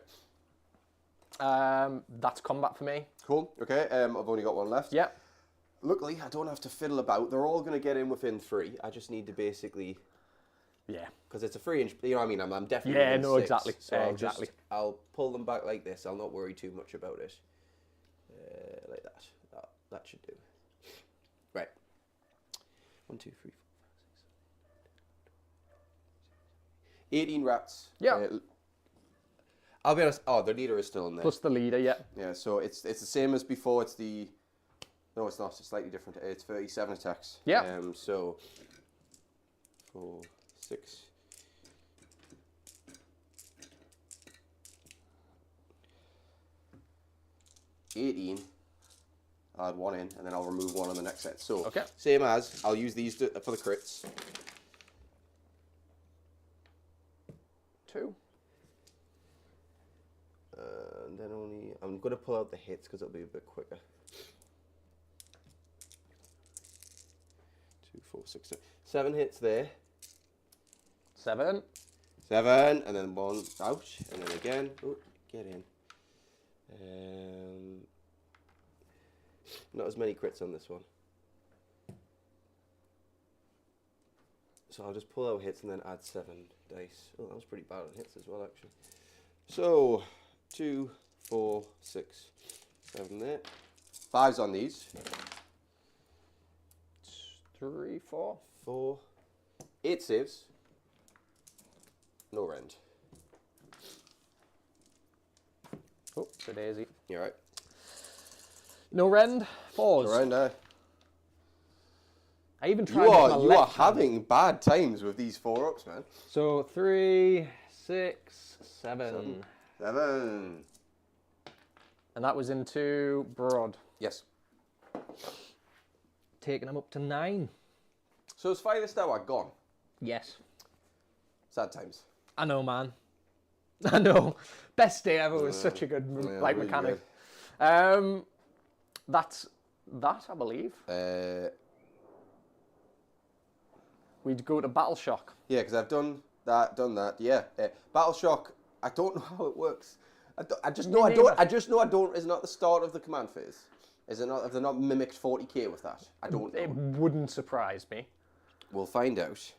That's combat for me. Cool. Okay. I've only got 1 left. Yep. Luckily, I don't have to fiddle about. They're all going to get in within 3. I just need to basically, Yeah. because it's a 3-inch. You know what I mean? I'm definitely. Yeah, within no, 6, exactly. So Yeah, I'll exactly. I'll pull them back like this. I'll not worry too much about it. Like that. That should do. Right. 1, 2, 3, 4, 5, 6, 18 rats. Yeah. I'll be honest. Oh, the leader is still in there. Plus the leader, yeah. Yeah, so it's the same as before. It's the no, it's not. It's slightly different. It's 37 attacks. Yeah. So 4, 6. $18. I'll add 1 in, and then I'll remove 1 on the next set. So, Okay. same as, I'll use these for the crits. 2. And then I'm going to pull out the hits because it'll be a bit quicker. 2, 4, 6, 7 hits there. 7. 7, and then 1 out, and then again. Oh, get in. Not as many crits on this one. So I'll just pull out hits and then add 7 dice. Oh, that was pretty bad on hits as well, actually. So 2, 4, 6, 7 there. 5s on these. 3, 4. 4. 8 saves. No rend. Oh, it's a daisy. You alright? No rend. 4s. No rend, I even tried You with my are left hand. having bad times with these 4-ups, man. So 3, 6, 7. 7. And that was into Broad. Yes. Taking him up to 9. So is Fire Tower gone? Yes. Sad times. I know, man. I know. Best day ever was such a good Yeah, like really mechanic. That's that, I believe. We'd go to Battle Shock. Yeah, because I've done that. Yeah, Battle Shock. I don't know how it works. I just know I don't. I just know I don't. Is not the start of the command phase. Is it not? Have they not mimicked 40k with that? I don't know. It wouldn't surprise me. We'll find out.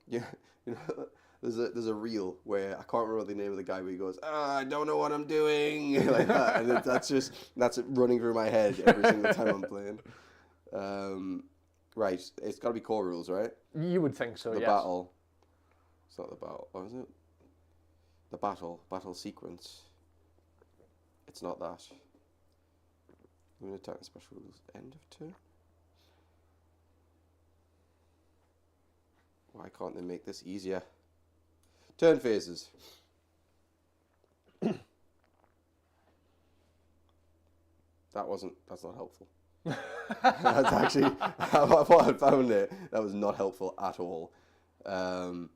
Yeah, you know, there's a reel where I can't remember the name of the guy where he goes, I don't know what I'm doing, like that, and that's it running through my head every single time I'm playing. Right, it's got to be core rules, right? You would think so, The yes. battle. It's not the battle. What is it? The battle sequence. It's not that. Moon attack and special rules. End of turn. Why can't they make this easier? Turn phases. That's not helpful. That's actually what I found it. That was not helpful at all. The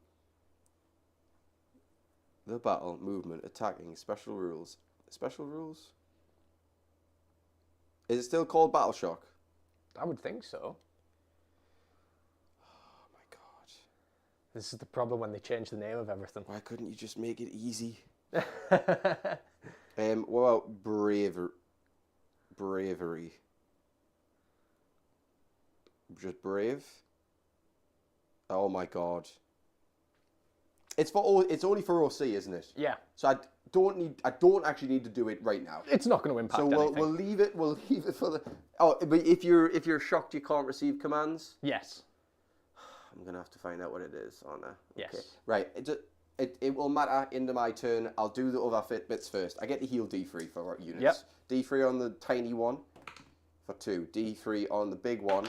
battle, movement, attacking, special rules. Special rules? Is it still called Battle Shock? I would think so. Oh my god. This is the problem when they change the name of everything. Why couldn't you just make it easy? What about bravery? Just brave? Oh my god. It's only for OC, isn't it? Yeah. So I don't actually need to do it right now. It's not going to impact So anything. we'll leave it for the. Oh, but if you're shocked you can't receive commands, Yes. I'm gonna have to find out what it is on there. Yes. Okay. Right. It will matter into my turn. I'll do the other bits first. I get to heal D3 for units. Yep. D3 on the tiny one for 2. D3 on the big one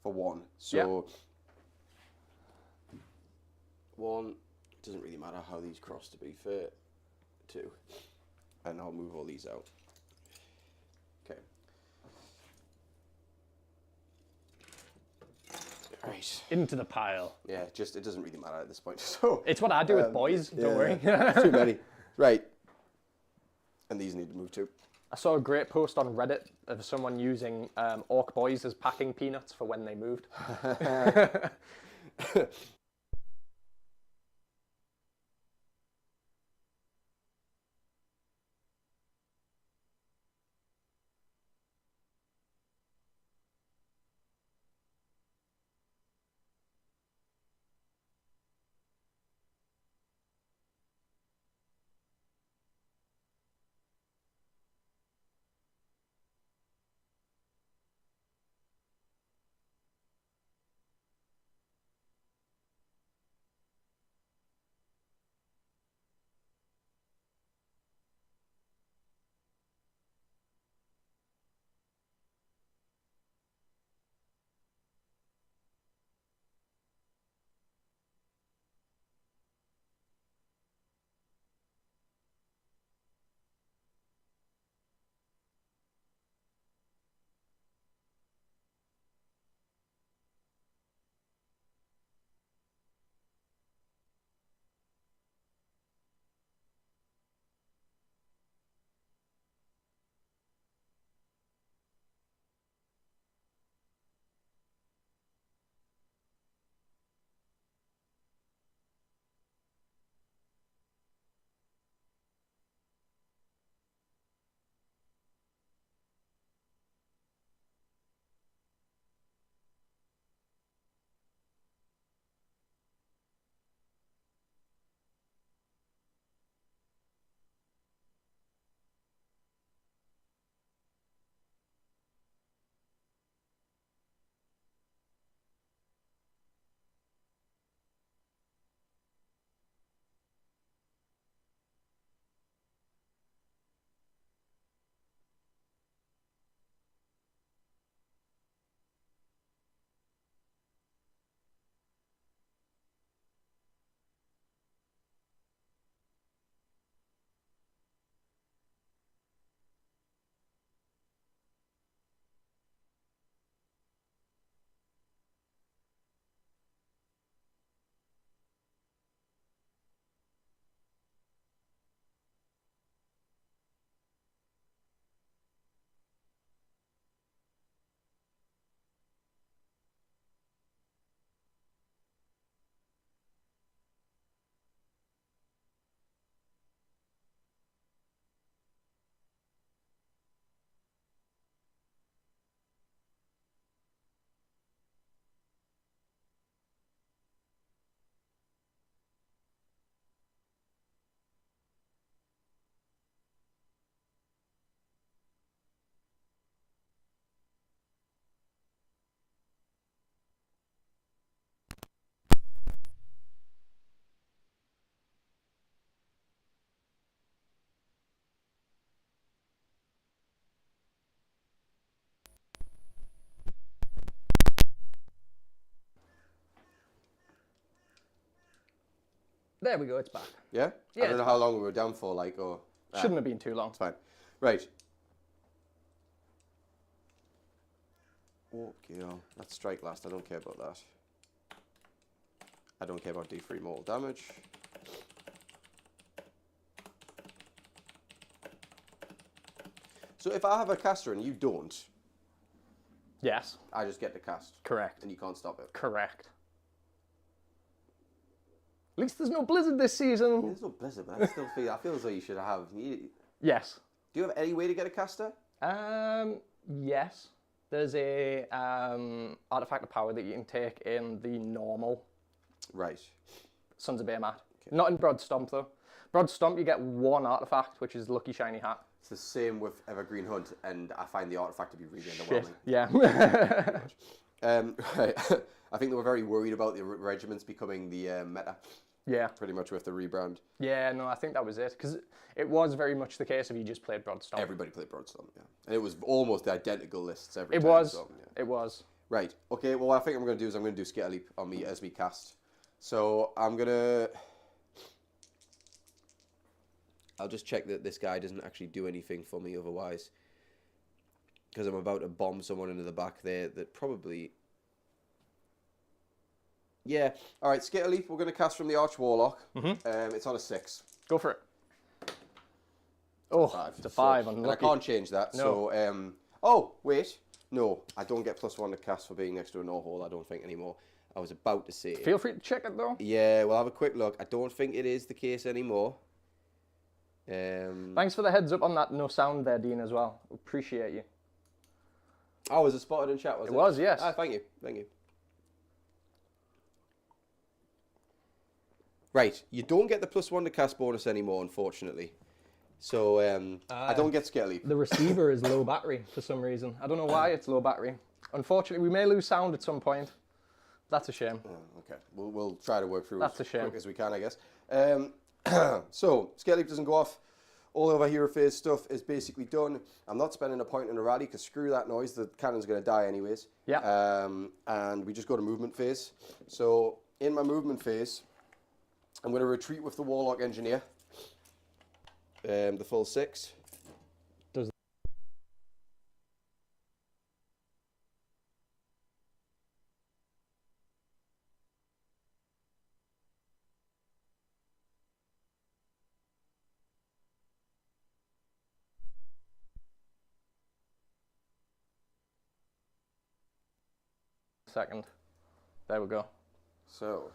for 1. So 1. It doesn't really matter how these cross, to be fair. 2. And I'll move all these out. Okay. Right. Into the pile. Yeah, it doesn't really matter at this point. So It's what I do with boys, don't worry. Too many. Right. And these need to move too. I saw a great post on Reddit of someone using orc boys as packing peanuts for when they moved. There we go, it's back. Yeah? Yeah, I don't know it's how long we were down for, like, or... Shouldn't have been too long. It's fine. Right. Okay, let's strike last. I don't care about that. I don't care about D3 mortal damage. So if I have a caster and you don't, Yes, I just get to cast. correct. And you can't stop it. Correct. At least there's no blizzard this season. There's no blizzard, but I feel as though you should have... Yes. Do you have any way to get a caster? Yes. There's a artifact of power that you can take in the normal Right. Sons of Behemat. Okay. Not in Brodds Stomp though. Brodds Stomp you get one artifact, which is Lucky Shiny Hat. It's the same with Evergreen Hunt, and I find the artifact to be really underwhelming. Yeah. Right. I think they were very worried about the regiments becoming the meta. Yeah. Pretty much with the rebrand. Yeah, no, I think that was it. Because it was very much the case if you just played Brodds Stomp. Everybody played Brodds Stomp, yeah. And it was almost identical lists every It time. was. So, yeah. It was. Right. Okay, well, what I think I'm going to do is I'm going to do Scale Leap on me as me cast. So I'm going to... I'll just check that this guy doesn't actually do anything for me otherwise. Because I'm about to bomb someone into the back there that probably... Yeah. All right, Scale Leap, we're going to cast from the Arch Warlock. It's on a 6. Go for it. Oh, 5. it's a 5. And I Unlucky. can't change that. No. So, oh, wait. No, I don't get +1 to cast for being next to a no-hole, I don't think, anymore. I was about to say... Feel free to check it, though. Yeah, we'll have a quick look. I don't think it is the case anymore. Thanks for the heads up on that no sound there, Dean, as well. Appreciate you. Oh, was it spotted in chat, was it? It was, yes. Ah, thank you. Thank you. Right, you don't get the +1 to cast bonus anymore, unfortunately. So, I don't get Scale Leap. The receiver is low battery for some reason. I don't know why it's low battery. Unfortunately, we may lose sound at some point. That's a shame. Oh, okay, we'll try to work through That's a as shame. quick as we can, I guess. So, Scale Leap doesn't go off. All of our hero phase stuff is basically done. I'm not spending a point in a rally because screw that noise. The cannon's going to die anyways. Yeah. And we just go to movement phase. So, in my movement phase, I'm going to retreat with the Warlock Engineer. The full 6. Does second. There we go. So...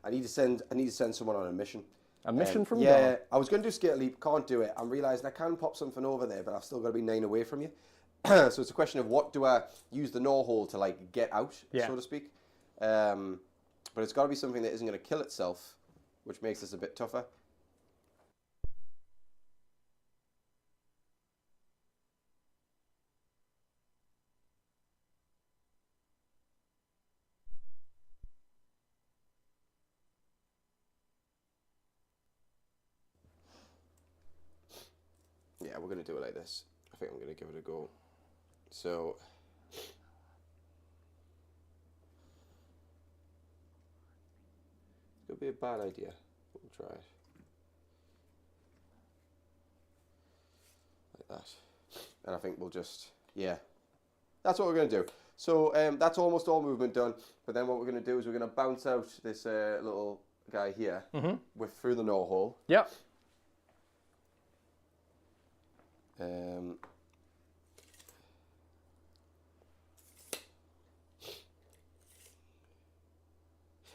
I need to send someone on a mission. A mission from yeah, God. I was going to do Scale Leap, can't do it. I'm realising I can pop something over there, but I've still got to be 9 away from you. So it's a question of what do I use the no hole to like get out, so to speak. But it's got to be something that isn't going to kill itself, which makes this a bit tougher. Yeah, we're going to do it like this. I think I'm going to give it a go. So... It's going to be a bad idea. We'll try it. Like that. And I think we'll just... Yeah. That's what we're going to do. So that's almost all movement done. But then what we're going to do is we're going to bounce out this little guy here through the no hole. Yep.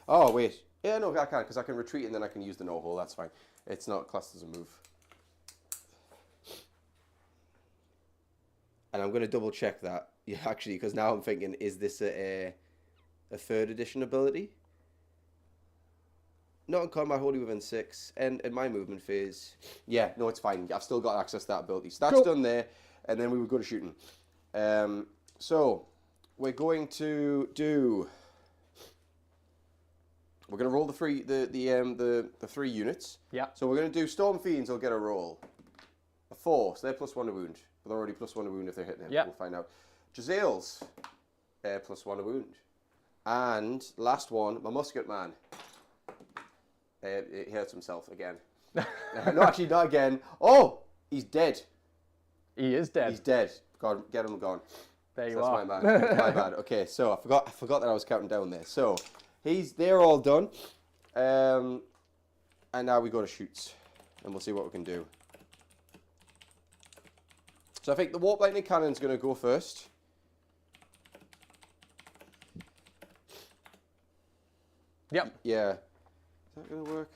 Oh, wait. Yeah, no, I can, because I can retreat and then I can use the no hole. That's fine. It's not classed as a move. And I'm going to double check that, yeah, actually, because now I'm thinking, is this a 3rd edition ability? Not in combat, wholly within 6, and in my movement phase. Yeah, no, it's fine. I've still got access to that ability. So that's done there, and then we would go to shooting. So we're going to do. We're going to roll the three units. Yeah. So we're going to do Storm Fiends. Will get a roll. A 4, so they're +1 to wound. But they're already +1 to wound if they're hitting him. Yeah. We'll find out. Jazales, +1 to wound. And last one, my musket man. He hurts himself again. No, actually not again. Oh, he's dead. He is dead. He's dead. God, get him gone. There you That's are. my bad. My bad. Okay, so I forgot that I was counting down there. So they're all done. And now we go to shoots, and we'll see what we can do. So I think the Warp Lightning Cannon's going to go first. Yep. Yeah. Is that going to work?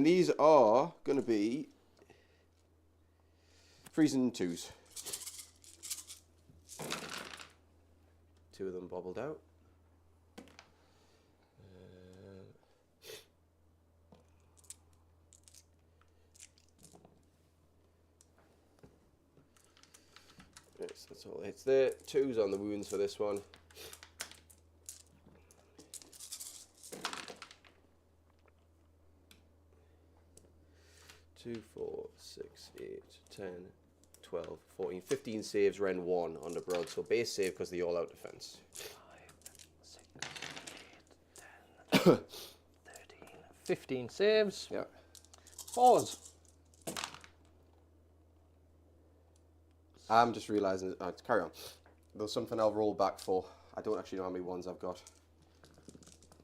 And these are going to be freezing 2s. 2 of them bobbled out. Yes, that's all it hits there. 2s on the wounds for this one. 2, 4, 6, 8, 10, 12, 14, 15 saves, Ren 1 on the Brodds. So base save because of the all-out defense. 5, 6, 8, 10, 13, 15 saves. Yeah. 4s. I'm just realising, carry on. There's something I'll roll back for. I don't actually know how many ones I've got.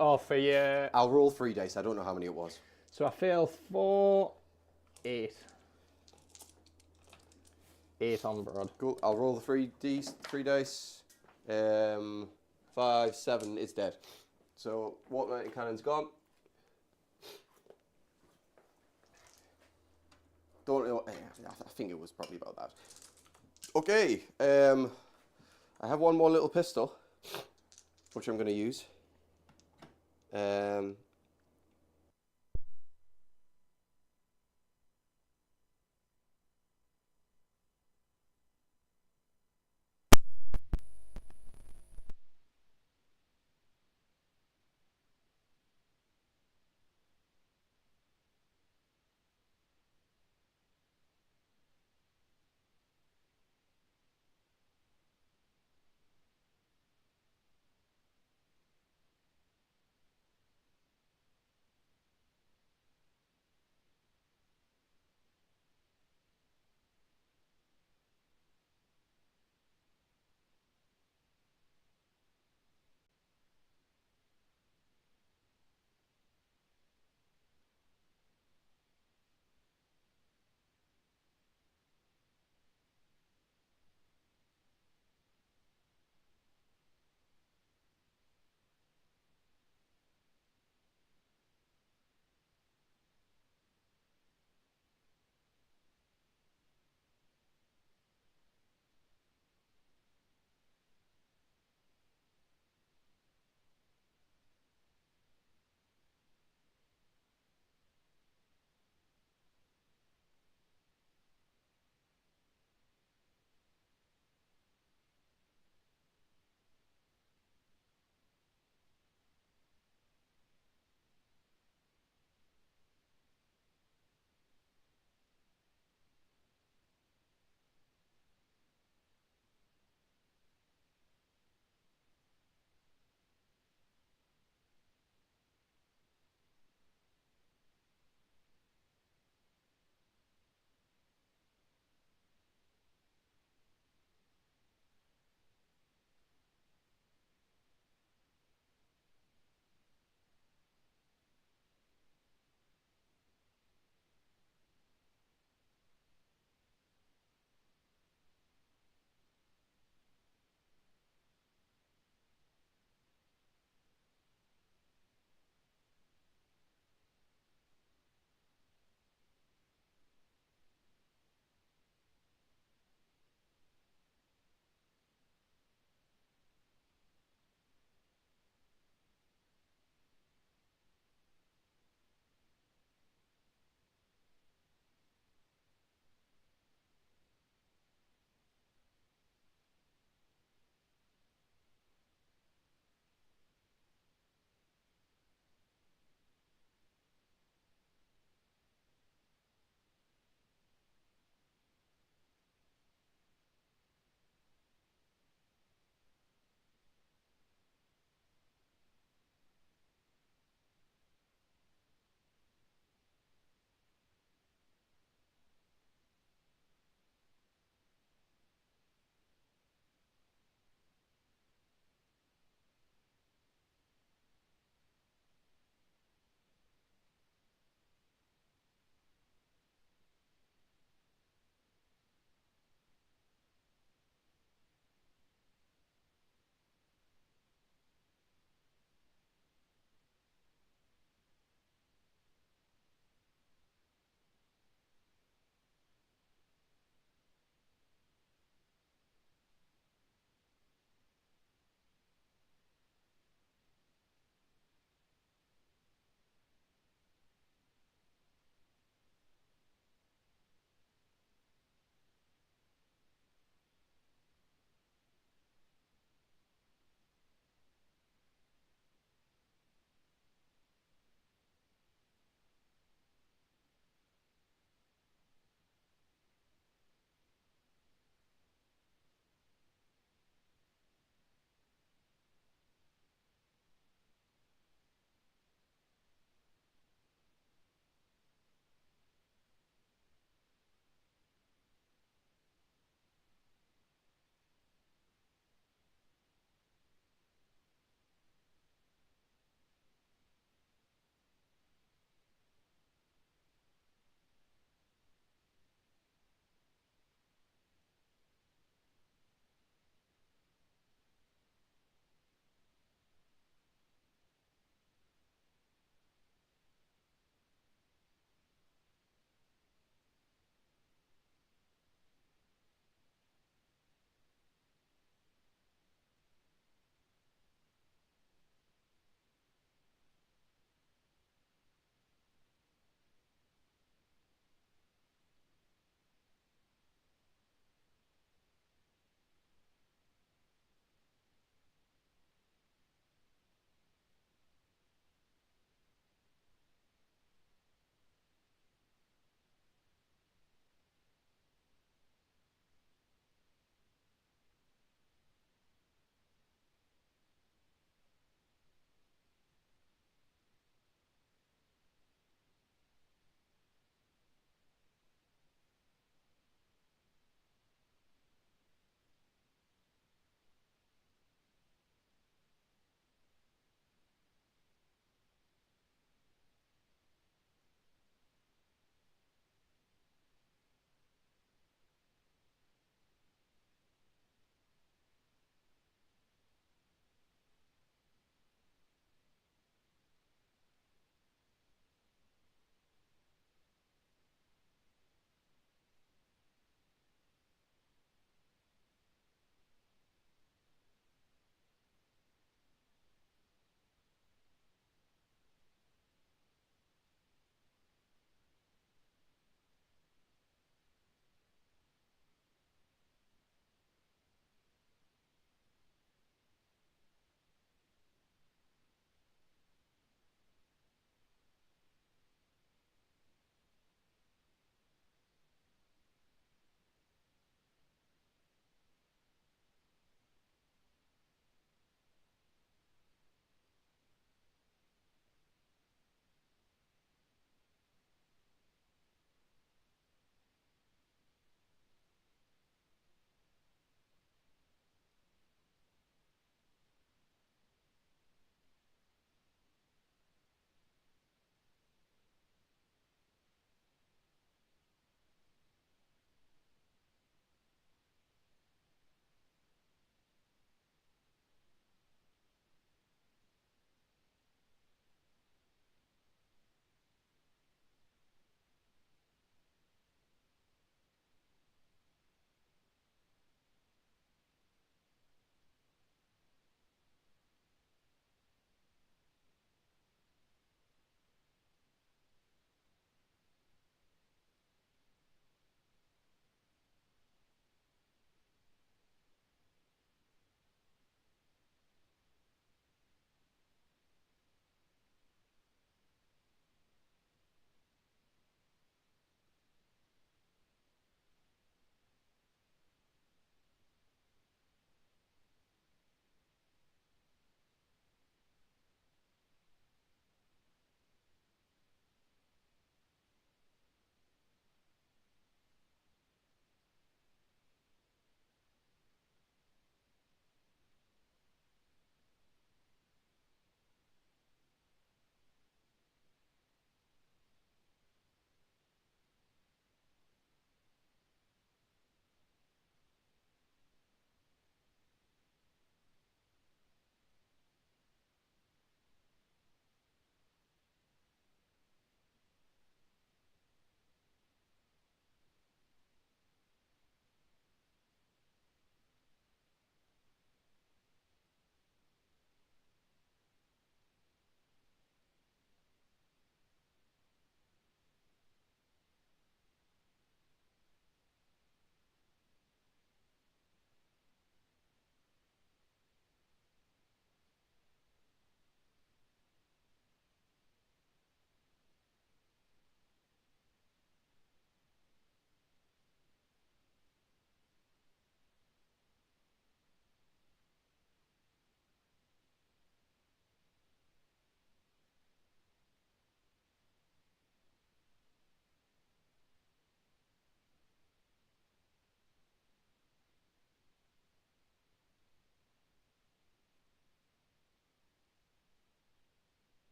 Oh, for your... I'll roll 3 dice. I don't know how many it was. So I fail 4, 8. 8 on Brodd. Cool. I'll roll the 3 dice. 5, 7. It's dead. So water mountain cannon's gone. Don't know. I think it was probably about that. Okay. I have one more little pistol, which I'm going to use.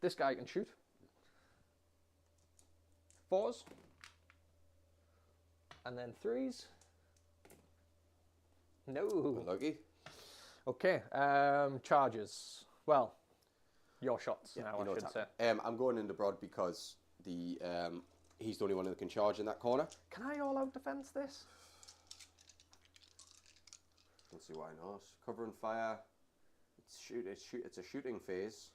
This guy can shoot. 4s. And then 3s. No. Unlucky. Okay, charges. Well, your shots Yeah, now, you know I should what's say. happening. I'm going into Broad because he's the only one that can charge in that corner. Can I all-out defense this? Don't see why not. Cover and fire. It's a shooting phase.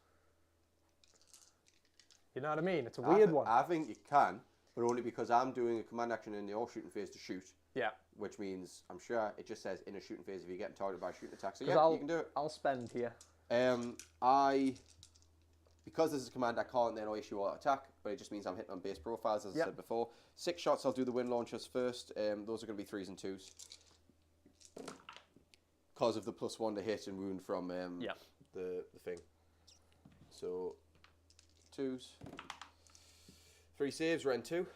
You know what I mean? It's a weird one. I think you can, but only because I'm doing a command action in your shooting phase to shoot. Yeah. Which means, I'm sure it just says in a shooting phase if you're getting targeted by a shooting attack. So 'Cause yeah, you can do it. I'll spend here. Because this is a command, I can't then issue auto attack, but it just means I'm hitting on base profiles, as I said before. 6 shots, I'll do the wind launchers first. Those are going to be 3s and 2s. Because of the +1 to hit and wound from the thing. So, 2s. 3 saves, Ren 2.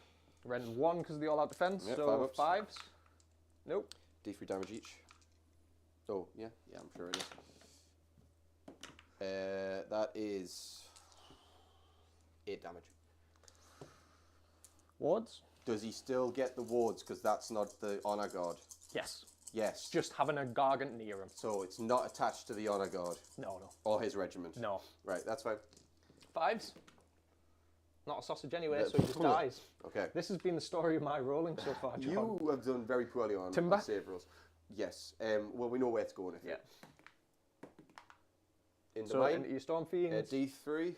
Ren 1 because of the all-out defense, Yep, so 5 5s. Nope. D3 damage each. Oh, yeah, I'm sure it is. That is 8 damage. Wards? Does he still get the wards? Because that's not the honor guard. Yes. Yes. Just having a gargant near him. So it's not attached to the honor guard No. or his regiment. No. Right, that's fine. 5s? Not a sausage anyway, so he just dies. Okay. This has been the story of my rolling so far, John. You have done very poorly on Timber? save rolls. Yes. Well, we know where it's going. I think. Yeah. Into So mine. into your Storm Fiends D3.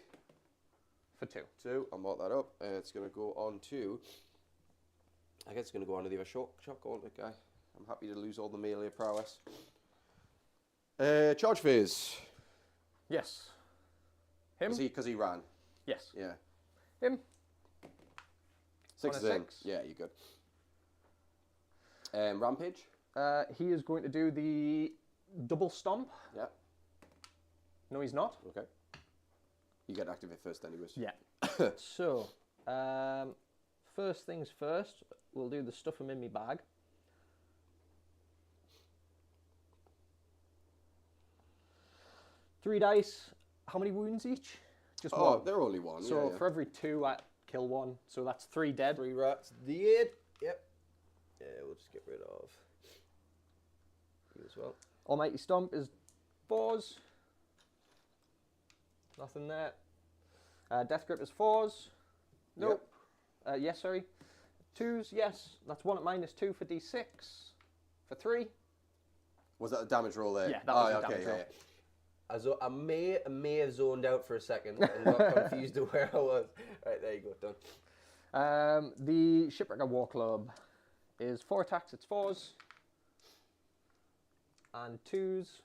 for 2. 2. I'll mark that up. It's going to go on to. I guess it's going to go on to the other shot gauntlet guy. I'm happy to lose all the melee prowess. Charge phase. Yes. Him? Because he ran. Yes. Yeah. Him? 6 On is a in. 6. Yeah, you're good. Rampage. He is going to do the double stomp. Yeah. No, he's not. Okay. You get activate first, anyways. Yeah. So, first things first, we'll do the stuff him in me bag. Three dice. How many wounds each? Just one. They're only one. So yeah. for every 2, I kill 1. So that's 3 dead. 3 rats. Dead. Yep. Yeah, we'll just get rid of you as well. Almighty Stomp is 4s. Nothing there. Death Grip is 4s. Nope. Yes, sorry. 2s, yes. That's 1 at -2 for D6. For 3. Was that a damage roll there? Yeah, that was a damage roll. Yeah. I may have zoned out for a second and got confused to where I was. Right, there you go, done. The Shipwrecker War Club is 4 attacks, it's 4s. And 2s.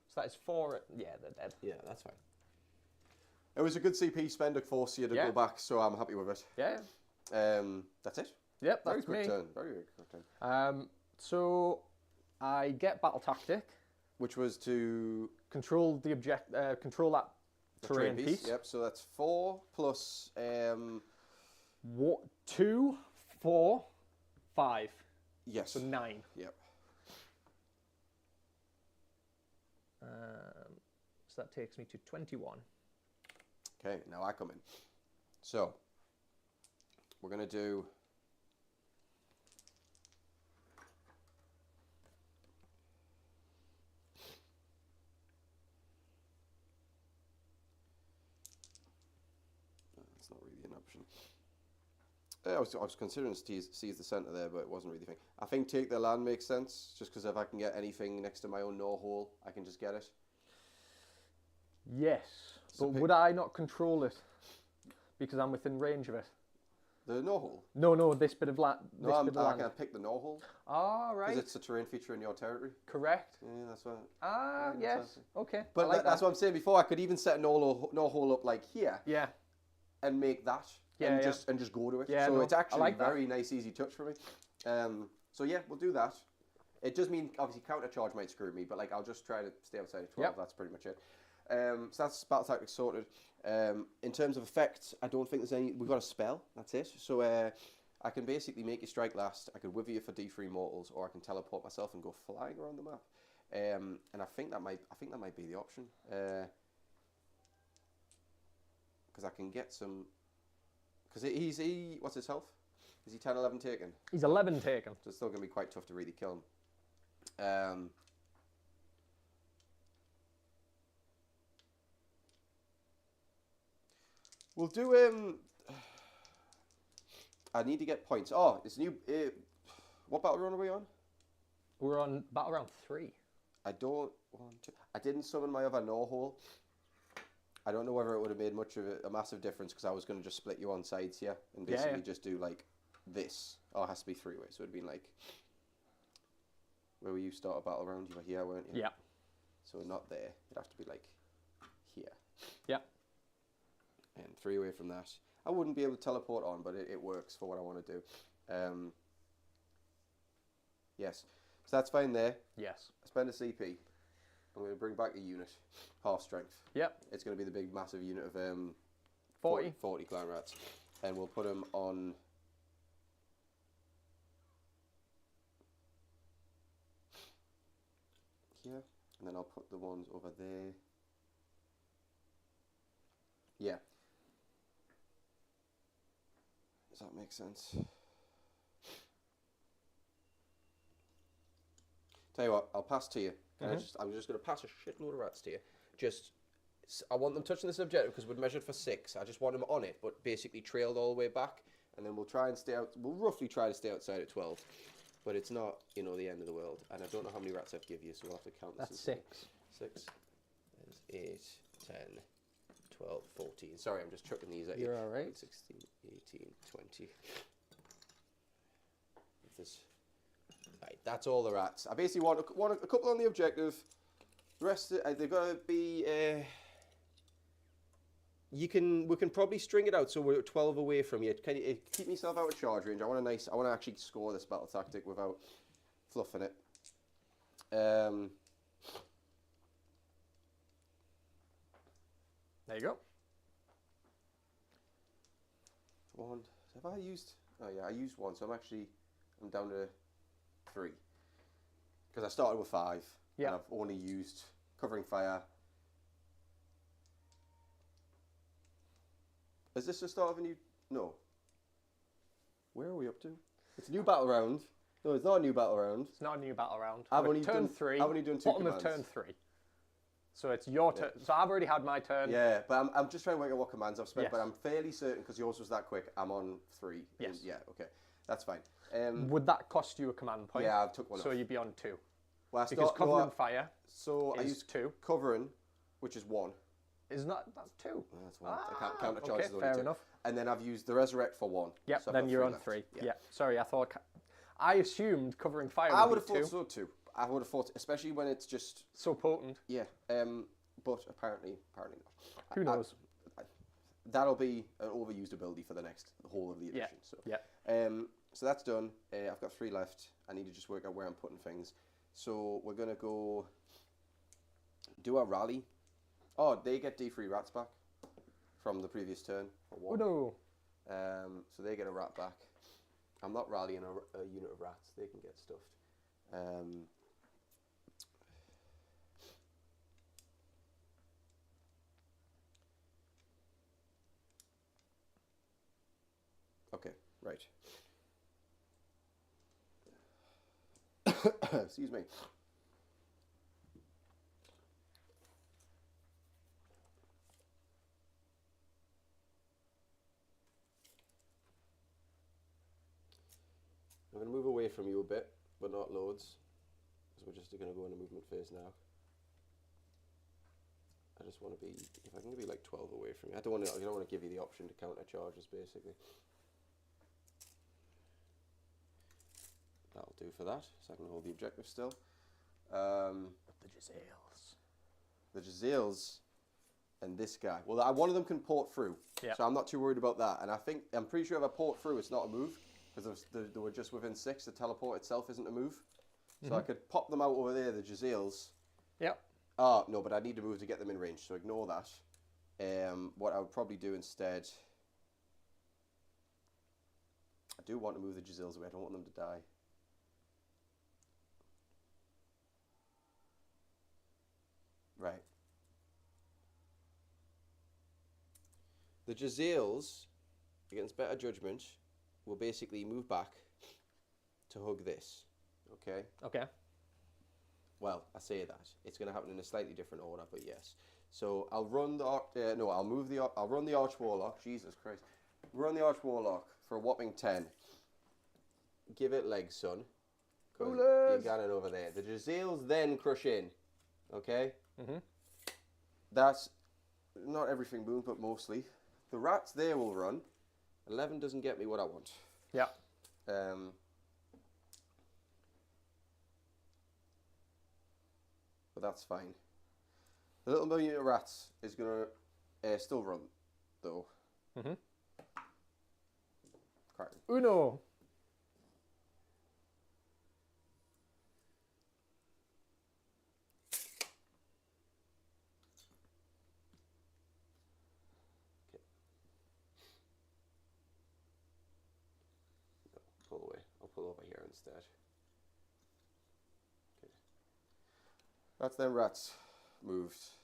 So that is 4. Yeah, they're dead. Yeah, that's fine. It was a good CP spend to force you to go back, so I'm happy with it. Yeah. That's it. Yep, Very that's quick me. turn. Very quick turn. So I get Battle Tactic. Which was to Control the control that terrain piece. Yep. So that's 4 plus. 2, 4, 5. Yes. So 9. Yep. So that takes me to 21. Okay. Now I come in. So we're gonna do. That's not really an option. I was considering seize the centre there, but it wasn't really a thing. I think take the land makes sense, just because if I can get anything next to my own no hole, I can just get it. Yes, So but would I not control it because I'm within range of it? The no hole? No, this bit of land. No, I can't pick the no hole. Ah, right. Because it's a terrain feature in your territory. Correct. Yeah, that's right. Ah, Yeah, yes. Okay. But I like that's that. what I'm saying before. I could even set no hole up like here Yeah. and make that Yeah, yeah. just go to it. Yeah, so no, it's actually I like that. very nice, easy touch for me. So yeah, we'll do that. It does mean obviously counter charge might screw me, but like I'll just try to stay outside of 12. Yep. That's pretty much it. So that's battle tactics sorted. In terms of effects, I don't think there's any. We've got a spell. That's it. So I can basically make you strike last. I could wither you for D3 mortals, or I can teleport myself and go flying around the map. And I think that might be the option. because I can get some. Because he what's his health? Is he 10, 11 taken? He's 11 taken. So it's still going to be quite tough to really kill him. We'll do I need to get points. Oh, it's new. What battle run are we on? We're on battle round 3. I don't want to. I didn't summon my other no hole. I don't know whether it would have made much of a massive difference because I was going to just split you on sides here and basically just do like this. Oh, it has to be 3-way. So it'd be like, where were you start a battle round? You were here, weren't you? Yeah. So not there. It'd have to be like here. Yeah. And 3-way from that. I wouldn't be able to teleport on, but it works for what I want to do. Yes. So that's fine there. Yes. I spend a CP. I'm going to bring back a unit. Half strength. Yep. It's going to be the big, massive unit of 40 clan rats. And we'll put them on... here. And then I'll put the ones over there. Yeah. Does that make sense? Tell you what, I'll pass to you. I'm just going to pass a shitload of rats to you. I want them touching this objective because we've measured for 6. I just want them on it, but basically trailed all the way back. And then we'll try and stay out. We'll roughly try to stay outside at 12. But it's not, the end of the world. And I don't know how many rats I've give you, so we'll have to count this. That's 6. 6. There's 8, 10, 12, 14. Sorry, I'm just chucking these at you. You're all right. 16, 18, 20. This. Right, that's all the rats. I basically want a couple on the objective. The rest, they've got to be... we can probably string it out so we're 12 away from you. Can you keep myself out of charge range? I want to actually score this battle tactic without fluffing it. There you go. One. Have I used? Oh yeah, I used 1, so I'm down to 3. Because I started with 5. Yeah. And I've only used covering fire. Is this the start of a new... No. Where are we up to? It's a new battle round. No, it's not a new battle round. It's not a new battle round. I've We're only turn done 3. I've only done 2 bottom commands. of turn 3. So it's your turn. So I've already had my turn. Yeah, but I'm just trying to work out what commands I've spent, Yes. but I'm fairly certain, because yours was that quick, I'm on 3. Yes. Yeah, okay. That's fine. Would that cost you a command point? Yeah, I've took one So off. you'd be on 2. Well, Because covering fire So I is used 2. covering, which is 1. That's 2. That's 1. I can't count the Okay, charges. fair enough. And then I've used the resurrect for 1. Yep, so I've then got you're 3 on left. 3. Yeah. Yeah. Sorry, I assumed covering fire I would would be have 2. thought so too. I would have thought, especially when it's just... So potent. Yeah. But apparently not. Who knows? That'll be an overused ability for the whole of the edition. Yeah. So, so that's done. I've got 3 left. I need to just work out where I'm putting things. So we're gonna go do a rally. Oh, they get D3 rats back from the previous turn. For 1. Oh no. So they get a rat back. I'm not rallying a unit of rats. They can get stuffed. Okay, right. Excuse me. I'm going to move away from you a bit, but not loads, because we're just going to go into movement phase now. I just want to be, if I can be like 12 away from you. I don't want to give you the option to counter charges, basically. That'll do for that, so I can hold the objective still. The Jezzails. The Jezzails and this guy. Well, one of them can port through, Yep. so I'm not too worried about that. And I'm pretty sure if I port through, it's not a move, because they were just within 6. The teleport itself isn't a move. So I could pop them out over there, the Jezzails. Yep. Oh, no, but I need to move to get them in range, so ignore that. What I would probably do instead... I do want to move the Jezzails away. I don't want them to die. Right. The Jazales, against better judgment, will basically move back to hug this. Okay? Okay. Well, I say that. It's going to happen in a slightly different order, but yes. So I'll run the I'll run the Arch Warlock. Jesus Christ. Run the Arch Warlock for a whopping 10. Give it legs, son. 'Cause you got it over there. The Jazales then crush in. Okay? Mm-hmm. That's not everything moved, but mostly. The rats there will run. 11 doesn't get me what I want. Yeah. But that's fine. The little million of rats is going to still run, though. Mm-hmm. Cracking. Uno. Pull away. I'll pull over here instead. Okay. That's them rats moved.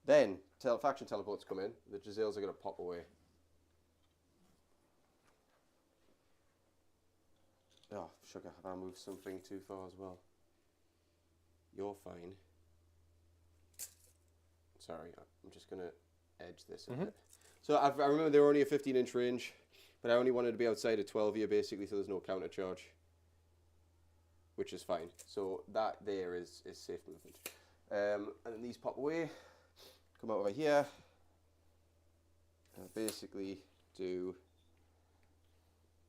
Then faction teleports come in. The Jazales are going to pop away. Oh, sugar, have I moved something too far as well? You're fine. Sorry, I'm just going to edge this a bit. So I remember they were only a 15-inch range, but I only wanted to be outside a 12 here basically, so there's no counter charge, which is fine. So that there is safe movement. And then these pop away, come over here, and basically do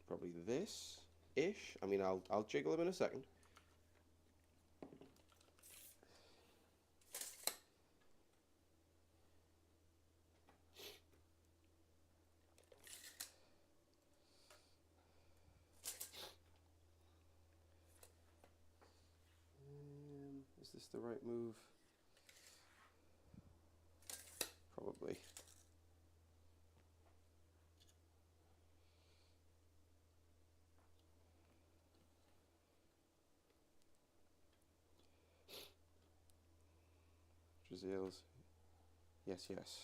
probably this-ish. I mean, I'll jiggle them in a second. Is this the right move? Probably. Jazales. Yes, yes.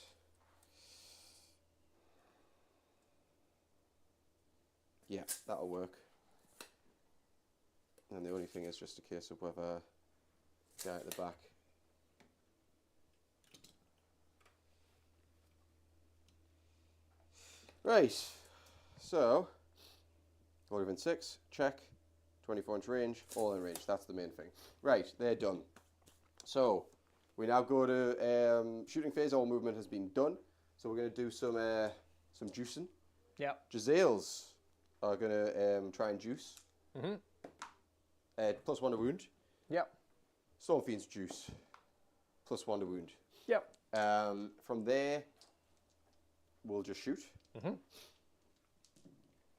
Yeah, that'll work. And the only thing is just a case of whether guy at the back. Right, so order within 6, check, 24-inch range, all in range, that's the main thing. Right, they're done. So we now go to shooting phase, all movement has been done. So we're going to do some juicing. Yeah. Jazales are going to try and juice. Mm-hmm. +1 to wound. Yep. Storm Fiend's juice. +1 to wound. Yep. From there, we'll just shoot. Mm-hmm.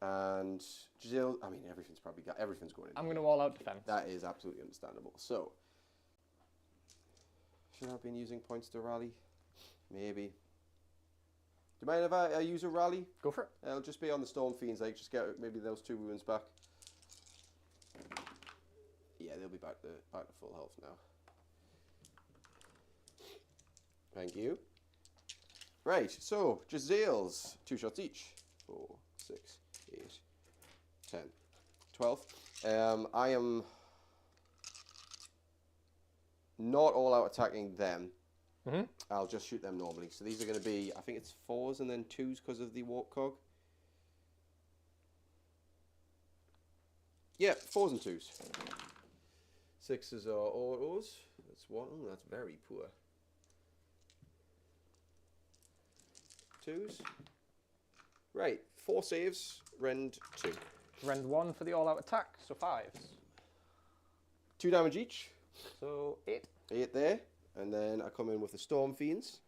And Jazale, I mean, everything's going in. I'm going to all out defense. That is absolutely understandable. So, should I have been using points to rally? Maybe. Do you mind if I use a rally? Go for it. It'll just be on the Storm Fiends, like just get maybe those 2 wounds back. Yeah, they'll be back to full health now. Thank you. Right, so Jazales, 2 shots each. 4, 6, 8, 10, 12. I am not all out attacking them. Mm-hmm. I'll just shoot them normally. So these are going to be, I think it's 4s and then 2s because of the warp cog. Yeah, 4s and 2s. 6s are autos. That's 1. Oh, that's very poor. 2s. Right, 4 saves, rend 2. Rend 1 for the all-out attack, so 5s. 2 damage each, so 8. 8 there. And then I come in with the Storm Fiends.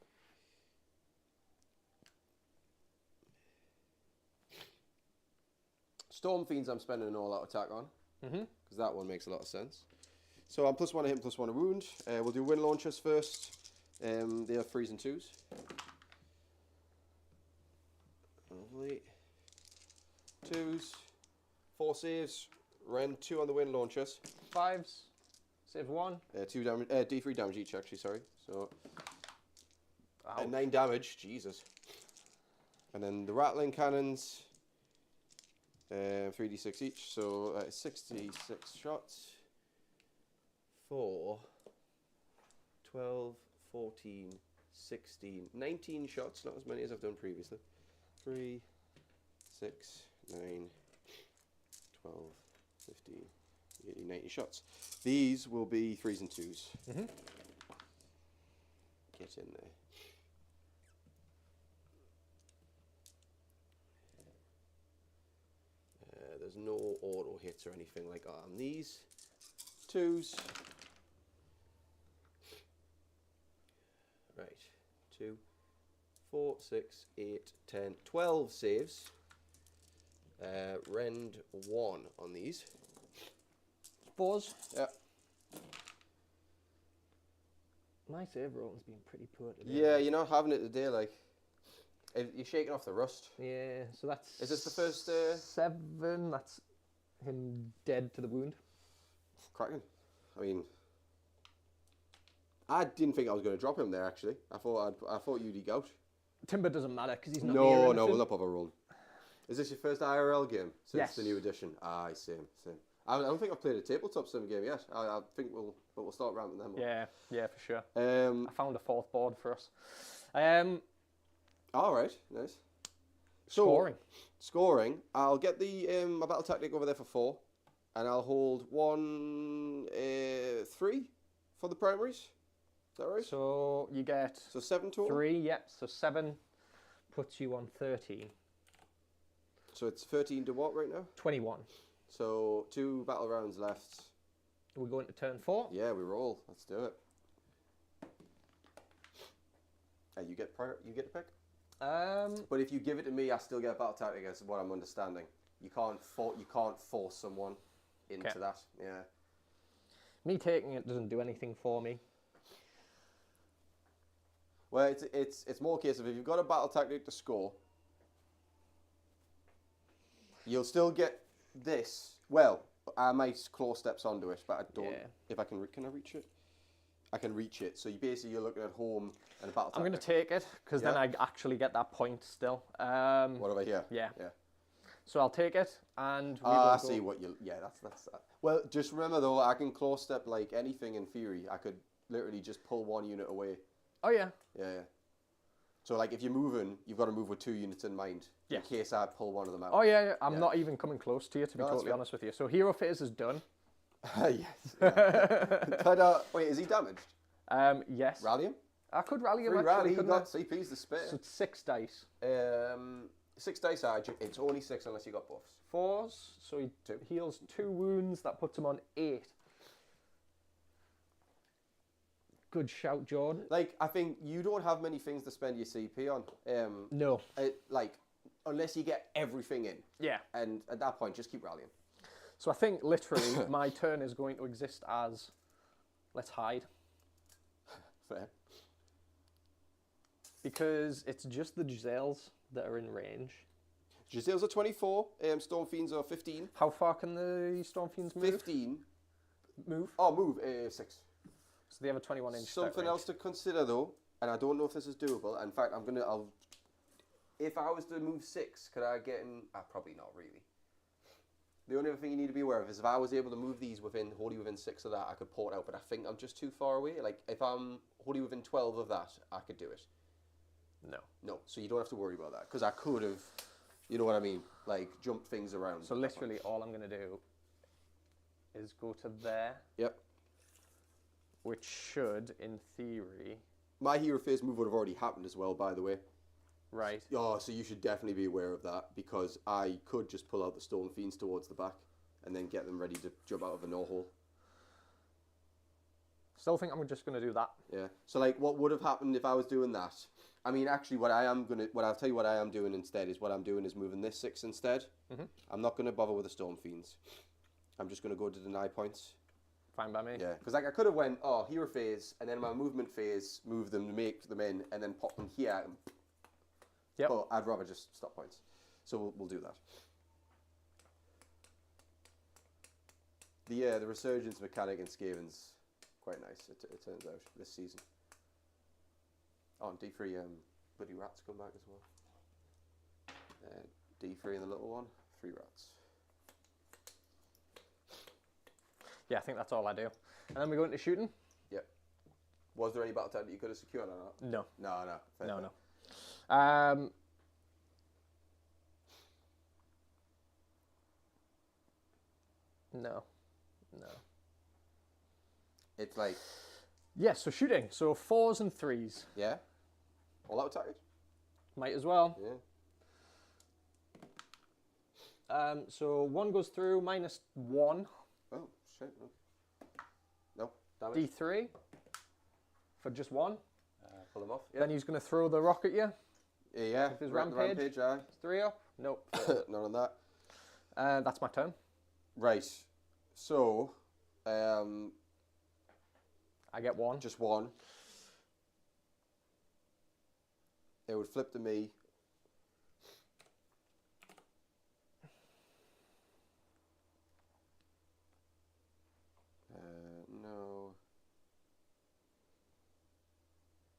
Storm Fiends I'm spending an all-out attack on, because that one makes a lot of sense. So I'm +1 to hit, +1 to wound. We'll do wind launchers first. They are 3s and 2s. Lovely. 2s. 4 saves. Rend 2 on the wind launchers. 5s. Save 1. 2 damage. D3 damage each, actually. Sorry. So And 9 damage, Jesus. And then the rattling cannons, 3d6 each, so 66 shots. 4, 12, 14, 16, 19 shots, not as many as I've done previously. 3, 6, 9, 12, 15, 18, 19 shots. These will be 3s and 2s. Mm-hmm. Get in there. There's no auto hits or anything like that on these. 2s. Right. 2, 4, 6, 8, 10, 12 saves. Rend 1 on these. 4s. Yeah. My save rolling's been pretty poor today. Yeah, you're not having it today, like. You're shaking off the rust. Yeah, so that's... Is this the first... 7, that's him dead to the wound. Cracking. I mean... I didn't think I was going to drop him there, actually. I thought you'd eke out. Timber doesn't matter, because he's not near No, anything. we'll not bother rolling. Is this your first IRL game since Yes. the new edition? Aye, same. I don't think I've played a tabletop sim game yet. I think we'll start ramping them up. Yeah, for sure. I found a 4th board for us. All right, nice. Scoring. I'll get the my battle tactic over there for 4, and I'll hold 1, 3 for the primaries. Is that right? So you get... So 7 total. 3, yep. So 7 puts you on 13. So it's 13 to what right now? 21. So 2 battle rounds left. We're going to turn 4. Yeah, we roll. Let's do it. Hey, you get to pick. But if you give it to me, I still get a battle tactic. Is what I'm understanding. You can't force someone into that. Yeah. Me taking it doesn't do anything for me. Well, it's more a case of if you've got a battle tactic to score, you'll still get this. Well, I might claw steps onto it, but I don't. Yeah. If I can I reach it? I can reach it. So you're looking at home and a battle tactic. I'm going to take it, because then I actually get that point still. What about here? Yeah. Yeah. So I'll take it, and we I will see what you... Yeah, that's that. Well, just remember, though, I can claw step like anything in theory. I could literally just pull 1 unit away. Oh, yeah. Yeah. So, like, if you're moving, you've got to move with 2 units in mind. Yeah. In case I pull one of them out. Oh, yeah. I'm not even coming close to you, to be No, that's totally fair. honest with you. So Hero Phase is done. Yes. Yeah. But, wait, is he damaged? Yes. Rally him? I could rally him, Free actually, rally, he couldn't got I? CPs to spare. So it's 6 dice. 6 dice, it's only 6 unless you got buffs. 4s, so he 2. heals 2 wounds. That puts him on 8. Good shout, Jordan. Like, I think you don't have many things to spend your CP on. No. Like, unless you get everything in. Yeah. And at that point, just keep rallying. So I think, literally, my turn is going to exist as... Let's hide. Fair. Because it's just the Giselles that are in range. Giselles are 24, Storm Fiends are 15. How far can the Storm Fiends move? 15. Move. Oh, move, 6. So they have a 21-inch Something else to consider, though, and I don't know if this is doable. In fact, if I was to move 6, could I get in? Probably not, really. The only other thing you need to be aware of is if I was able to move these wholly within 6 of that, I could port out, but I think I'm just too far away. Like, if I'm wholly within 12 of that, I could do it. No, so you don't have to worry about that, because I could have, you know what I mean, like, jumped things around. So literally all I'm going to do is go to there. Yep. Which should, in theory... My hero phase move would have already happened as well, by the way. Right. Oh, so you should definitely be aware of that, because I could just pull out the Storm Fiends towards the back and then get them ready to jump out of a no-hole. Still think I'm just going to do that. Yeah. So, like, what would have happened if I was doing that? I mean, actually, I'll tell you what I am doing instead is moving this 6 instead. Mm-hmm. I'm not going to bother with the Storm Fiends. I'm just going to go to deny points. Fine by me. Yeah, because like I could have went, hero phase, and then my movement phase, move them to make them in, and then pop them here. Yep. But I'd rather just stop points. So we'll do that. The resurgence mechanic in Skaven's quite nice, it turns out, this season. on D3, bloody rats come back as well. D3 in the little one, 3 rats. Yeah, I think that's all I do. And then we go into shooting? Yep. Was there any battle time that you could have secured or not? No. No. Fair No, enough. no. No. It's like... Yes, so shooting. So 4s and 3s. Yeah? All out target? Might as well. Yeah. So 1 goes through, -1. Oh, shit. No, damage. D3 for just 1. Pull them off. Then he's going to throw the rock at you. Yeah. With his Rampage, rampage. aye. 3 up. Nope. None on that. That's my turn. Right. So, I get 1. just 1. It would flip to me. No.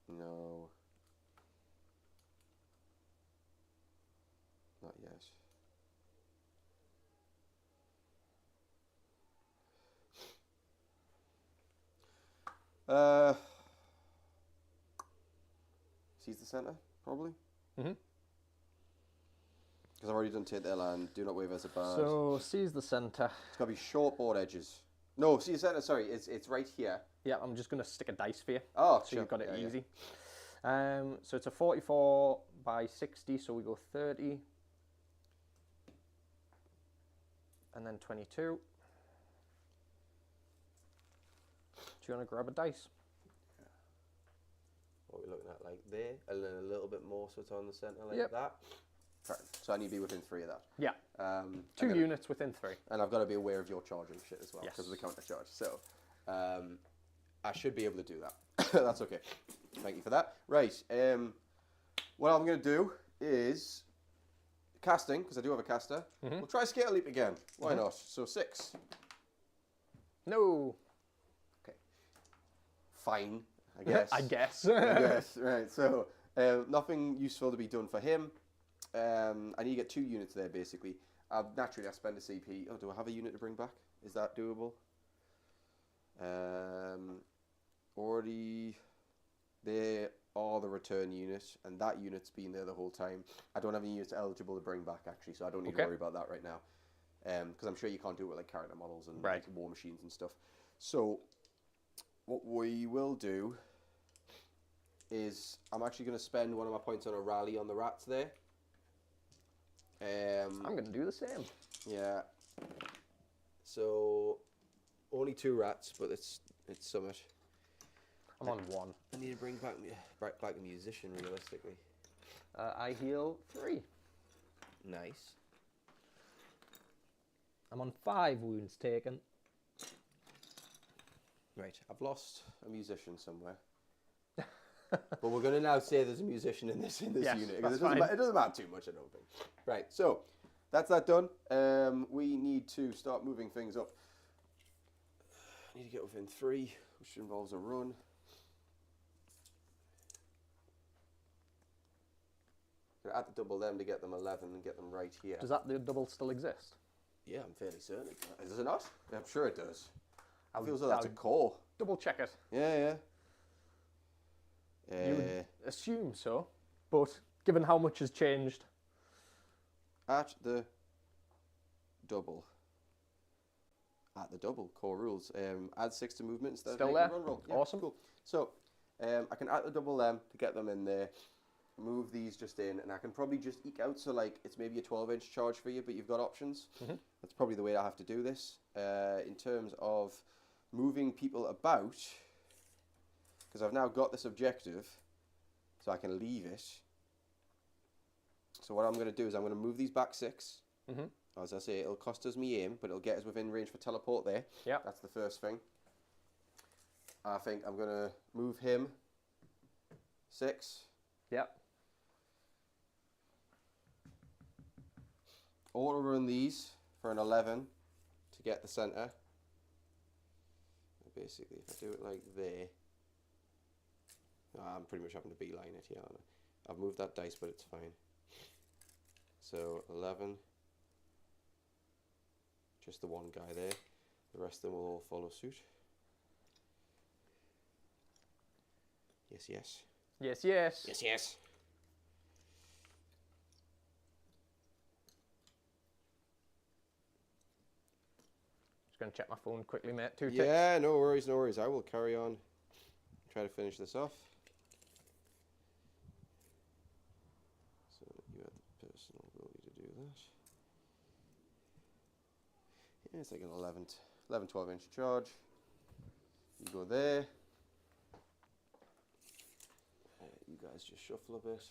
No. Not yet. Seize the centre, probably. Mhm. Because I've already done take their land. Do not wave as a bad. So seize the centre. It's got to be short board edges. No, seize the centre. Sorry, it's right here. Yeah, I'm just going to stick a dice for you. Oh, So sure. you've got it Yeah, easy. So it's a 44 by 60, so we go 30. And then 22. Do you want to grab a dice? What we're looking at, like there, and then a little bit more, so it's on the centre like Yep. that. Right. So I need to be within 3 of that. Yeah. 2 and units within 3. And I've got to be aware of your charging shit as well, Yes. because of the counter charge. So I should be able to do that. That's okay. Thank you for that. Right. What I'm going to do is casting, because I do have a caster. We'll try Scale Leap again. Why not? So 6. No. Okay. Fine, I guess. I guess. I guess. Right. So nothing useful to be done for him. I need to get 2 units there, basically. Naturally, I spend a CP. Oh, do I have a unit to bring back? Is that doable? Already, there are the return unit, and that unit's been there the whole time. I don't have any units eligible to bring back, actually, so I don't need to worry about that right now. Because I'm sure you can't do it with like character models and like, war machines and stuff. So, what we will do is I'm actually going to spend one of my points on a rally on the rats there. I'm going to do the same. Yeah. So only 2 rats, but it's summit. I'm on 1. I need to bring back a musician realistically. I heal 3. Nice. I'm on 5 wounds taken. Right, I've lost a musician somewhere. But we're going to now say there's a musician in this Yes, unit. that's It doesn't matter too much, I don't think. Right, so that's that done. We need to start moving things up. I need to get within 3, which involves a run. Gonna add the double them to get them 11 and get them right here. Does that the double still exist? Yeah, I'm fairly certain it does. Does it not? Yeah, I'm sure it does. I feel as though that's a core. Double check it. Yeah. You would assume so, but given how much has changed. At the double. Core rules. Add 6 to movement instead Still of there? making a run roll. Yeah, Awesome. Cool. So, I can add the double them to get them in there. Move these just in, and I can probably just eke out, so like it's maybe a 12-inch charge for you, but you've got options. That's probably the way I have to do this. In terms of moving people about, because I've now got this objective, so I can leave it. So what I'm going to do is I'm going to move these back 6. As I say, it'll cost us me aim, but it'll get us within range for teleport there. Yeah. That's the first thing. I think I'm going to move him 6. Yep. Auto run these for an 11 to get the centre. Basically, if I do it like there, I'm pretty much having to beeline it, yeah. I've moved that dice, but it's fine. So 11. Just the one guy there. The rest of them will all follow suit. Yes, yes. Yes, yes. Yes, yes. Just going to check my phone quickly, mate. 2 ticks. Yeah, no worries, no worries. I will carry on. Try to finish this off. So you have the personal ability to do that. Yeah, it's like an 11, 12 inch charge. You go there. You guys just shuffle a bit.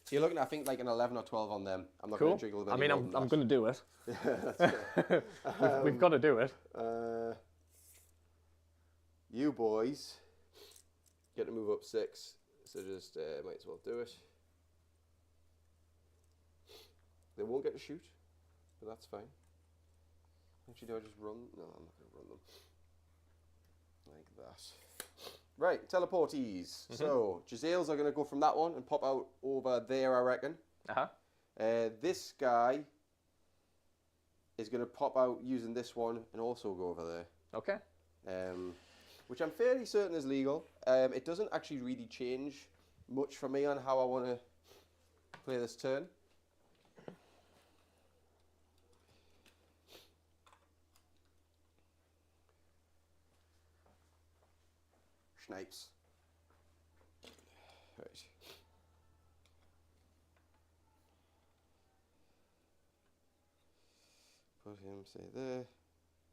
So you're looking at, I think, like an 11 or 12 on them. I'm not Cool. going to jiggle a bit. I mean, I'm going to do it. Yeah, that's fair. We've got to do it. You boys get to move up 6, so just might as well do it. They won't get to shoot, but that's fine. Actually, do I just run? No, I'm not going to run them. Like that. Right, teleportees. So, Jazales are going to go from that one and pop out over there, I reckon. Uh-huh. This guy is going to pop out using this one and also go over there. Okay. Which I'm fairly certain is legal. It doesn't actually really change much for me on how I want to play this turn. Snipes. Right. Put him, say there,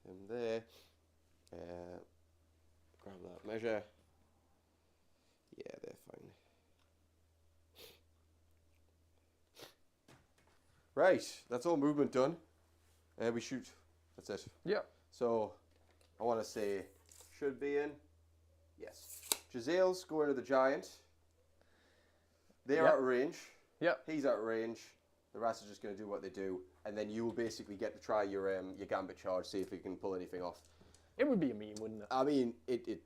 him there. Grab that measure. Yeah, they're fine. Right, that's all movement done. We shoot. That's it. Yep. So, I want to say, should be in. Yes. Jazales go into the giant. They're out of range. Yep. He's out of range. The rest are just going to do what they do, and then you will basically get to try your gambit charge, see if you can pull anything off. It would be a meme, wouldn't it? I mean, it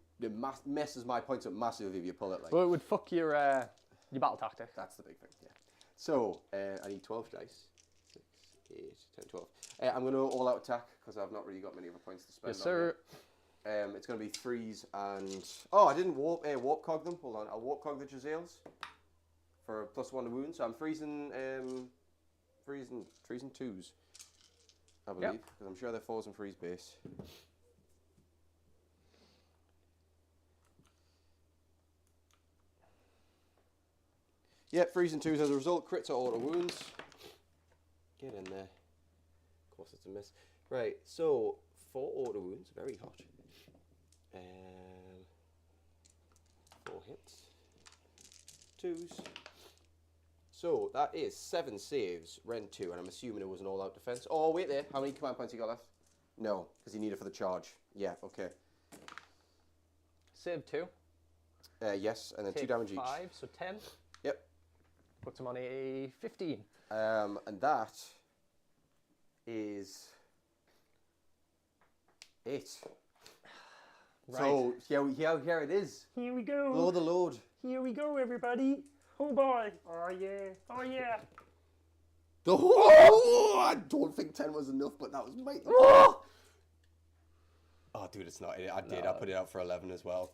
messes my points up massively if you pull it like. Well, it would fuck your battle tactic. That's the big thing. Yeah. So I need 12 dice. 6, 8, 10, 12. I'm going to all out attack because I've not really got many other points to spend. Yes, sir. It's going to be 3s and... Oh, I didn't warp cog them. Hold on. I'll warp cog the Jazales for +1 to wound. So I'm freezing 2s, I believe. Because I'm sure they're 4s and freeze base. Yep, freezing 2s as a result. Crits or auto wounds. Get in there. Of course it's a miss. Right, so 4 auto wounds. Very hot. 4 hits. 2s. So that is 7 saves, rend 2, and I'm assuming it was an all-out defense. Oh, wait there. How many command points you got left? No, because you need it for the charge. Yeah, okay. Save 2. Yes, and then Take 2 damage each. 5, so 10. Yep. Puts him on a 15. And that is 8. Right. So here it is. Here we go. Load the load. Here we go, everybody. Oh boy. Oh yeah. Oh yeah. Oh, I don't think 10 was enough, but that was mighty. Oh, dude, it's not. I did. I put it out for 11 as well.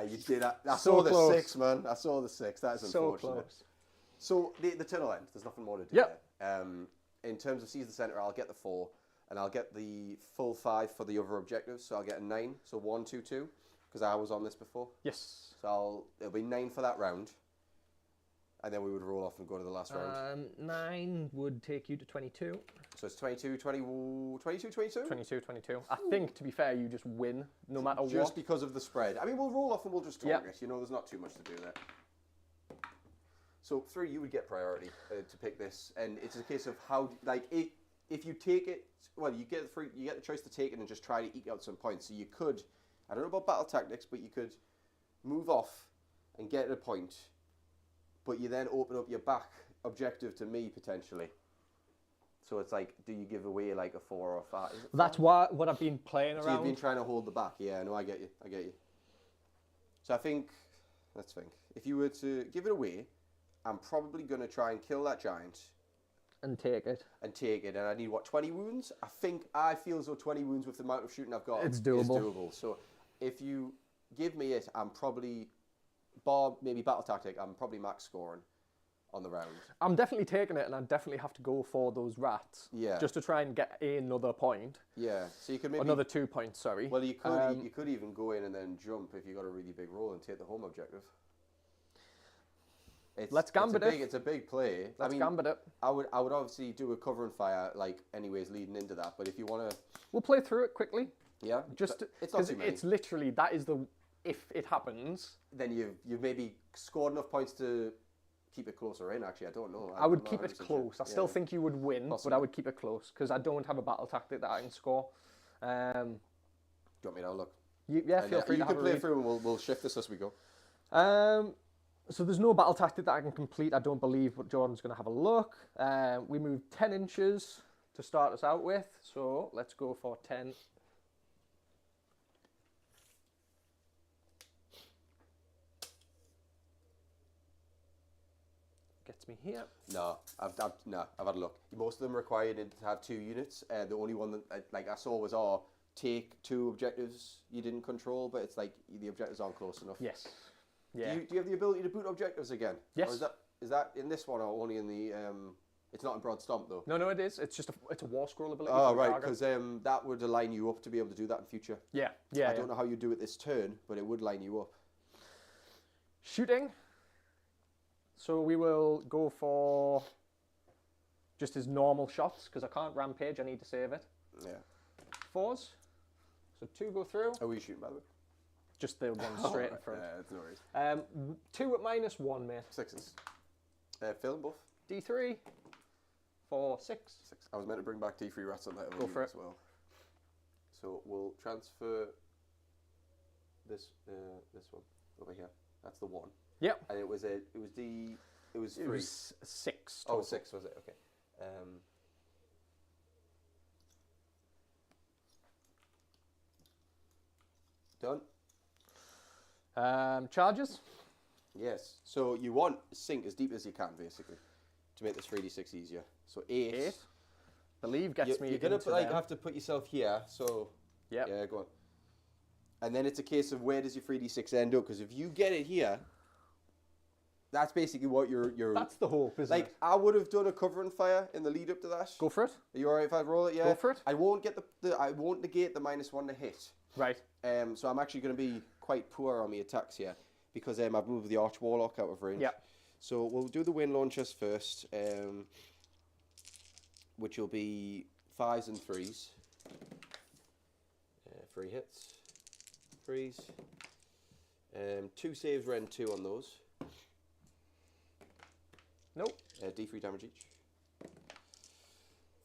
You did. I So saw the close. 6, man. I saw the 6. That is unfortunate. So close. So the turn will end. There's nothing more to do Yep. there. In terms of seize the center, I'll get the 4, and I'll get the full 5 for the other objectives. So I'll get a 9. So 1, 2, 2, because I was on this before. Yes. So it'll be 9 for that round, and then we would roll off and go to the last round. 9 would take you to 22. So it's 22, 22, 22? 22, 22. I think, to be fair, you just win no matter what. Just because of the spread. I mean, we'll roll off and we'll just talk Yep. it. You know, there's not too much to do there. So 3, you would get priority to pick this, and it's a case of how, like, if you take it, well, you get the choice to take it and just try to eke out some points. So you could, I don't know about battle tactics, but you could move off and get a point, but you then open up your back objective to me potentially. So it's like, do you give away like a 4 or 5? Is it That's 5? what I've been playing So around. you've been trying to hold the back. Yeah, no, I get you. I get you. So I think, let's think. If you were to give it away, I'm probably going to try and kill that giant. And take it. And take it. And I need, what, 20 wounds? I feel as though 20 wounds with the amount of shooting I've got It's is doable. doable. So if you give me it, I'm probably, bar maybe battle tactic, I'm probably max scoring on the round. I'm definitely taking it, and I definitely have to go for those rats. Yeah. Just to try and get another point. Yeah. So you could maybe... Another 2 points, sorry. Well, you could even go in and then jump if you got a really big roll and take the home objective. Let's gambit it. It's a big play. Let's gambit it. I would obviously do a cover and fire like anyways leading into that. But if you want to, We'll play through it quickly. yeah, Just it's not because too many. it's literally that is the if it happens. Then you've maybe scored enough points to keep it closer in. Actually, I don't know. I would I'm not keep it 100% sure. close. I still Yeah. think you would win, Possibly. but I would keep it close because I don't have a battle tactic that I can score. Do you want me to have a look? Yeah, And, feel free you to can have a play read. through and we'll shift this as we go. So there's no battle tactic that I can complete, I don't believe, but Jordan's going to have a look. We moved 10 inches to start us out with, so let's go for 10. Gets me here. No, I've had a look. Most of them require you to have 2 units. The only one that I saw was take 2 objectives you didn't control, but it's like the objectives aren't close enough. Yes. Yeah. Do you have the ability to boot objectives again? Yes. Or is that in this one or only in the? It's not in Broad Stomp though. No, it is. It's just it's a war scroll ability. Oh for the right, target. because that would align you up to be able to do that in future. Yeah. I don't know how you do it this turn, but it would line you up. Shooting. So we will go for just his normal shots because I can't rampage. I need to save it. Yeah. 4s. So 2 go through. Are we shooting by the way? Just the one straight in front. Yeah, it's no worries. 2 at -1, mate. 6s. Fill them both. D3 for 6. 6. I was meant to bring back D3 rats on that Go for it. as well. So we'll transfer this one over here. That's the 1. Yep. And it was 3. It was 6. Oh, Total. 6 was it? Okay. Done. Charges. Yes. So you want sink as deep as you can, basically, to make this 3d6 easier. So 8. Believe gets me. You're gonna into like them. have to put yourself here. So Yep. yeah, go on. And then it's a case of where does your 3d6 end up? Because if you get it here, that's basically what you're. That's the hope, isn't like it? I would have done a cover and fire in the lead up to that. Go for it. Are you alright if I roll it? Yeah. Go for it. I won't get I won't negate the -1 to hit. Right. So I'm actually going to be quite poor on my attacks here because I've moved the Arch Warlock out of range. Yeah. So we'll do the wind launchers first, which will be 5s and 3s. 3 hits, 3s. 2 saves, Ren 2 on those. Nope. D3 damage each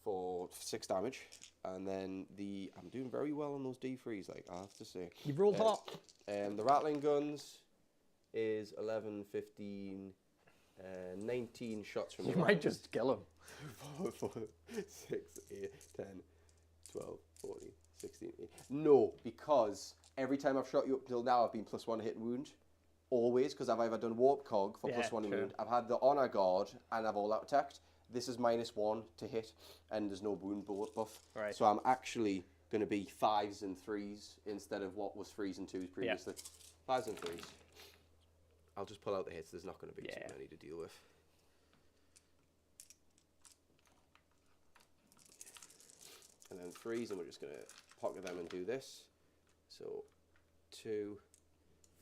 for 6 damage. And then I'm doing very well on those D3s, like I have to say. You've rolled hot. The rattling guns is 11, 15, 19 shots from You the might rattling. just kill him. 4, 6, 8, 10, 12, 14, 16, 18. No, because every time I've shot you up till now, I've been +1 hit and wound. Always, because I've either done Warp Cog for Yeah, +1 true. wound, I've had the Honor Guard, and I've all out attacked. This is -1 to hit, and there's no wound bullet buff. Right. So I'm actually going to be 5s and 3s instead of what was 3s and 2s previously. 5s and 3s. I'll just pull out the hits. There's not going to be too many to deal with. And then 3s, and we're just going to pocket them and do this. So 2,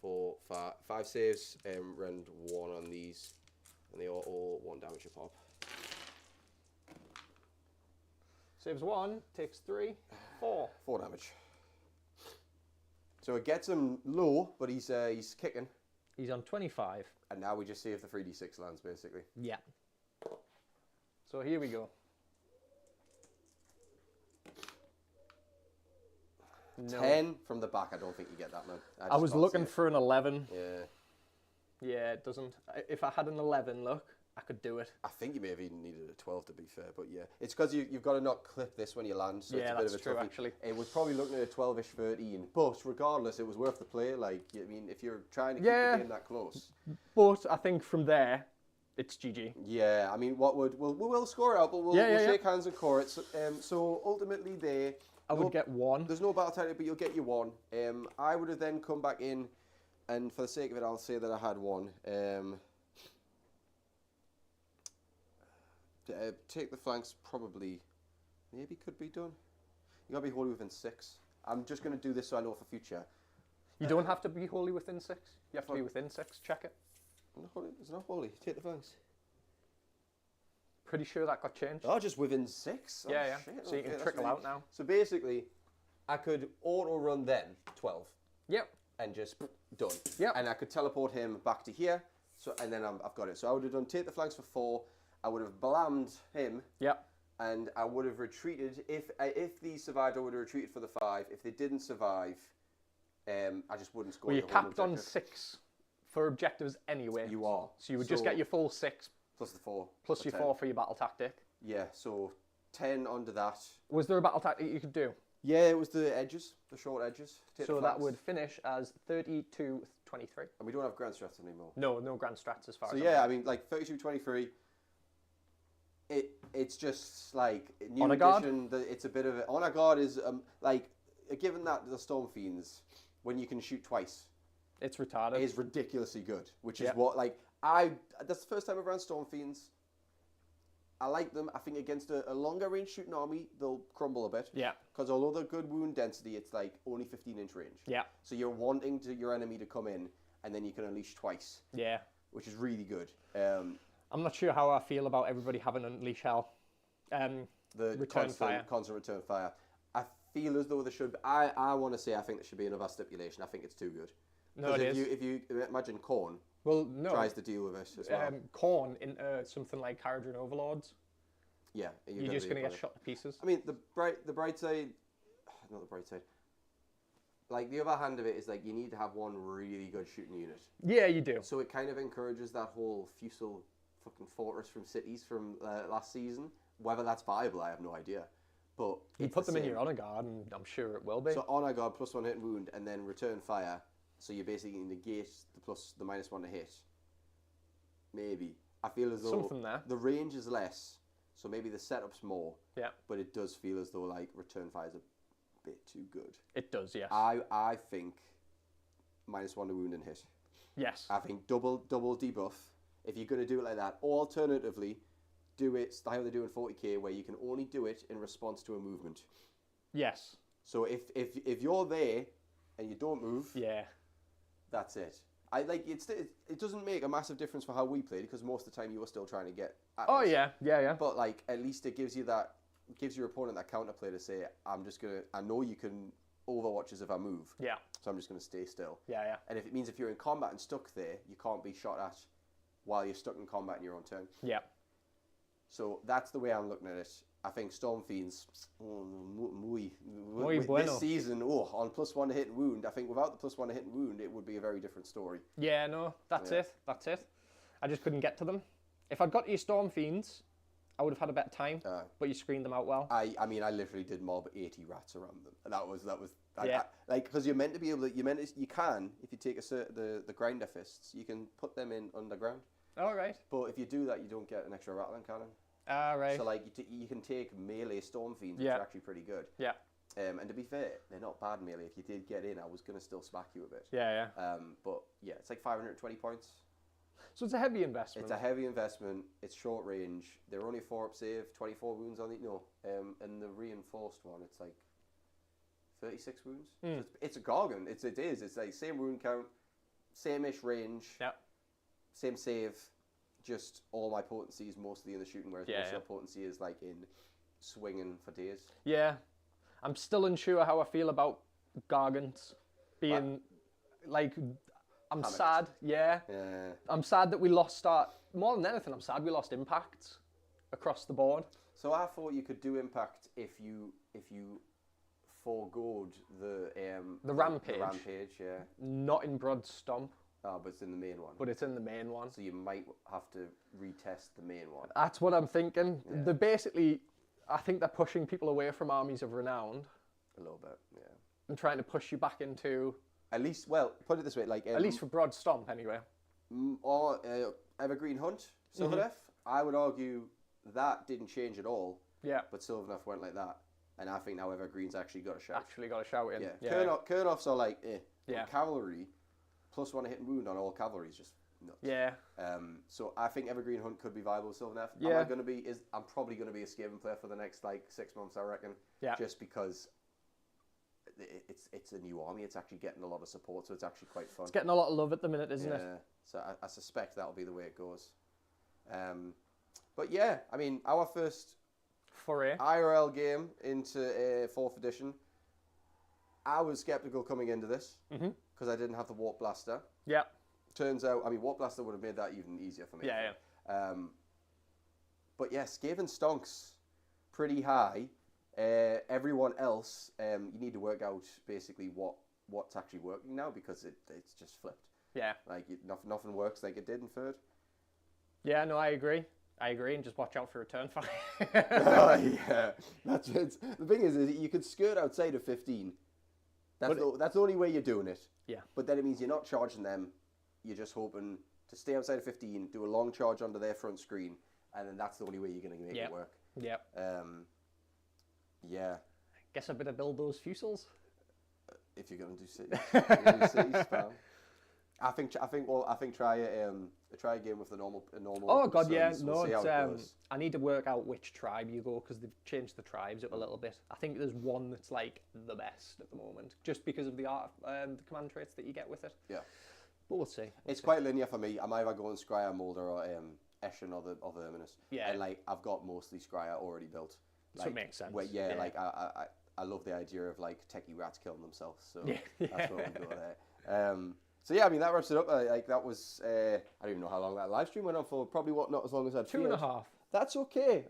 4, 5. 5 saves, rend 1 on these, and they are all 1 damage a pop. Saves 1, takes 3, 4. 4 damage. So it gets him low, but he's kicking. He's on 25. And now we just see if the 3d6 lands, basically. Yeah. So here we go. No. 10 from the back. I don't think you get that, man. I was looking for an 11. Yeah. Yeah, it doesn't. If I had an 11, look, I could do it. I think you may have even needed a 12 to be fair, but yeah. It's because you've got to not clip this when you land, so it's a bit of a true, toughie. actually. It was probably looking at a 12-ish, 13, but regardless, it was worth the play. Like, I mean, if you're trying to keep the game that close. But I think from there, it's GG. Yeah, I mean, we'll score it out, but we'll shake hands and core it. So ultimately there... I would get 1. There's no battle title, but you'll get your 1. I would have then come back in, and for the sake of it, I'll say that I had 1. Take the flanks probably, maybe could be done. You gotta be wholly within 6. I'm just gonna do this so I know for future. You don't have to be wholly within 6. You have to be within 6. Check it. It's not wholly. Take the flanks. Pretty sure that got changed. Oh, just within 6? Oh, yeah. Shit. So you can trickle out now. So basically, I could auto run then 12. Yep. And just done. Yep. And I could teleport him back to here. So and then I've got it. So I would have done take the flanks for 4. I would have blammed him. Yep. And I would have retreated. If these survived, I would have retreated for the 5. If they didn't survive, I just wouldn't score. Well, you're capped on 6 for objectives anyway. You are. So you would just get your full 6. Plus the 4. Plus your 4 for your battle tactic. Yeah, so 10 under that. Was there a battle tactic you could do? Yeah, it was the edges, the short edges. So that would finish as 32-23. And we don't have grand strats anymore. No grand strats as far as So yeah, I mean, like 32-23. It's just like new Honor Guard? edition. It's a bit of a Honor Guard is like given that the Storm Fiends when you can shoot twice. It's retarded. Is ridiculously good, which is what like that's the first time I've run Storm Fiends. I like them. I think against a longer range shooting army, they'll crumble a bit. Yeah. Because although they're good wound density, it's like only 15-inch range. Yeah. So you're wanting your enemy to come in, and then you can unleash twice. Yeah. Which is really good. I'm not sure how I feel about everybody having Unleash Hell. The constant return fire. I feel as though there should be, I want to say I think there should be another stipulation. I think it's too good. No, it is. If you imagine Khorne tries to deal with it as well. Khorne in something like Haradrim Overlords. Yeah. You're just going to get shot to pieces. I mean, the bright side, not the bright side. Like, the other hand of it is, like, you need to have one really good shooting unit. Yeah, you do. So it kind of encourages that whole Fusel fucking fortress from cities from last season. Whether that's viable, I have no idea. But you put them in your Honor Guard, and I'm sure it will be. So Honor Guard +1 hit and wound, and then return fire. So you basically negate the -1 to hit. Maybe. I feel as though something there. The range is less, so maybe the setup's more. Yeah. But it does feel as though like return fire is a bit too good. It does, yes. I think -1 to wound and hit. Yes. I think double debuff if you're going to do it like that. Or alternatively, do it how they do in 40k, where you can only do it in response to a movement. Yes. So if you're there and you don't move, yeah, that's it. It doesn't make a massive difference for how we played because most of the time you were still trying to get at Oh us. yeah. But like at least it gives your opponent that counterplay to say, I know you can overwatch as if I move. Yeah. So I'm just gonna stay still. Yeah. And if it means if you're in combat and stuck there, you can't be shot at while you're stuck in combat in your own turn. Yeah. So that's the way I'm looking at it. I think Storm Fiends, Muy this bueno. season, on +1 to hit and wound, I think without the +1 to hit and wound, it would be a very different story. Yeah, no, that's it. I just couldn't get to them. If I'd got to your Storm Fiends, I would have had a better time, but you screened them out well. I mean, I literally did mob 80 rats around them. And that was yeah. Because you're meant to be able to, you can, if you take the grinder fists, you can put them in underground. All right. But if you do that, you don't get an extra rattling cannon. All right. So like you can take melee Storm Fiends, which are actually pretty good. Yeah. And to be fair, they're not bad melee. If you did get in, I was going to still smack you a bit. Yeah. But yeah, it's like 520 points. So it's a heavy investment. It's a heavy investment. It's short range. They're only 4-up save, 24 wounds on it. No, and the reinforced one, it's like 36 wounds. So it's a gargan. It is. It's like same wound count, same-ish range. Yeah. Same save. Just all my potency is mostly in the shooting, whereas most of your potency is like in swinging for days. Yeah. I'm still unsure how I feel about Gargants being like. I'm sad. Yeah. I'm sad that we lost more than anything, I'm sad we lost impacts across the board. So I thought you could do impact if you foregoed the rampage. The rampage, yeah. Not in Brodds Stomp. Oh, but it's in the main one. but it's in the main one. So you might have to retest the main one. That's what I'm thinking. Yeah. They're basically, I think they're pushing people away from Armies of Renown A little bit, yeah. and trying to push you back into, At least, well, put it this way, like... at least for Brodds Stomp anyway. Or Evergreen Hunt, Sylvaneth, I would argue that didn't change at all, Yeah, but Sylvaneth went like that. And I think now Evergreen's actually got a shout. actually got a shout in. Yeah, Kurnoffs are like, eh. Yeah. Cavalry, +1 hit and wound on all cavalry is just nuts. Yeah. So I think Evergreen Hunt could be viable with Sylvaneth. Yeah. I'm probably going to be a Skaven player for the next like 6 months, I reckon. Yeah. Just because it's a new army. It's actually getting a lot of support, so it's actually quite fun. It's getting a lot of love at the minute, isn't it? Yeah. So I suspect that'll be the way it goes. But yeah, I mean, our first Foray. IRL game into 4th edition. I was skeptical coming into this because I didn't have the Warp Blaster. Yeah. Turns out, I mean, Warp Blaster would have made that even easier for me. Yeah, yeah. But yeah, Skaven stonks pretty high. Everyone else, you need to work out basically what's actually working now because it's just flipped. Yeah. Like nothing works like it did in 3rd. Yeah, no, I agree, and just watch out for return fire. Yeah, that's it. The thing is you could skirt outside of 15. That's the only way you're doing it. Yeah. But then it means you're not charging them. You're just hoping to stay outside of 15, do a long charge onto their front screen, and then that's the only way you're going to make it work. Yeah. Yeah. Guess I better build those fusils. If you're going to do cities, pal. I think try a game with a normal. Oh god, sons. yeah, We'll no, see how it goes. I need to work out which tribe you go because they've changed the tribes up a little bit. I think there's one that's like the best at the moment, just because of the the command traits that you get with it. Yeah, but we'll see. It's quite linear for me. I'm either going Scryer, Molder, or Eshin or Verminous. Yeah, and like I've got mostly Scryer already built. Like, so it makes sense. Like I love the idea of like techie rats killing themselves. So that's what we go there. So yeah, I mean that wraps it up. Like that was I don't even know how long that live stream went on for. Probably not as long as I'd 2.5. That's okay.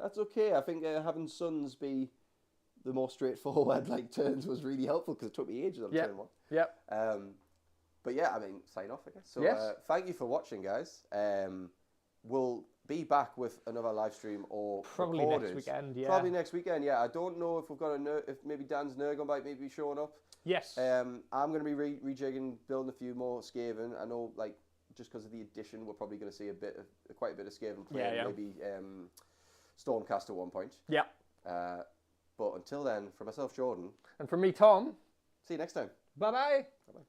I think having Sons be the more straightforward like turns was really helpful because it took me ages on turn 1. Yep. But yeah, I mean sign off I guess. So yes. Thank you for watching, guys. We'll be back with another live stream or probably recorded. next weekend. Yeah. Probably next weekend. Yeah, I don't know if we've got if maybe Dan's Nurgle might be showing up. Yes. I'm going to be rejigging, building a few more Skaven. I know, like, just because of the addition, we're probably going to see quite a bit of Skaven play. Yeah. Maybe Stormcast at one point. Yeah. But until then, for myself, Jordan. And from me, Tom. See you next time. Bye-bye. Bye-bye.